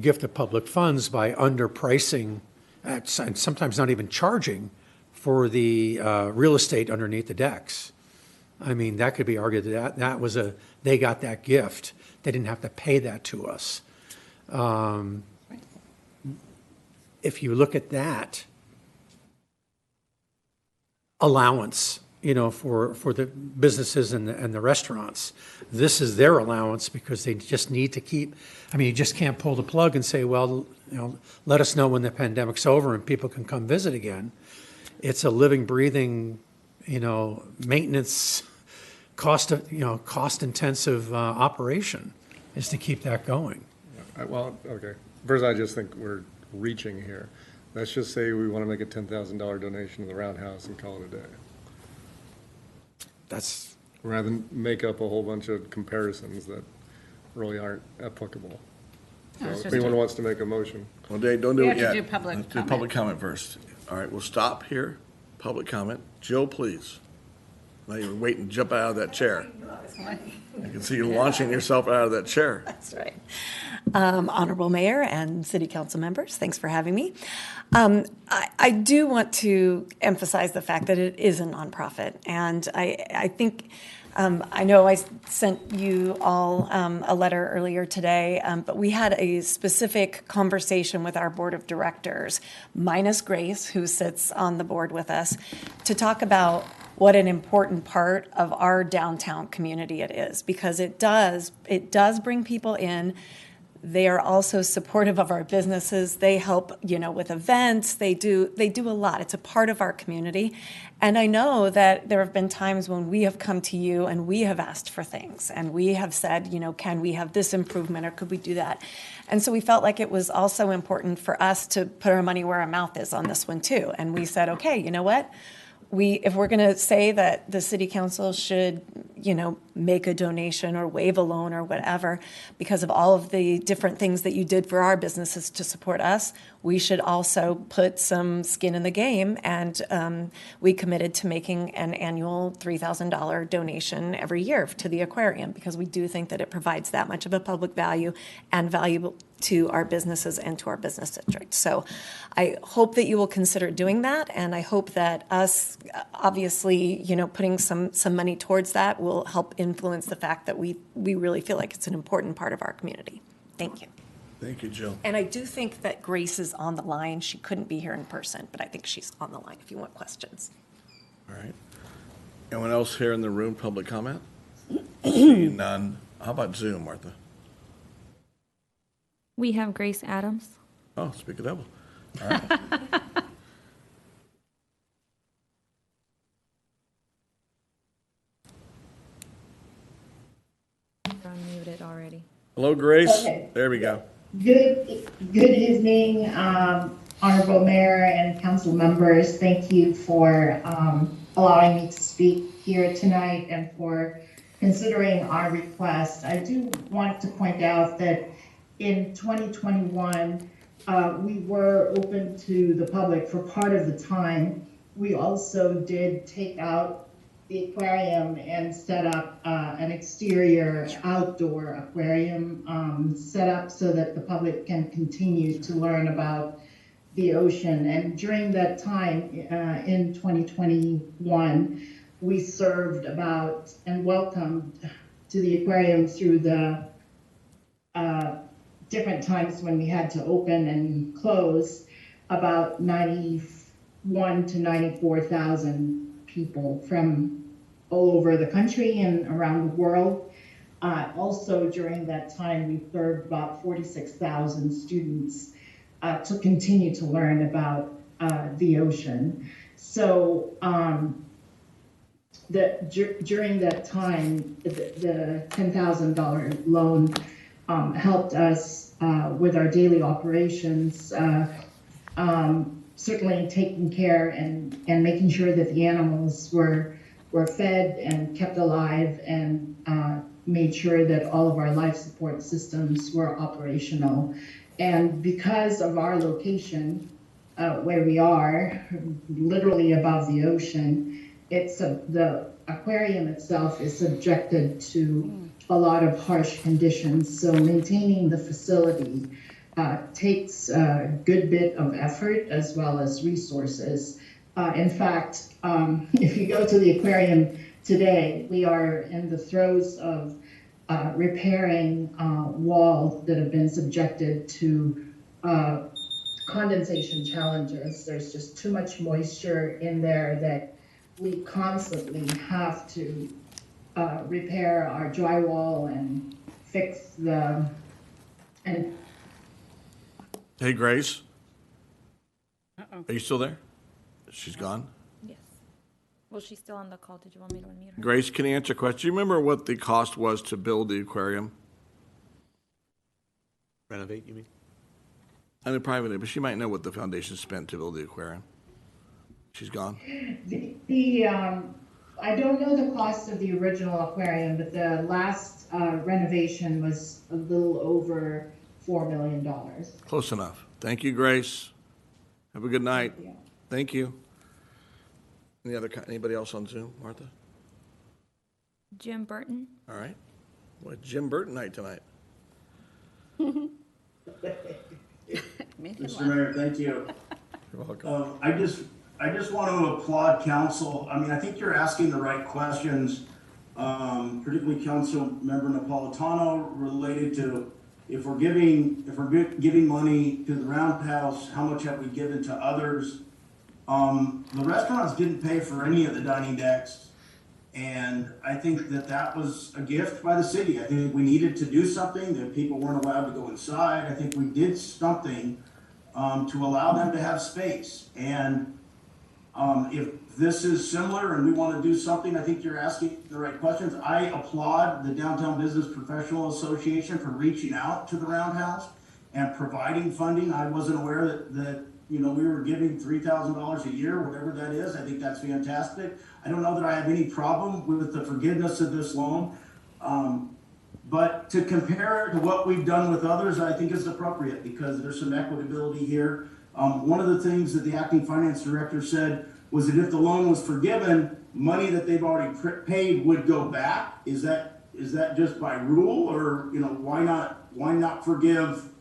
gift of public funds by underpricing, and sometimes not even charging for the real estate underneath the decks. I mean, that could be argued that was they got that gift. They didn't have to pay that to us. If you look at that allowance, you know, for the businesses and the restaurants, this is their allowance because they just need to keep, I mean, you just can't pull the plug and say, well, you know, let us know when the pandemic's over and people can come visit again. It's a living, breathing, you know, maintenance, cost-intensive operation is to keep that going. Well, okay. First, I just think we're reaching here. Let's just say we want to make a $10,000 donation to the Roundhouse and call it a day. That's rather than make up a whole bunch of comparisons that really aren't applicable. So if anyone wants to make a motion. Well, Dave, don't do it yet. We have to do public Let's do comment. public comment first. All right, we'll stop here. Public comment. Jill, please. Now you're waiting to jump out of that chair. I can see you launching yourself out of that chair. That's right. Honorable Mayor and City Council members, thanks for having me. I do want to emphasize the fact that it is a nonprofit, and I think I know I sent you all a letter earlier today, but we had a specific conversation with our board of directors, minus Grace, who sits on the board with us, to talk about what an important part of our downtown community it is, because it does bring people in. They are also supportive of our businesses. They help, with events. They do a lot. It's a part of our community. And I know that there have been times when we have come to you and we have asked for things and we have said, can we have this improvement or could we do that? And so we felt like it was also important for us to put our money where our mouth is on this one too. And we said, okay, you know what? If we're going to say that the city council should, make a donation or waive a loan or whatever, because of all of the different things that you did for our businesses to support us, we should also put some skin in the game. And we committed to making an annual $3,000 donation every year to the aquarium, because we do think that it provides that much of a public value and valuable to our businesses and to our business district. So I hope that you will consider doing that, and I hope that us, obviously, putting some money towards that will help influence the fact that we really feel like it's an important part of our community. Thank you. Thank you, Jill. And I do think that Grace is on the line. She couldn't be here in person, but I think she's on the line if you want questions. All right. Anyone else here in the room, public comment? Seeing none. How about Zoom, Martha? We have Grace Adams. Oh, speak of devil. All right. You're unmuted already. Hello, Grace. Okay. There we go. Good evening, Honorable Mayor and council members. Thank you for allowing me to speak here tonight and for considering our request. I do want to point out that in 2021, we were open to the public for part of the time. We also did take out the aquarium and set up an exterior outdoor aquarium set up so that the public can continue to learn about the ocean. And during that time in 2021, we served about and welcomed to the aquarium through the different times when we had to open and close about 91 to 94,000 people from all over the country and around the world. Also during that time, we served about 46,000 students to continue to learn about the ocean. So during that time, the $10,000 loan helped us with our daily operations, certainly taking care and making sure that the animals were fed and kept alive, and made sure that all of our life support systems were operational. And because of our location, where we are, literally above the ocean, the aquarium itself is subjected to a lot of harsh conditions. So maintaining the facility takes a good bit of effort as well as resources. In fact, if you go to the aquarium today, we are in the throes of repairing walls that have been subjected to condensation challenges. There's just too much moisture in there that we constantly have to repair our drywall and fix and Hey, Grace. Uh-oh. Are you still there? She's gone? Yes. Well, she's still on the call. Did you want me to unmute her? Grace, can you answer a question? Do you remember what the cost was to build the aquarium? Renovate, you mean? I mean, privately, but she might know what the foundation spent to build the aquarium. She's gone? I don't know the cost of the original aquarium, but the last renovation was a little over $4 million. Close enough. Thank you, Grace. Have a good night. Thank you. Anybody else on Zoom, Martha? Jim Burton. All right. What Jim Burton night tonight? Mr. Mayor, thank you. You're welcome. I just want to applaud council. I mean, I think you're asking the right questions, particularly Councilmember Napolitano, related to if we're giving money to the Roundhouse, how much have we given to others? The restaurants didn't pay for any of the dining decks, and I think that that was a gift by the city. I think we needed to do something, that people weren't allowed to go inside. I think we did something to allow them to have space. And if this is similar and we want to do something, I think you're asking the right questions. I applaud the Downtown Business Professional Association for reaching out to the Roundhouse and providing funding. I wasn't aware that we were giving $3,000 a year, whatever that is. I think that's fantastic. I don't know that I have any problem with the forgiveness of this loan. But to compare it to what we've done with others, I think is appropriate because there's some equitability here. One of the things that the acting finance director said was that if the loan was forgiven, money that they've already paid would go back. Is that just by rule, or why not forgive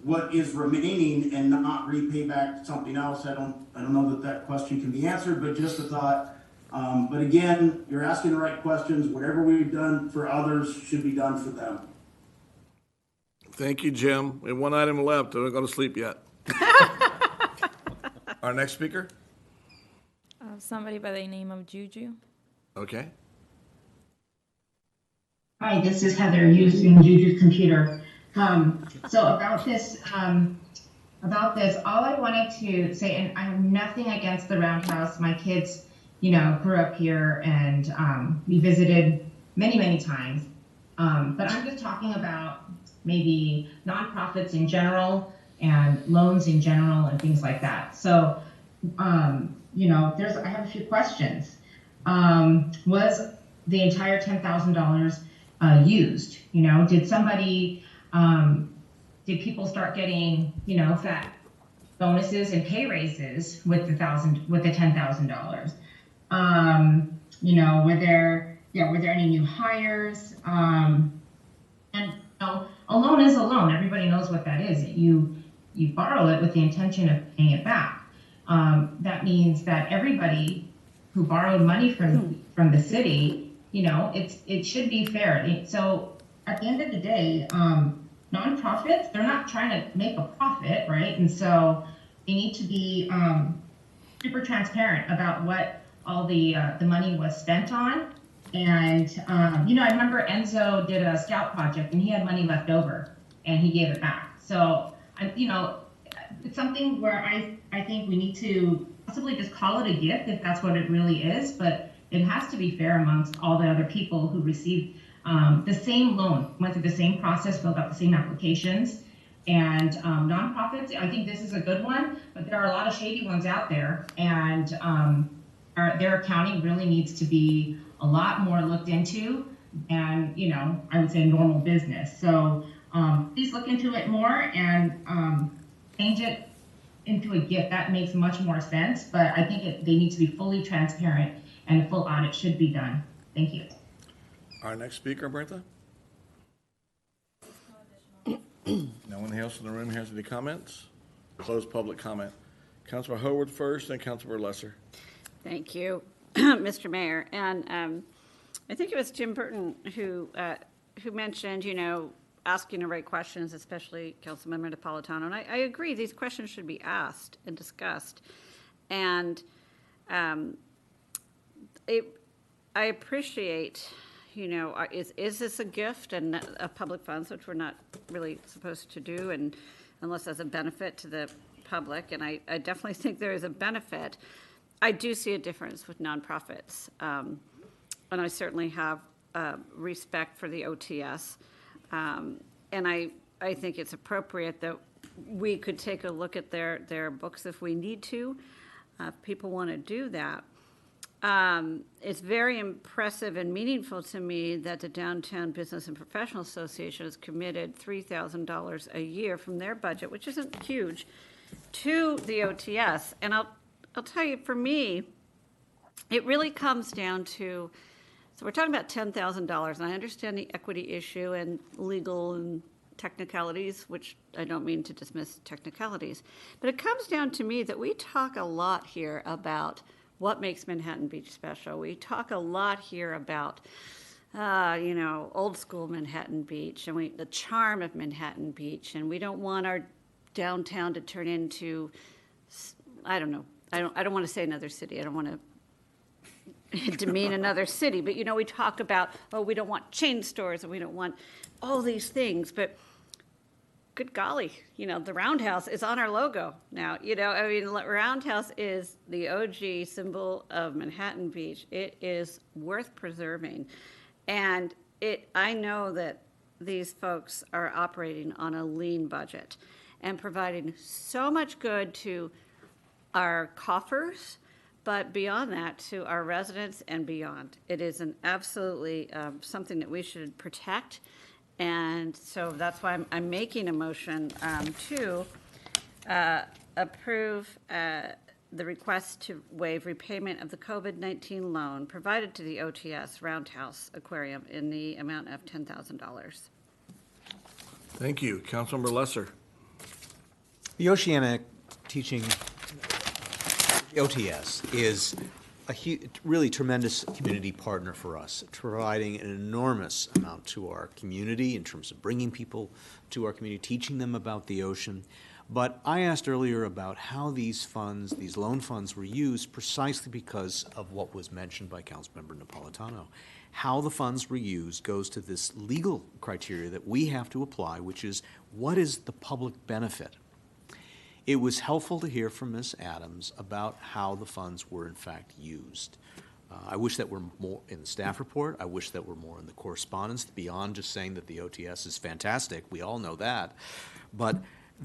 what is remaining and not repay back something else? I don't know that question can be answered, but just a thought. But again, you're asking the right questions. Whatever we've done for others should be done for them. Thank you, Jim. We have one item left. Don't go to sleep yet. Our next speaker? Somebody by the name of Juju. Okay. Hi, this is Heather using Juju's computer. So about this, all I wanted to say, and I have nothing against the Roundhouse. My kids, grew up here, and we visited many, many times. But I'm just talking about maybe nonprofits in general and loans in general and things like that. So, I have a few questions. Was the entire $10,000 used? Did somebody, did people start getting, fat bonuses and pay raises with the $10,000? Were there any new hires? And a loan is a loan. Everybody knows what that is. You borrow it with the intention of paying it back. That means that everybody who borrowed money from the city, it should be fair. So at the end of the day, nonprofits, they're not trying to make a profit, right? And so they need to be super transparent about what all the money was spent on. And, I remember Enzo did a scout project and he had money left over and he gave it back. So, it's something where I think we need to possibly just call it a gift if that's what it really is, but it has to be fair amongst all the other people who received the same loan, went through the same process, filled out the same applications. And nonprofits, I think this is a good one, but there are a lot of shady ones out there, and their accounting really needs to be a lot more looked into, and I would say normal business. So please look into it more and change it into a gift. That makes much more sense, but I think they need to be fully transparent and a full audit should be done. Thank you. Our next speaker, Bertha? No one else in the room has any comments? Close public comment. Councilmember Howorth first, then Councilmember Lesser. Thank you, Mr. Mayor. And I think it was Jim Burton who mentioned, asking the right questions, especially Councilmember Napolitano. And I agree, these questions should be asked and discussed. And I appreciate, is this a gift and of public funds, which we're not really supposed to do, and unless there's a benefit to the public, and I definitely think there is a benefit. I do see a difference with nonprofits, and I certainly have respect for the OTS, and I think it's appropriate that we could take a look at their books if we need to, if people want to do that. It's very impressive and meaningful to me that the Downtown Business and Professional Association has committed $3,000 a year from their budget, which isn't huge, to the OTS. And I'll tell you, for me, it really comes down to, so we're talking about $10,000, and I understand the equity issue and legal and technicalities, which I don't mean to dismiss technicalities, but it comes down to me that we talk a lot here about what makes Manhattan Beach special. We talk a lot here about, old school Manhattan Beach and the charm of Manhattan Beach, and we don't want our downtown to turn into, I don't want to say another city. I don't want to demean another city, but we talk about, oh, we don't want chain stores and we don't want all these things, but good golly, the Roundhouse is on our logo now. Roundhouse is the OG symbol of Manhattan Beach. It is worth preserving. And I know that these folks are operating on a lean budget and providing so much good to our coffers, but beyond that, to our residents and beyond. It is an absolutely something that we should protect. And so that's why I'm making a motion to approve the request to waive repayment of the COVID-19 loan provided to the OTS Roundhouse Aquarium in the amount of $10,000. Thank you. Councilmember Lesser. The Oceanic Teaching OTS is a really tremendous community partner for us, providing an enormous amount to our community in terms of bringing people to our community, teaching them about the ocean. But I asked earlier about how these funds, these loan funds, were used precisely because of what was mentioned by Councilmember Napolitano. How the funds were used goes to this legal criteria that we have to apply, which is, what is the public benefit? It was helpful to hear from Ms. Adams about how the funds were in fact used. I wish that were more in the staff report. I wish that were more in the correspondence, beyond just saying that the OTS is fantastic. We all know that. But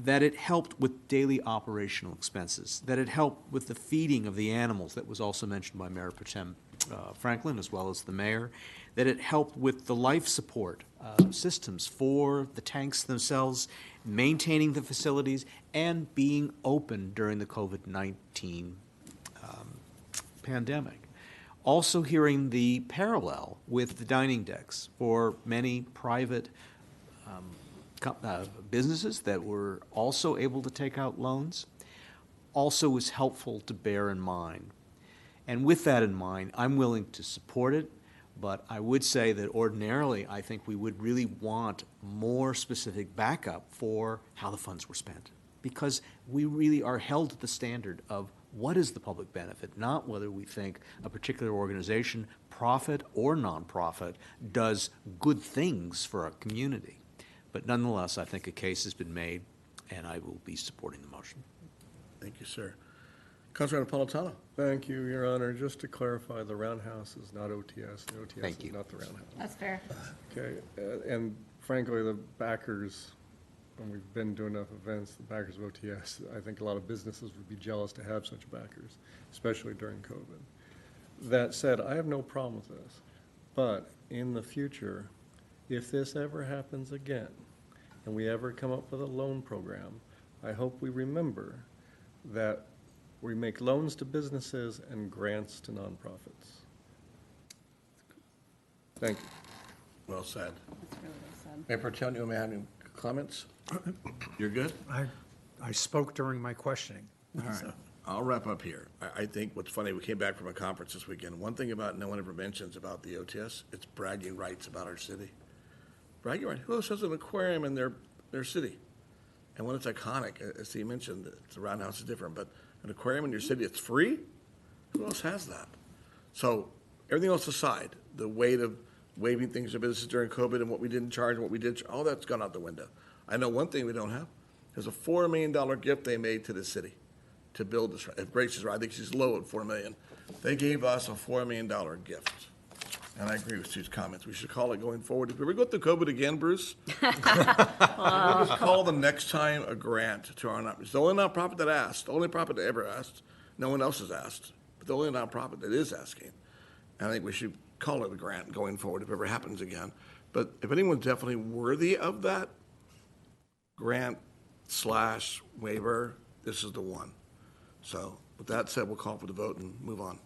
that it helped with daily operational expenses, that it helped with the feeding of the animals, that was also mentioned by Mayor Pro Tem Franklin as well as the mayor, that it helped with the life support systems for the tanks themselves, maintaining the facilities, and being open during the COVID-19 pandemic. Also hearing the parallel with the dining decks for many private businesses that were also able to take out loans, also was helpful to bear in mind. And with that in mind, I'm willing to support it, but I would say that ordinarily I think we would really want more specific backup for how the funds were spent, because we really are held to the standard of what is the public benefit, not whether we think a particular organization, profit or nonprofit, does good things for our community. But nonetheless, I think a case has been made, and I will be supporting the motion. Thank you, sir. Councilor Napolitano. Thank you, Your Honor. Just to clarify, the Roundhouse is not OTS. The OTS is not the Roundhouse. That's fair. Okay, and frankly, the backers, when we've been doing enough events, the backers of OTS, I think a lot of businesses would be jealous to have such backers, especially during COVID. That said, I have no problem with this, but in the future, if this ever happens again, and we ever come up with a loan program, I hope we remember that we make loans to businesses and grants to nonprofits. Thank you. Well said. That's really well said. Mayor Pro Tem, you may have any comments? You're good? I spoke during my questioning. All right. I'll wrap up here. I think what's funny, we came back from a conference this weekend. One thing about no one ever mentions about the OTS, it's bragging rights about our city. Bragging rights. Who else has an aquarium in their city? And when it's iconic, as he mentioned, the Roundhouse is different, but an aquarium in your city, it's free? Who else has that? So everything else aside, the weight of waiving things to businesses during COVID and what we didn't charge and what we did, all that's gone out the window. I know one thing we don't have. There's a $4 million gift they made to the city to build this. If Grace is right, I think she's low at $4 million. They gave us a $4 million gift. And I agree with Sue's comments. We should call it going forward. If we go through COVID again, Bruce, we'll just call the next time a grant to our nonprofit. It's the only nonprofit that asked, the only nonprofit that ever asked. No one else has asked, but the only nonprofit that is asking. And I think we should call it a grant going forward if it ever happens again. But if anyone's definitely worthy of that grant / waiver, this is the one. So with that said, we'll call for the vote and move on.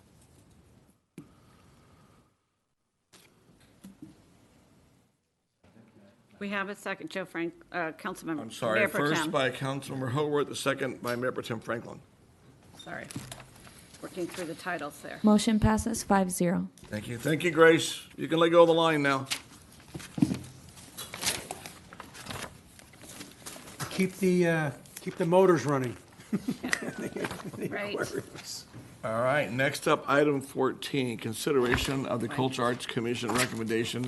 We have a second, Joe Frank, Councilmember. I'm sorry, Mayor Pro first Tem. by Councilmember Howorth, the second by Mayor Pro Tem Franklin. Sorry. Working through the titles there. Motion passes 5-0. Thank you. Thank you, Grace. You can let go of the line now. Keep the motors running. Right. All right, next up, item 14, consideration of the Cultural Arts Commission recommendation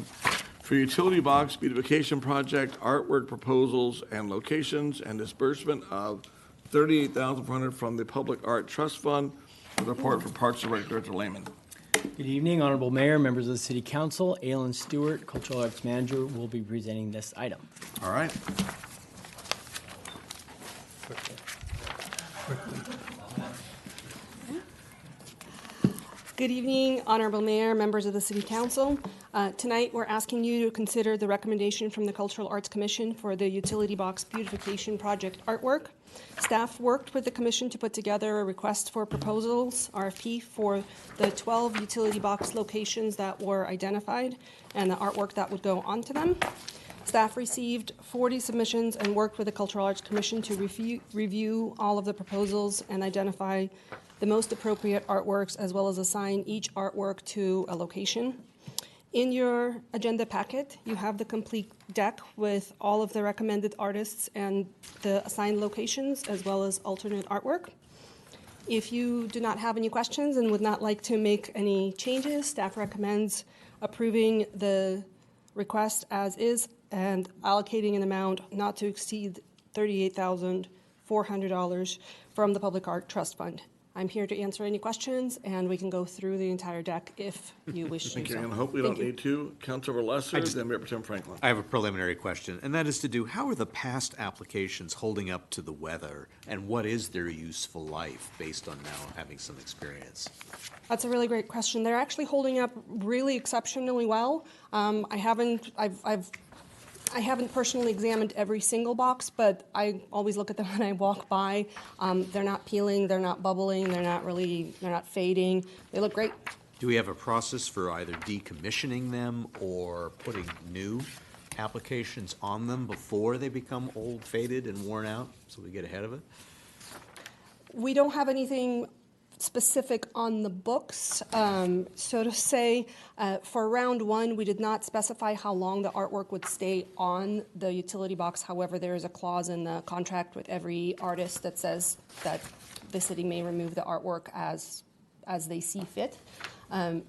for utility box beautification project, artwork proposals and locations, and disbursement of $38,400 from the Public Art Trust Fund. With a report from Parks and Rec Director Lehman. Good evening, Honorable Mayor, members of the City Council. Alan Stewart, Cultural Arts Manager, will be presenting this item. All right. Good evening, Honorable Mayor, members of the City Council. Tonight, we're asking you to consider the recommendation from the Cultural Arts Commission for the Utility Box Beautification Project artwork. Staff worked with the Commission to put together a request for proposals, RFP, for the 12 utility box locations that were identified and the artwork that would go onto them. Staff received 40 submissions and worked with the Cultural Arts Commission to review all of the proposals and identify the most appropriate artworks, as well as assign each artwork to a location. In your agenda packet, you have the complete deck with all of the recommended artists and the assigned locations, as well as alternate artwork. If you do not have any questions and would not like to make any changes, staff recommends approving the request as is and allocating an amount not to exceed $38,400 from the Public Art Trust Fund. I'm here to answer any questions, and we can go through the entire deck if you wish to. Thank you, so. and I hope we don't need to. Councilmember Lesser, then Mayor Pro Tem Franklin. I have a preliminary question, and that is to do, how are the past applications holding up to the weather, and what is their useful life based on now having some experience? That's a really great question. They're actually holding up really exceptionally well. I haven't personally examined every single box, but I always look at them when I walk by. They're not peeling, they're not bubbling, they're not fading. They look great. Do we have a process for either decommissioning them or putting new applications on them before they become old, faded, and worn out, so we get ahead of it? We don't have anything specific on the books. So to say, for round one, we did not specify how long the artwork would stay on the utility box. However, there is a clause in the contract with every artist that says that the city may remove the artwork as they see fit.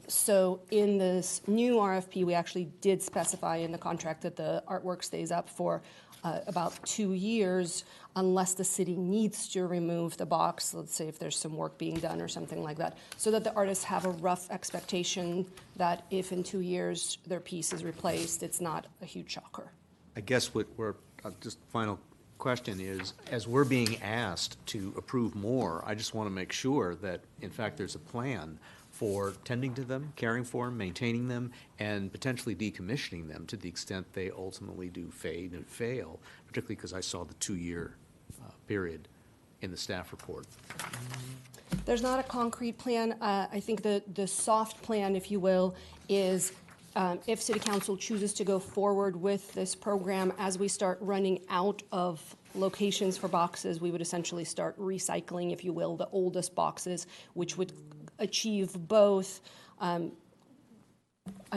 So in this new RFP, we actually did specify in the contract that the artwork stays up for about 2 years unless the city needs to remove the box, let's say if there's some work being done or something like that, so that the artists have a rough expectation that if in 2 years their piece is replaced, it's not a huge shocker. I guess what we're, just final question is, as we're being asked to approve more, I just want to make sure that, in fact, there's a plan for tending to them, caring for them, maintaining them, and potentially decommissioning them to the extent they ultimately do fade and fail, particularly because I saw the 2-year period in the staff report. There's not a concrete plan. I think the soft plan, if you will, is if City Council chooses to go forward with this program, as we start running out of locations for boxes, we would essentially start recycling, if you will, the oldest boxes, which would achieve both a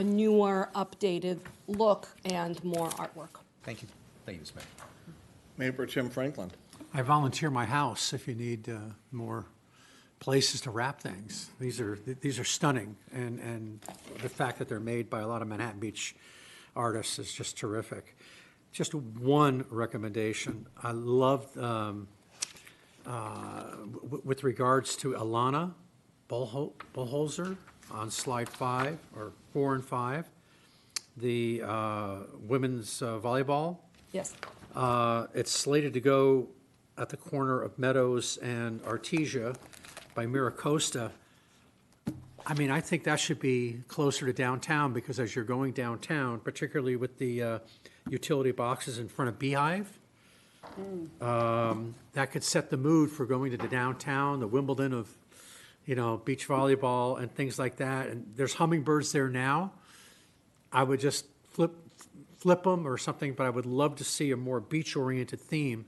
newer, updated look and more artwork. Thank you. Thank you, Ms. Mayor. Mayor Pro Tem Franklin. I volunteer my house if you need more places to wrap things. These are stunning, and the fact that they're made by a lot of Manhattan Beach artists is just terrific. Just one recommendation. I loved, with regards to Alana Bullholzer on slide 5, or 4 and 5, the women's volleyball. Yes. It's slated to go at the corner of Meadows and Artesia by Miracosta. I mean, I think that should be closer to downtown, because as you're going downtown, particularly with the utility boxes in front of Beehive, that could set the mood for going to the downtown, the Wimbledon of, beach volleyball and things like that. And there's hummingbirds there now. I would just flip them or something, but I would love to see a more beach-oriented theme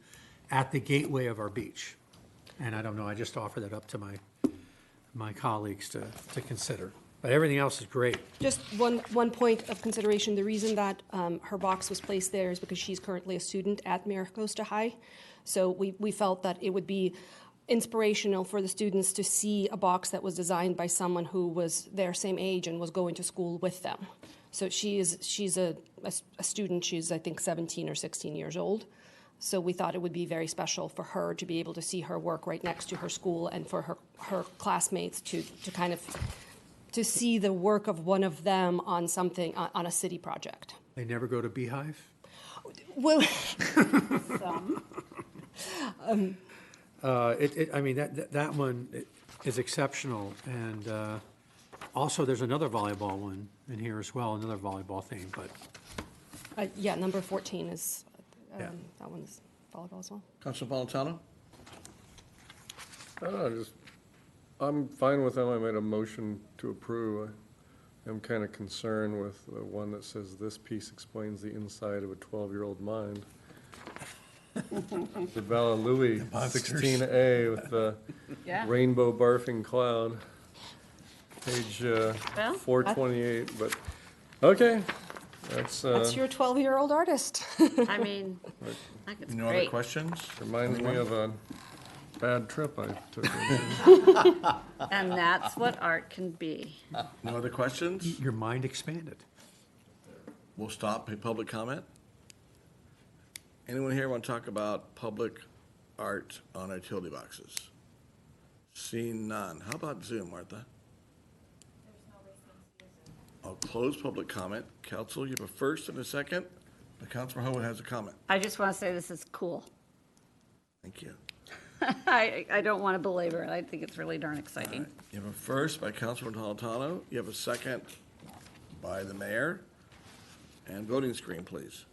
at the gateway of our beach. And I don't know, I just offer that up to my colleagues to consider. But everything else is great. Just one point of consideration. The reason that her box was placed there is because she's currently a student at Miracosta High. So we felt that it would be inspirational for the students to see a box that was designed by someone who was their same age and was going to school with them. So she's a student. She's, I think, 17 or 16 years old. So we thought it would be very special for her to be able to see her work right next to her school, and for her classmates to kind of to see the work of one of them on something, on a city project. They never go to Beehive? Well, some. I mean, that one is exceptional, and also there's another volleyball one in here as well, another volleyball theme, but. Yeah, number 14 is, Yeah. that one's volleyball as well. Councilor Napolitano? I'm fine with them. I made a motion to approve. I'm kind of concerned with the one that says this piece explains the inside of a 12-year-old mind. The Bella Louie 16A with the Yeah. rainbow barfing cloud, page Well, 428. But okay, that's your 12-year-old artist. I mean, I think it's No other great. questions? reminds me of a bad trip I took. And that's what art can be. No other questions? Your mind expanded. We'll stop public comment. Anyone here want to talk about public art on our utility boxes? Seeing none. How about Zoom, Martha? I'll close public comment. Council, you have a first and a second. The Councilor Howorth has a comment. I just want to say this is cool. Thank you. I don't want to belabor it. I think it's really darn exciting. You have a first by Councilor Napolitano. You have a second by the mayor. And voting screen, please.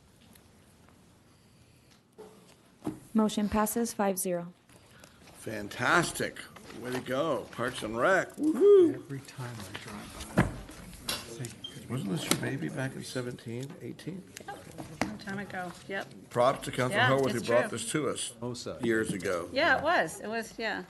Motion passes 5-0. Fantastic. Way to go. Parks and Rec. Woohoo. Every time I drive by. Wasn't this your baby back in 17, 18? Some time ago, yep. Props to Councilor Yeah, Howorth who it's brought true. this to us years ago. Yeah, it was, yeah.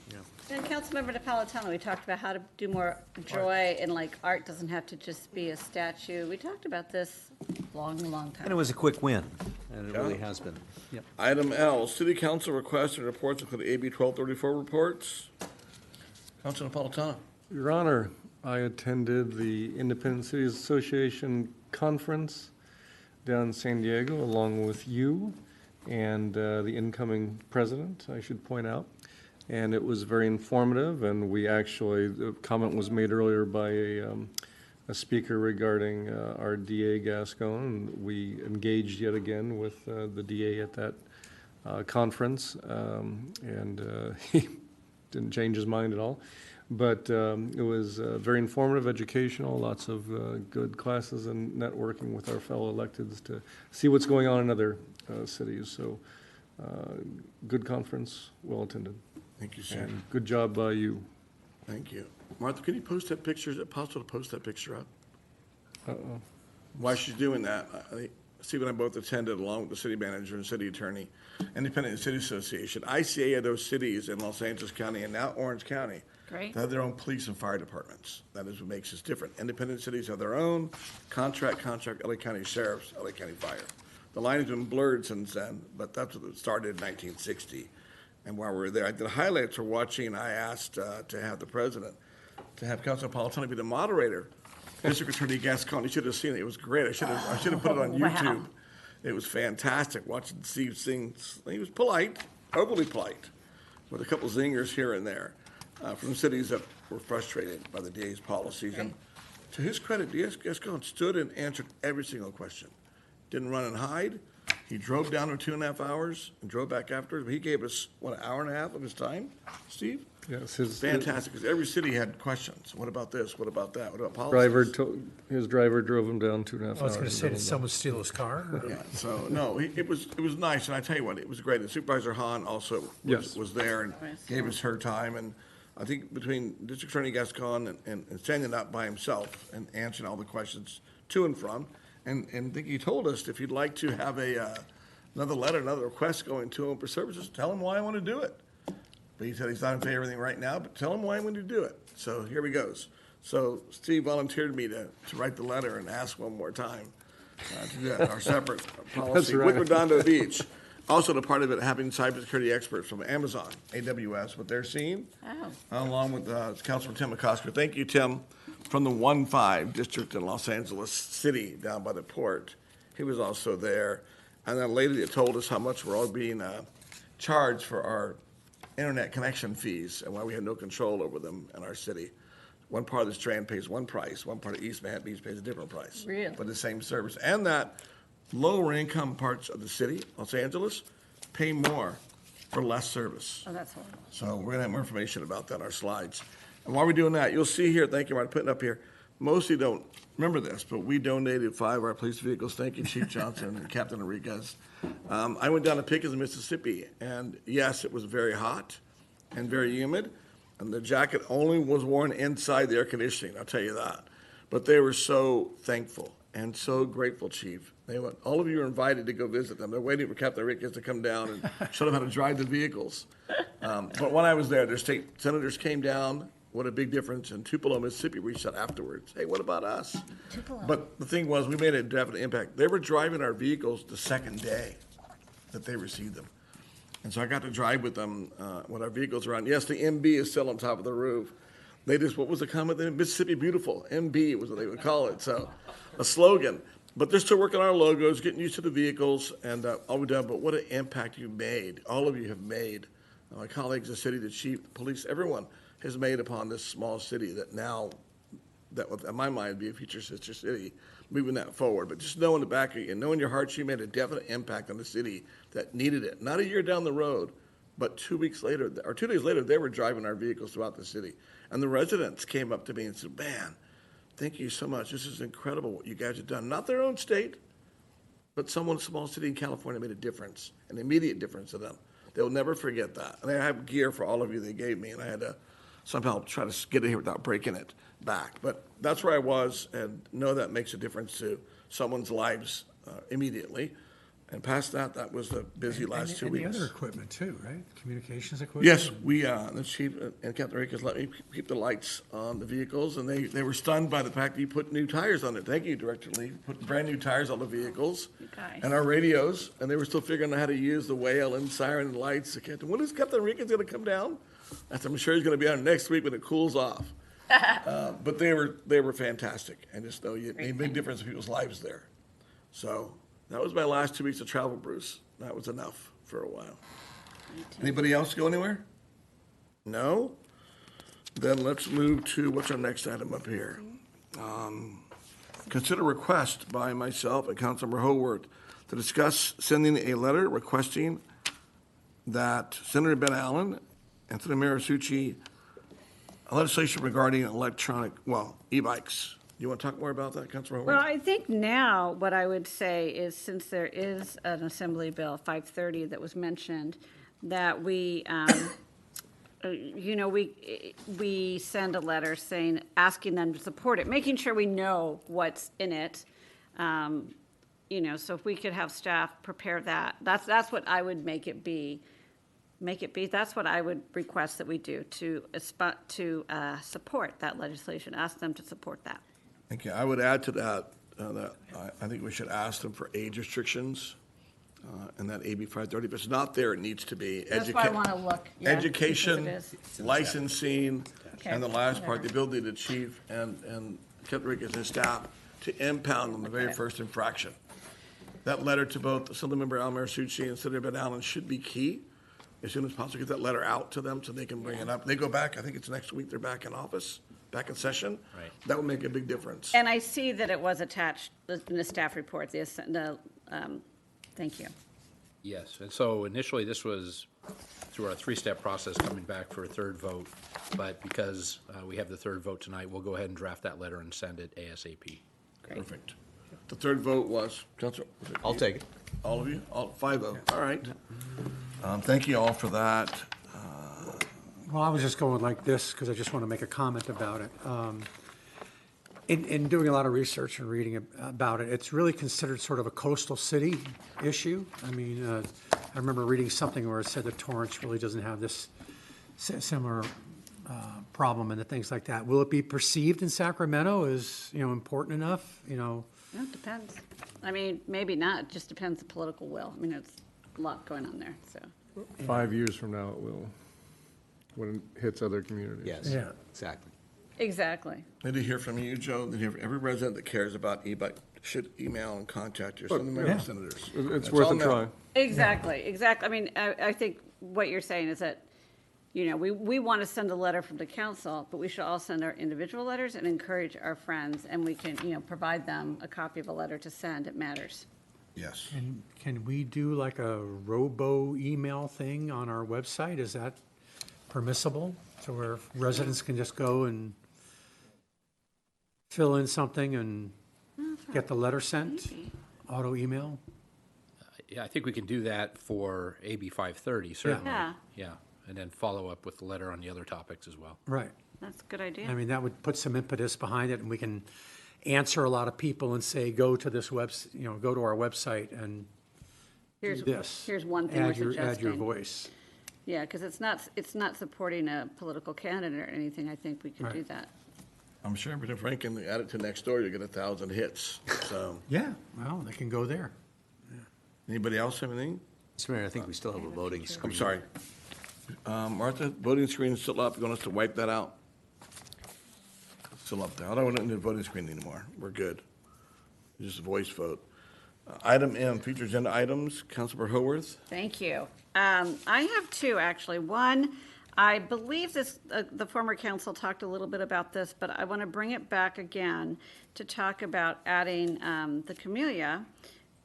Yeah. And Councilmember Napolitano, we talked about how to do more joy, and like art doesn't have to just be a statue. We talked about this long time. And it was a quick win, and it really Yeah. has been. Yep. Item L, City Council requests and reports include AB 1234 reports. Councilor Napolitano. Your Honor, I attended the Independent Cities Association conference down in San Diego along with you and the incoming president, I should point out. And it was very informative, and we actually, the comment was made earlier by a speaker regarding our DA Gascon, and we engaged yet again with the DA at that conference, and he didn't change his mind at all. But it was very informative, educational, lots of good classes and networking with our fellow electeds to see what's going on in other cities. So good conference, well attended. Thank you, sir. And good job by you. Thank you. Martha, can you post that picture? Is it possible to post that picture up? Uh-oh. While she's doing that, Steve and I both attended, along with the city manager and city attorney, Independent City Association. ICA of those cities in Los Angeles County and now Orange County. Great. They have their own police and fire departments. That is what makes us different. Independent cities have their own contract, LA County Sheriffs, LA County Fire. The line has been blurred since then, but that's what it started in 1960. And while we were there, I did highlights for watching. I asked to have the president, to have Councilor Napolitano be the moderator. District Attorney Gascon, you should have seen it. It was great. I should have put it on YouTube. Wow. It was fantastic watching Steve sing. He was polite, overly polite, with a couple zingers here and there from cities that were frustrated by the DA's policies. And to his credit, Gascon stood and answered every single question. Didn't run and hide. He drove down in 2.5 hours and drove back afterwards. He gave us, what, an hour and a half of his time, Steve? Yes, Fantastic, because every city had questions. What about this? What about that? What about policies? His driver drove him down 2.5 hours. I was going to say, did someone steal his car? Yeah, so, no, it was nice, and I tell you what, it was great. And Supervisor Hahn also was there and gave us her time, and I think between District Attorney Gascon and standing up by himself and answering all the questions to and from, and I think he told us if you'd like to have another letter, another request going to him for services, tell him why I want to do it. But he said he's not in favor of everything right now, but tell him why I want to do it. So here he goes. So Steve volunteered me to write the letter and ask one more time to do that, our separate policy right. with Redondo Beach. Also, the part of it having cybersecurity experts from Amazon, AWS, what they're seeing, along with Councilman Tim McCosker. Thank you, Tim, from the 1-5 district in Los Angeles City down by the port. He was also there. And that lady that told us how much we're all being charged for our internet connection fees and why we have no control over them in our city. One part of the Strand pays one price, one part of East Manhattan Beach pays a different price. Really? For the same service. And that lower income parts of the city, Los Angeles, pay more for less service. Oh, that's horrible. So we're gonna have more information about that in our slides. And while we're doing that, you'll see here, thank you, Martin, putting up here, mostly don't remember this, but we donated 5 of our police vehicles. Thank you, Chief Johnson and Captain Enriquez. I went down to Pickens, Mississippi, and yes, it was very hot and very humid, and the jacket only was worn inside the air conditioning, I'll tell you that. But they were so thankful and so grateful, Chief. They went, all of you are invited to go visit them. They're waiting for Captain Enriquez to come down and show them how to drive the vehicles. But when I was there, their state senators came down. What a big difference. And Tupelo, Mississippi reached out afterwards. Hey, what about us? Tupelo. But the thing was, we made a definite impact. They were driving our vehicles the second day that they received them. And so I got to drive with them when our vehicles were on. Yes, the MB is still on top of the roof. They just, what was the comment? Mississippi Beautiful. MB was what they would call it. So a slogan. But they're still working on our logos, getting used to the vehicles, and all we've done. But what an impact you made. All of you have made. My colleagues, the city, the chief, the police, everyone has made upon this small city that now, that would, in my mind, be a future sister city, moving that forward. But just know in the back of you, know in your heart, you made a definite impact on the city that needed it. Not a year down the road, but 2 weeks later, or 2 days later, they were driving our vehicles throughout the city. And the residents came up to me and said, man, thank you so much. This is incredible what you guys have done. Not their own state, but someone small city in California made a difference, an immediate difference to them. They'll never forget that. And I have gear for all of you they gave me, and I had to somehow try to get it here without breaking it back. But that's where I was, and know that makes a difference to someone's lives immediately. And past that, that was the busy last 2 weeks. And the other equipment too, right? Communications equipment? Yes, we, the chief and Captain Enriquez let me keep the lights on the vehicles, and they were stunned by the fact that you put new tires on it. Thank you, Director Lee. Put brand new tires on the vehicles and our radios, and they were still figuring out how to use the whale and siren and lights. Captain, when is Captain Enriquez going to come down? I'm sure he's going to be on next week when it cools off. But they were fantastic, and just know you made a big difference in people's lives there. So that was my last 2 weeks of travel, Bruce. That was enough for a while. Anybody else go anywhere? No? Then let's move to, what's our next item up here? Consider request by myself and Councilmember Howorth to discuss sending a letter requesting that Senator Ben Allen and Senator Muratsuchi legislation regarding electronic, e-bikes. You want to talk more about that, Councilor Howorth? Well, I think now what I would say is, since there is an Assembly Bill 530 that was mentioned, that we, we send a letter saying, asking them to support it, making sure we know what's in it. So if we could have staff prepare that, that's what I would make it be. That's what I would request that we do to support that legislation. Ask them to support that. Okay, I would add to that, that I think we should ask them for age restrictions in that AB 530. If it's not there, it needs to be. That's why I want to look. Yeah, education, because it is. licensing, Okay, and the last part, whatever. the ability to chief and Captain Enriquez and his staff to impound on the very first infraction. That letter to both Assemblymember Al Muratsuchi and Senator Ben Allen should be key. As soon as possible, get that letter out to them so they can bring it up. They go back, I think it's next week, they're back in office, back in session. Right. That would make a big difference. And I see that it was attached in the staff report, thank you. Yes, and so initially this was through our three-step process coming back for a third vote, but because we have the third vote tonight, we'll go ahead and draft that letter and send it ASAP. Perfect. The third vote was, Councilor? I'll take it. All of you? 5-0, all right. Thank you all for that. Well, I was just going like this because I just want to make a comment about it. In doing a lot of research and reading about it, it's really considered sort of a coastal city issue. I mean, I remember reading something where it said that Torrance really doesn't have this similar problem and things like that. Will it be perceived in Sacramento as, important enough? It depends. I mean, maybe not. It just depends the political will. I mean, a lot going on there, so. 5 years from now, it will, when it hits other communities. Yes. Yeah. Exactly. Exactly. Need to hear from you, Joe. Need to hear from every resident that cares about e-bike should email and contact your Assemblymember senators. It's That's worth all a now. try. Exactly. I mean, I think what you're saying is that, you know, we want to send a letter from the council, but we should all send our individual letters and encourage our friends, and we can, you know, provide them a copy of a letter to send. It matters. Yes. And can we do like a robo email thing on our website? Is that permissible? So where residents can just go and fill in something and get the letter sent? Auto email? Yeah, I think we can do that for AB 530, certainly. Yeah. Yeah, and then follow up with the letter on the other topics as well. Right. That's a good idea. I mean, that would put some impetus behind it, and we can answer a lot of people and say, go to this go to our website and do this. Here's one thing we're Add your suggesting. voice. Yeah, because it's not supporting a political candidate or anything. I think we can do that. I'm sure, but if Frank can add it to next door, you get 1,000 hits. So, Yeah, well, they can go there. anybody else have anything? Mr. Mayor, I think we still have a voting screen. I'm sorry. Martha, voting screen is still up. You want us to wipe that out? It's still up there. I don't want it in the voting screen anymore. We're good. Just a voice vote. Item M, future agenda items. Councilmember Howorth. Thank you. I have two, actually. One, I believe the former council talked a little bit about this, but I want to bring it back again to talk about adding the camellia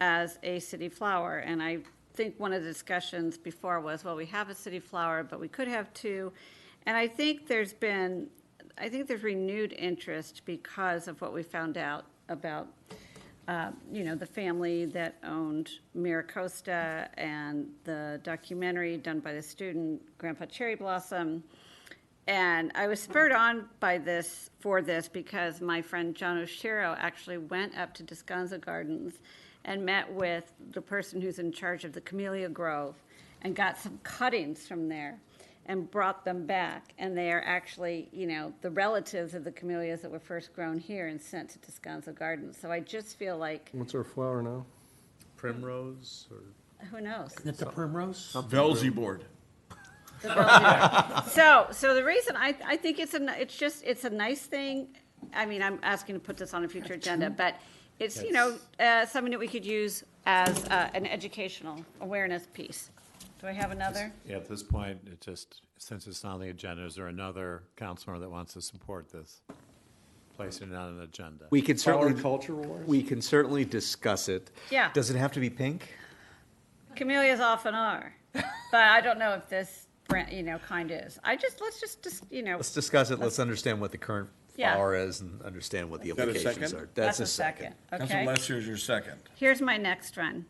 as a city flower. And I think one of the discussions before was, well, we have a city flower, but we could have two. And I think there's renewed interest because of what we found out about the family that owned Miracosta and the documentary done by the student, Grandpa Cherry Blossom. And I was spurred on by this because my friend John Oshiro actually went up to Descanso Gardens and met with the person who's in charge of the Camellia Grove and got some cuttings from there and brought them back. And they are actually, the relatives of the camellias that were first grown here and sent to Descanso Gardens. So I just feel like, What's our flower now? Primrose or? who knows? Isn't it the primrose? Velzy board. So the reason I think it's a nice thing. I mean, I'm asking to put this on a future agenda, but it's, something that we could use as an educational awareness piece. Do I have another? Yeah, at this point, since it's not on the agenda, is there another councilor that wants to support this? Placing it on an agenda. We can certainly culture wars? We can certainly discuss it. Yeah. Does it have to be pink? Camellias often are, but I don't know if this kind is. Let's discuss it. Let's understand what the current Yeah. flower is and understand what the Is that a implications second? are. That's a second. Councilor Okay. Lesser is your second. Here's my next one.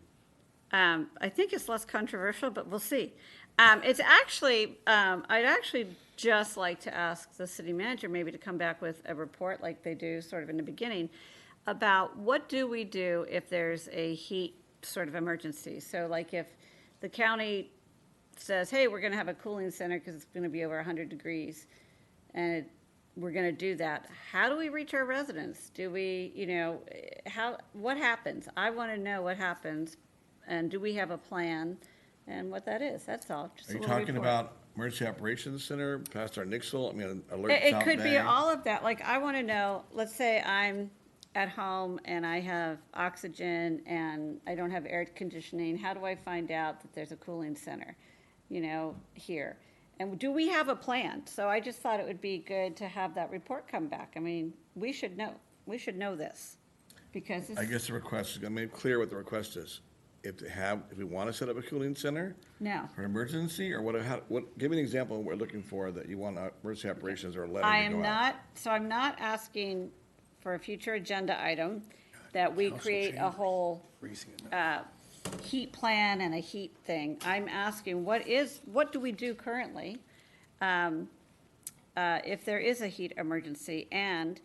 I think it's less controversial, but we'll see. It's actually, I'd actually just like to ask the city manager maybe to come back with a report like they do sort of in the beginning about what do we do if there's a heat sort of emergency. So like if the county says, hey, we're going to have a cooling center because it's going to be over 100 degrees and we're going to do that. How do we reach our residents? Do we, what happens? I want to know what happens. And do we have a plan and what that is? That's all. Just Are a you little talking report. about Emergency Operations Center, past our Nixle? I mean, alert It South could be Bay? all of that. Like, I want to know, let's say I'm at home and I have oxygen and I don't have air conditioning. How do I find out that there's a cooling center, here? And do we have a plan? So I just thought it would be good to have that report come back. I mean, we should know. We should know this because I guess the request is going to make clear what the request is. If we want to set up a cooling center No. for an emergency, or give me an example of what we're looking for that you want emergency operations or a letter I to am go out. I'm not asking for a future agenda item that we create a whole heat plan and a heat thing. I'm asking what do we do currently if there is a heat emergency, and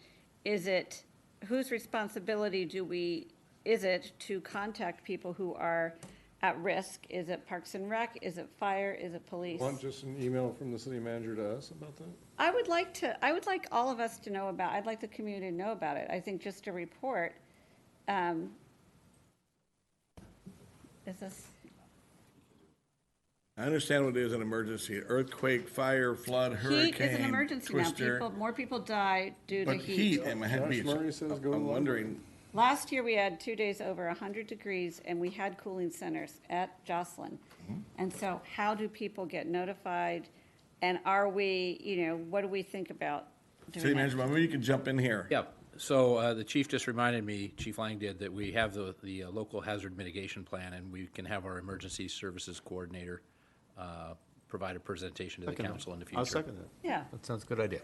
whose responsibility is it to contact people who are at risk? Is it Parks and Rec? Is it fire? Is it police? Want just an email from the city manager to us about that? I would like all of us to know about, I'd like the community to know about it. I think just a report, is this, I understand what it is an emergency, earthquake, fire, flood, hurricane, Heat is an emergency twister. now. More people die due to But heat heat. in Manhattan Beach, I'm wondering, Last year, we had 2 days over 100 degrees, and we had cooling centers at Jocelyn. And so how do people get notified? And are we, what do we think about doing City that? Manager, maybe you can jump in here. Yeah, so the chief just reminded me, Chief Lang did, that we have the local hazard mitigation plan, and we can have our emergency services coordinator provide a presentation to the council in the future. I'll second that. Yeah. That sounds a good idea.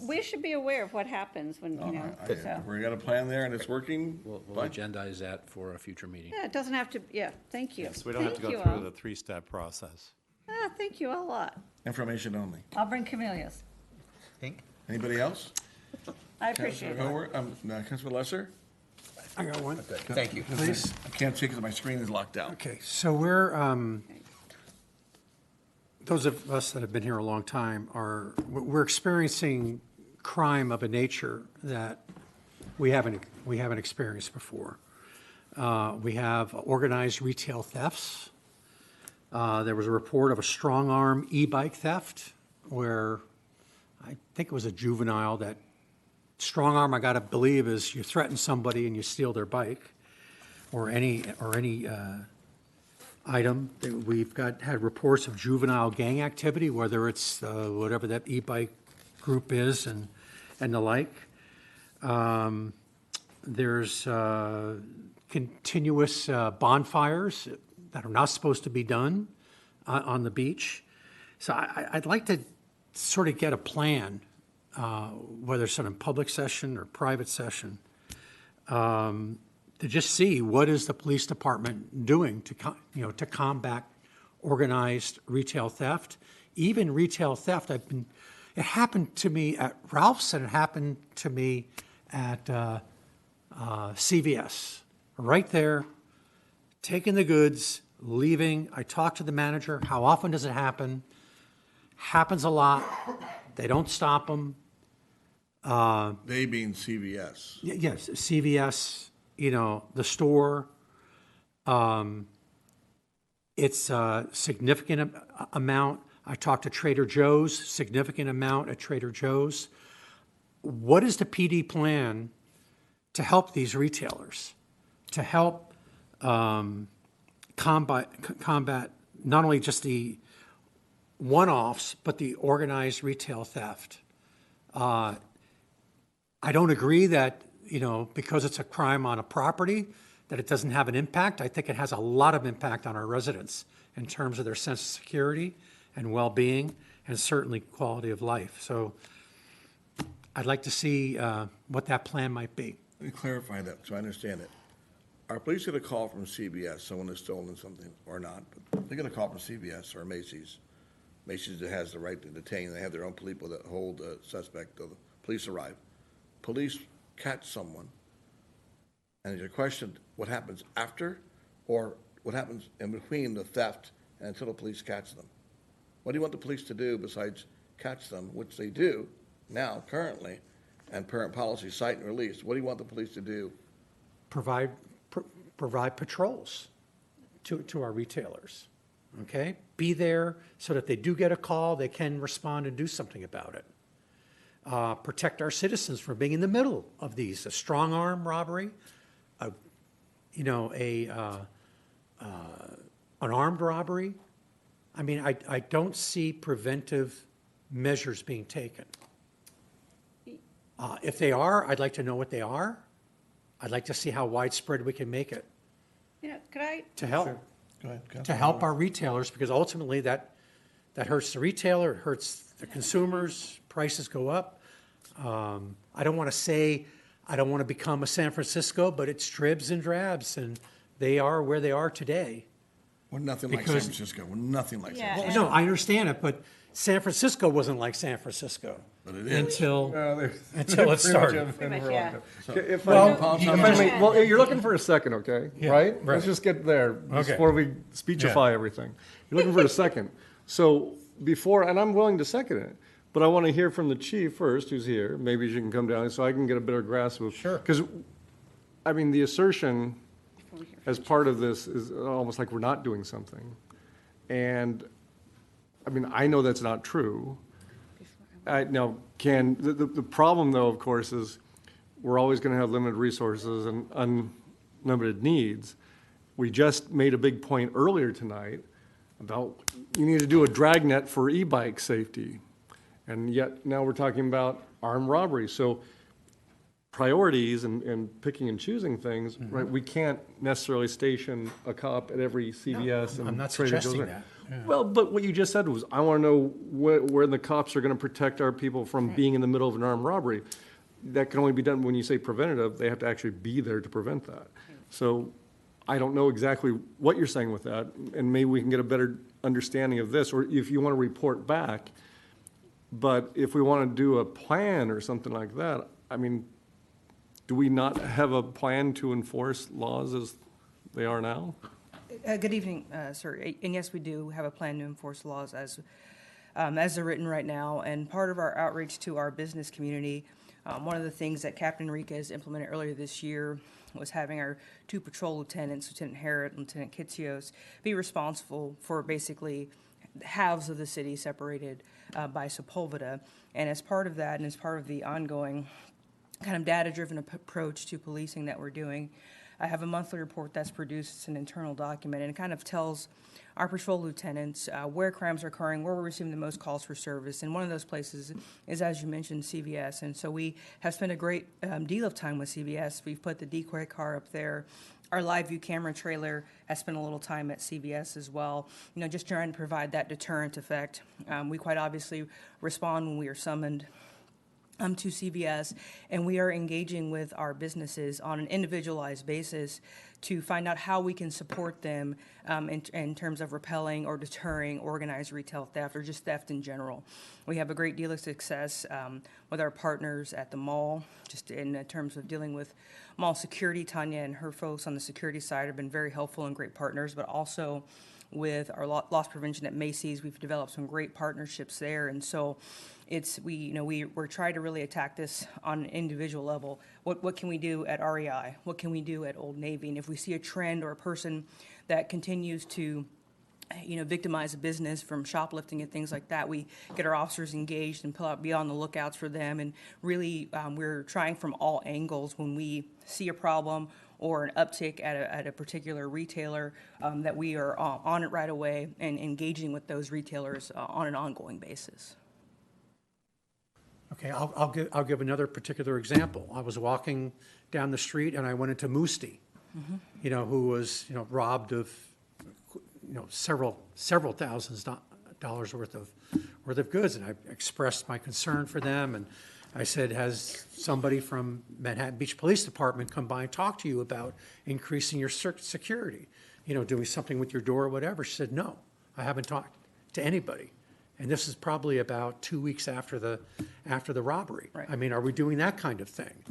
We should be aware of what happens when, so. We got a plan there and it's working. We'll fine. agendize that for a future meeting. Yeah, it doesn't have to, thank you. Yes, we don't have to Thank go you through all. the three-step process. Thank you a lot. Information only. I'll bring camellias. Anybody else? I appreciate Councilor it. Howard, Councilor Lesser? I got one. Thank you. Please. I can't see because my screen is locked out. Okay, so we're, those of us that have been here a long time we're experiencing crime of a nature that we haven't experienced before. We have organized retail thefts. There was a report of a strong-arm e-bike theft where I think it was a juvenile that strong-arm, I got to believe, is you threaten somebody and you steal their bike or any item. We've had reports of juvenile gang activity, whether it's whatever that e-bike group is and the like. There's continuous bonfires that are not supposed to be done on the beach. So I'd like to sort of get a plan, whether it's in a public session or private session, to just see what is the police department doing to combat organized retail theft, even retail theft. It happened to me at Ralph's and it happened to me at CVS. Right there, taking the goods, leaving. I talked to the manager. How often does it happen? Happens a lot. They don't stop them. They being CVS. Yes, CVS, the store. It's a significant amount. I talked to Trader Joe's, significant amount at Trader Joe's. What is the PD plan to help these retailers, to help combat not only just the one-offs, but the organized retail theft? I don't agree that, because it's a crime on a property, that it doesn't have an impact. I think it has a lot of impact on our residents in terms of their sense of security and well-being and certainly quality of life. So I'd like to see what that plan might be. Let me clarify that so I understand it. Our police get a call from CVS, someone has stolen something or not, but they get a call from CVS or Macy's. Macy's that has the right to detain, they have their own people that hold a suspect, the police arrive. Police catch someone, and your question, what happens after, or what happens in between the theft and until the police catch them? What do you want the police to do besides catch them, which they do now, currently, and parent policy, cite and release? What do you want the police to do? Provide patrols to our retailers, okay? Be there so that they do get a call, they can respond and do something about it. Protect our citizens from being in the middle of these, a strong-arm robbery, an armed robbery. I mean, I don't see preventive measures being taken. If they are, I'd like to know what they are. I'd like to see how widespread we can make it Could I? to help. Sure. Go ahead. To help our retailers, because ultimately that hurts the retailer, it hurts the consumers, prices go up. I don't want to become a San Francisco, but it's dribs and drabs, and they are where they are today. We're nothing like San Francisco. We're nothing like San Francisco. No, I understand it, but San Francisco wasn't like San Francisco. But it is. Until Pretty it started. much been wrong. So- If Well, I may, well, you're looking for a second, okay? Yeah, Right? right. Let's just get there Okay. before we speechify everything. You're looking for a second. So before, and I'm willing to second it, but I want to hear from the chief first, who's here. Maybe she can come down so I can get a better grasp of. Sure. Because, I mean, the assertion as part of this is almost like we're not doing something. And I mean, I know that's not true. Now, the problem though, of course, is we're always going to have limited resources and unlimited needs. We just made a big point earlier tonight about you need to do a dragnet for e-bike safety. And yet now we're talking about armed robbery. So priorities and picking and choosing things, right? We can't necessarily station a cop at every CVS. No, I'm not Trader Joe's. suggesting that. Yeah. Well, but what you just said was, I want to know where the cops are going to protect our people from being in the middle of an armed robbery. That can only be done when you say preventative. They have to actually be there to prevent that. So I don't know exactly what you're saying with that, and maybe we can get a better understanding of this, or if you want to report back. But if we want to do a plan or something like that, I mean, do we not have a plan to enforce laws as they are now? Good evening, sir. And yes, we do have a plan to enforce laws as they're written right now. And part of our outreach to our business community, one of the things that Captain Enriquez implemented earlier this year was having our 2 patrol lieutenants, Lieutenant Harrod and Lieutenant Kitsios, be responsible for basically halves of the city separated by Sepulveda. And as part of that, and as part of the ongoing kind of data-driven approach to policing that we're doing, I have a monthly report that's produced. It's an internal document, and it kind of tells our patrol lieutenants where crimes are occurring, where we're receiving the most calls for service. And one of those places is, as you mentioned, CVS. And so we have spent a great deal of time with CVS. We've put the decoy car up there. Our live view camera trailer has spent a little time at CVS as well, you know, just trying to provide that deterrent effect. We quite obviously respond when we are summoned to CVS, and we are engaging with our businesses on an individualized basis to find out how we can support them in terms of repelling or deterring organized retail theft or just theft in general. We have a great deal of success with our partners at the mall, just in terms of dealing with mall security. Tanya and her folks on the security side have been very helpful and great partners, but also with our loss prevention at Macy's, we've developed some great partnerships there. And so we're trying to really attack this on an individual level. What can we do at REI? What can we do at Old Navy? And if we see a trend or a person that continues to victimize a business from shoplifting and things like that, we get our officers engaged and be on the lookouts for them. And really, we're trying from all angles when we see a problem or an uptick at a particular retailer, that we are on it right away and engaging with those retailers on an ongoing basis. Okay, I'll give another particular example. I was walking down the street and I went into Musti, who was robbed of several thousands dollars worth of goods, and I expressed my concern for them, and I said, has somebody from Manhattan Beach Police Department come by and talk to you about increasing your security, doing something with your door or whatever? She said, no, I haven't talked to anybody. And this is probably about 2 weeks after the robbery. Right. I mean, are we doing that kind of thing?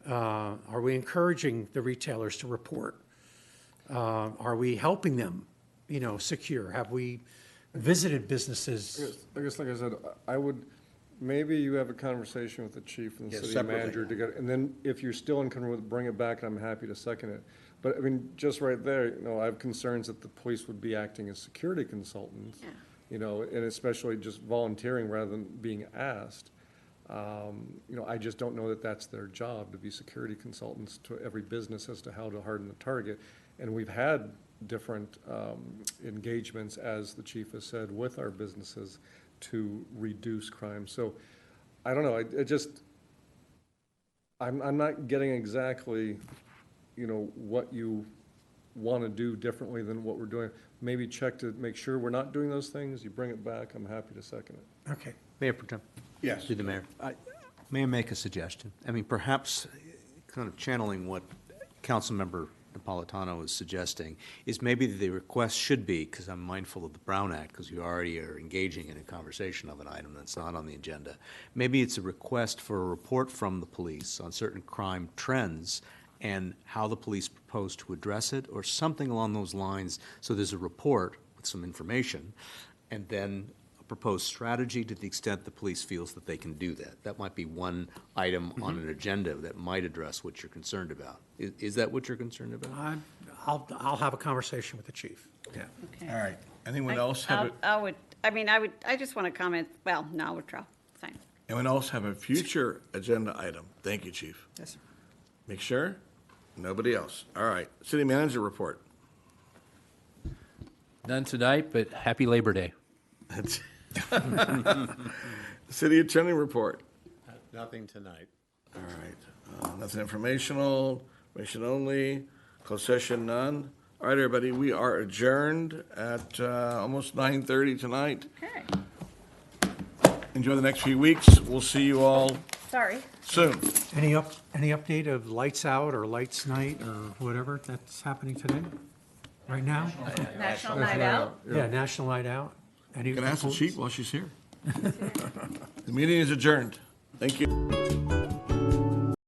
Are we encouraging the retailers to report? Are we helping them, secure? Have we visited businesses? I guess, like I said, I would, maybe you have a conversation with the chief and the city manager together, and then if you're still in control, bring it back, and I'm happy to second it. But I mean, just right there, I have concerns that the police would be acting as security consultants. Yeah. And especially just volunteering rather than being asked. I just don't know that that's their job, to be security consultants to every business as to how to harden the target. And we've had different engagements, as the chief has said, with our businesses to reduce crime. So I don't know, I'm not getting exactly, what you want to do differently than what we're doing. Maybe check to make sure we're not doing those things. You bring it back, I'm happy to second it. Okay. Mayor Protem. Yes. Through the mayor. May I make a suggestion? I mean, perhaps kind of channeling what Councilmember Napolitano is suggesting is maybe the request should be, because I'm mindful of the Brown Act, because you already are engaging in a conversation of an item that's not on the agenda. Maybe it's a request for a report from the police on certain crime trends and how the police propose to address it, or something along those lines. So there's a report with some information, and then a proposed strategy to the extent the police feels that they can do that. That might be one item on an agenda that might address what you're concerned about. Is that what you're concerned about? I'll have a conversation with the chief. Yeah. Okay. All right. Anyone else have it? I mean, I just want to comment, well, no, I'll withdraw. Fine. Anyone else have a future agenda item? Thank you, Chief. Yes, sir. Make sure? Nobody else. All right. City Manager report. None tonight, but happy Labor Day. That's City Attorney report. Nothing tonight. All right. Nothing informational, information only, closed session, none. All right, everybody, we are adjourned at almost 9:30 tonight. Okay. Enjoy the next few weeks. We'll see you all Sorry. soon. Any update of lights out or lights night or whatever that's happening today? Right now? National Night Out. Yeah, National Night Out. Any You can ask the reports? chief while she's here. The meeting is adjourned. Thank you.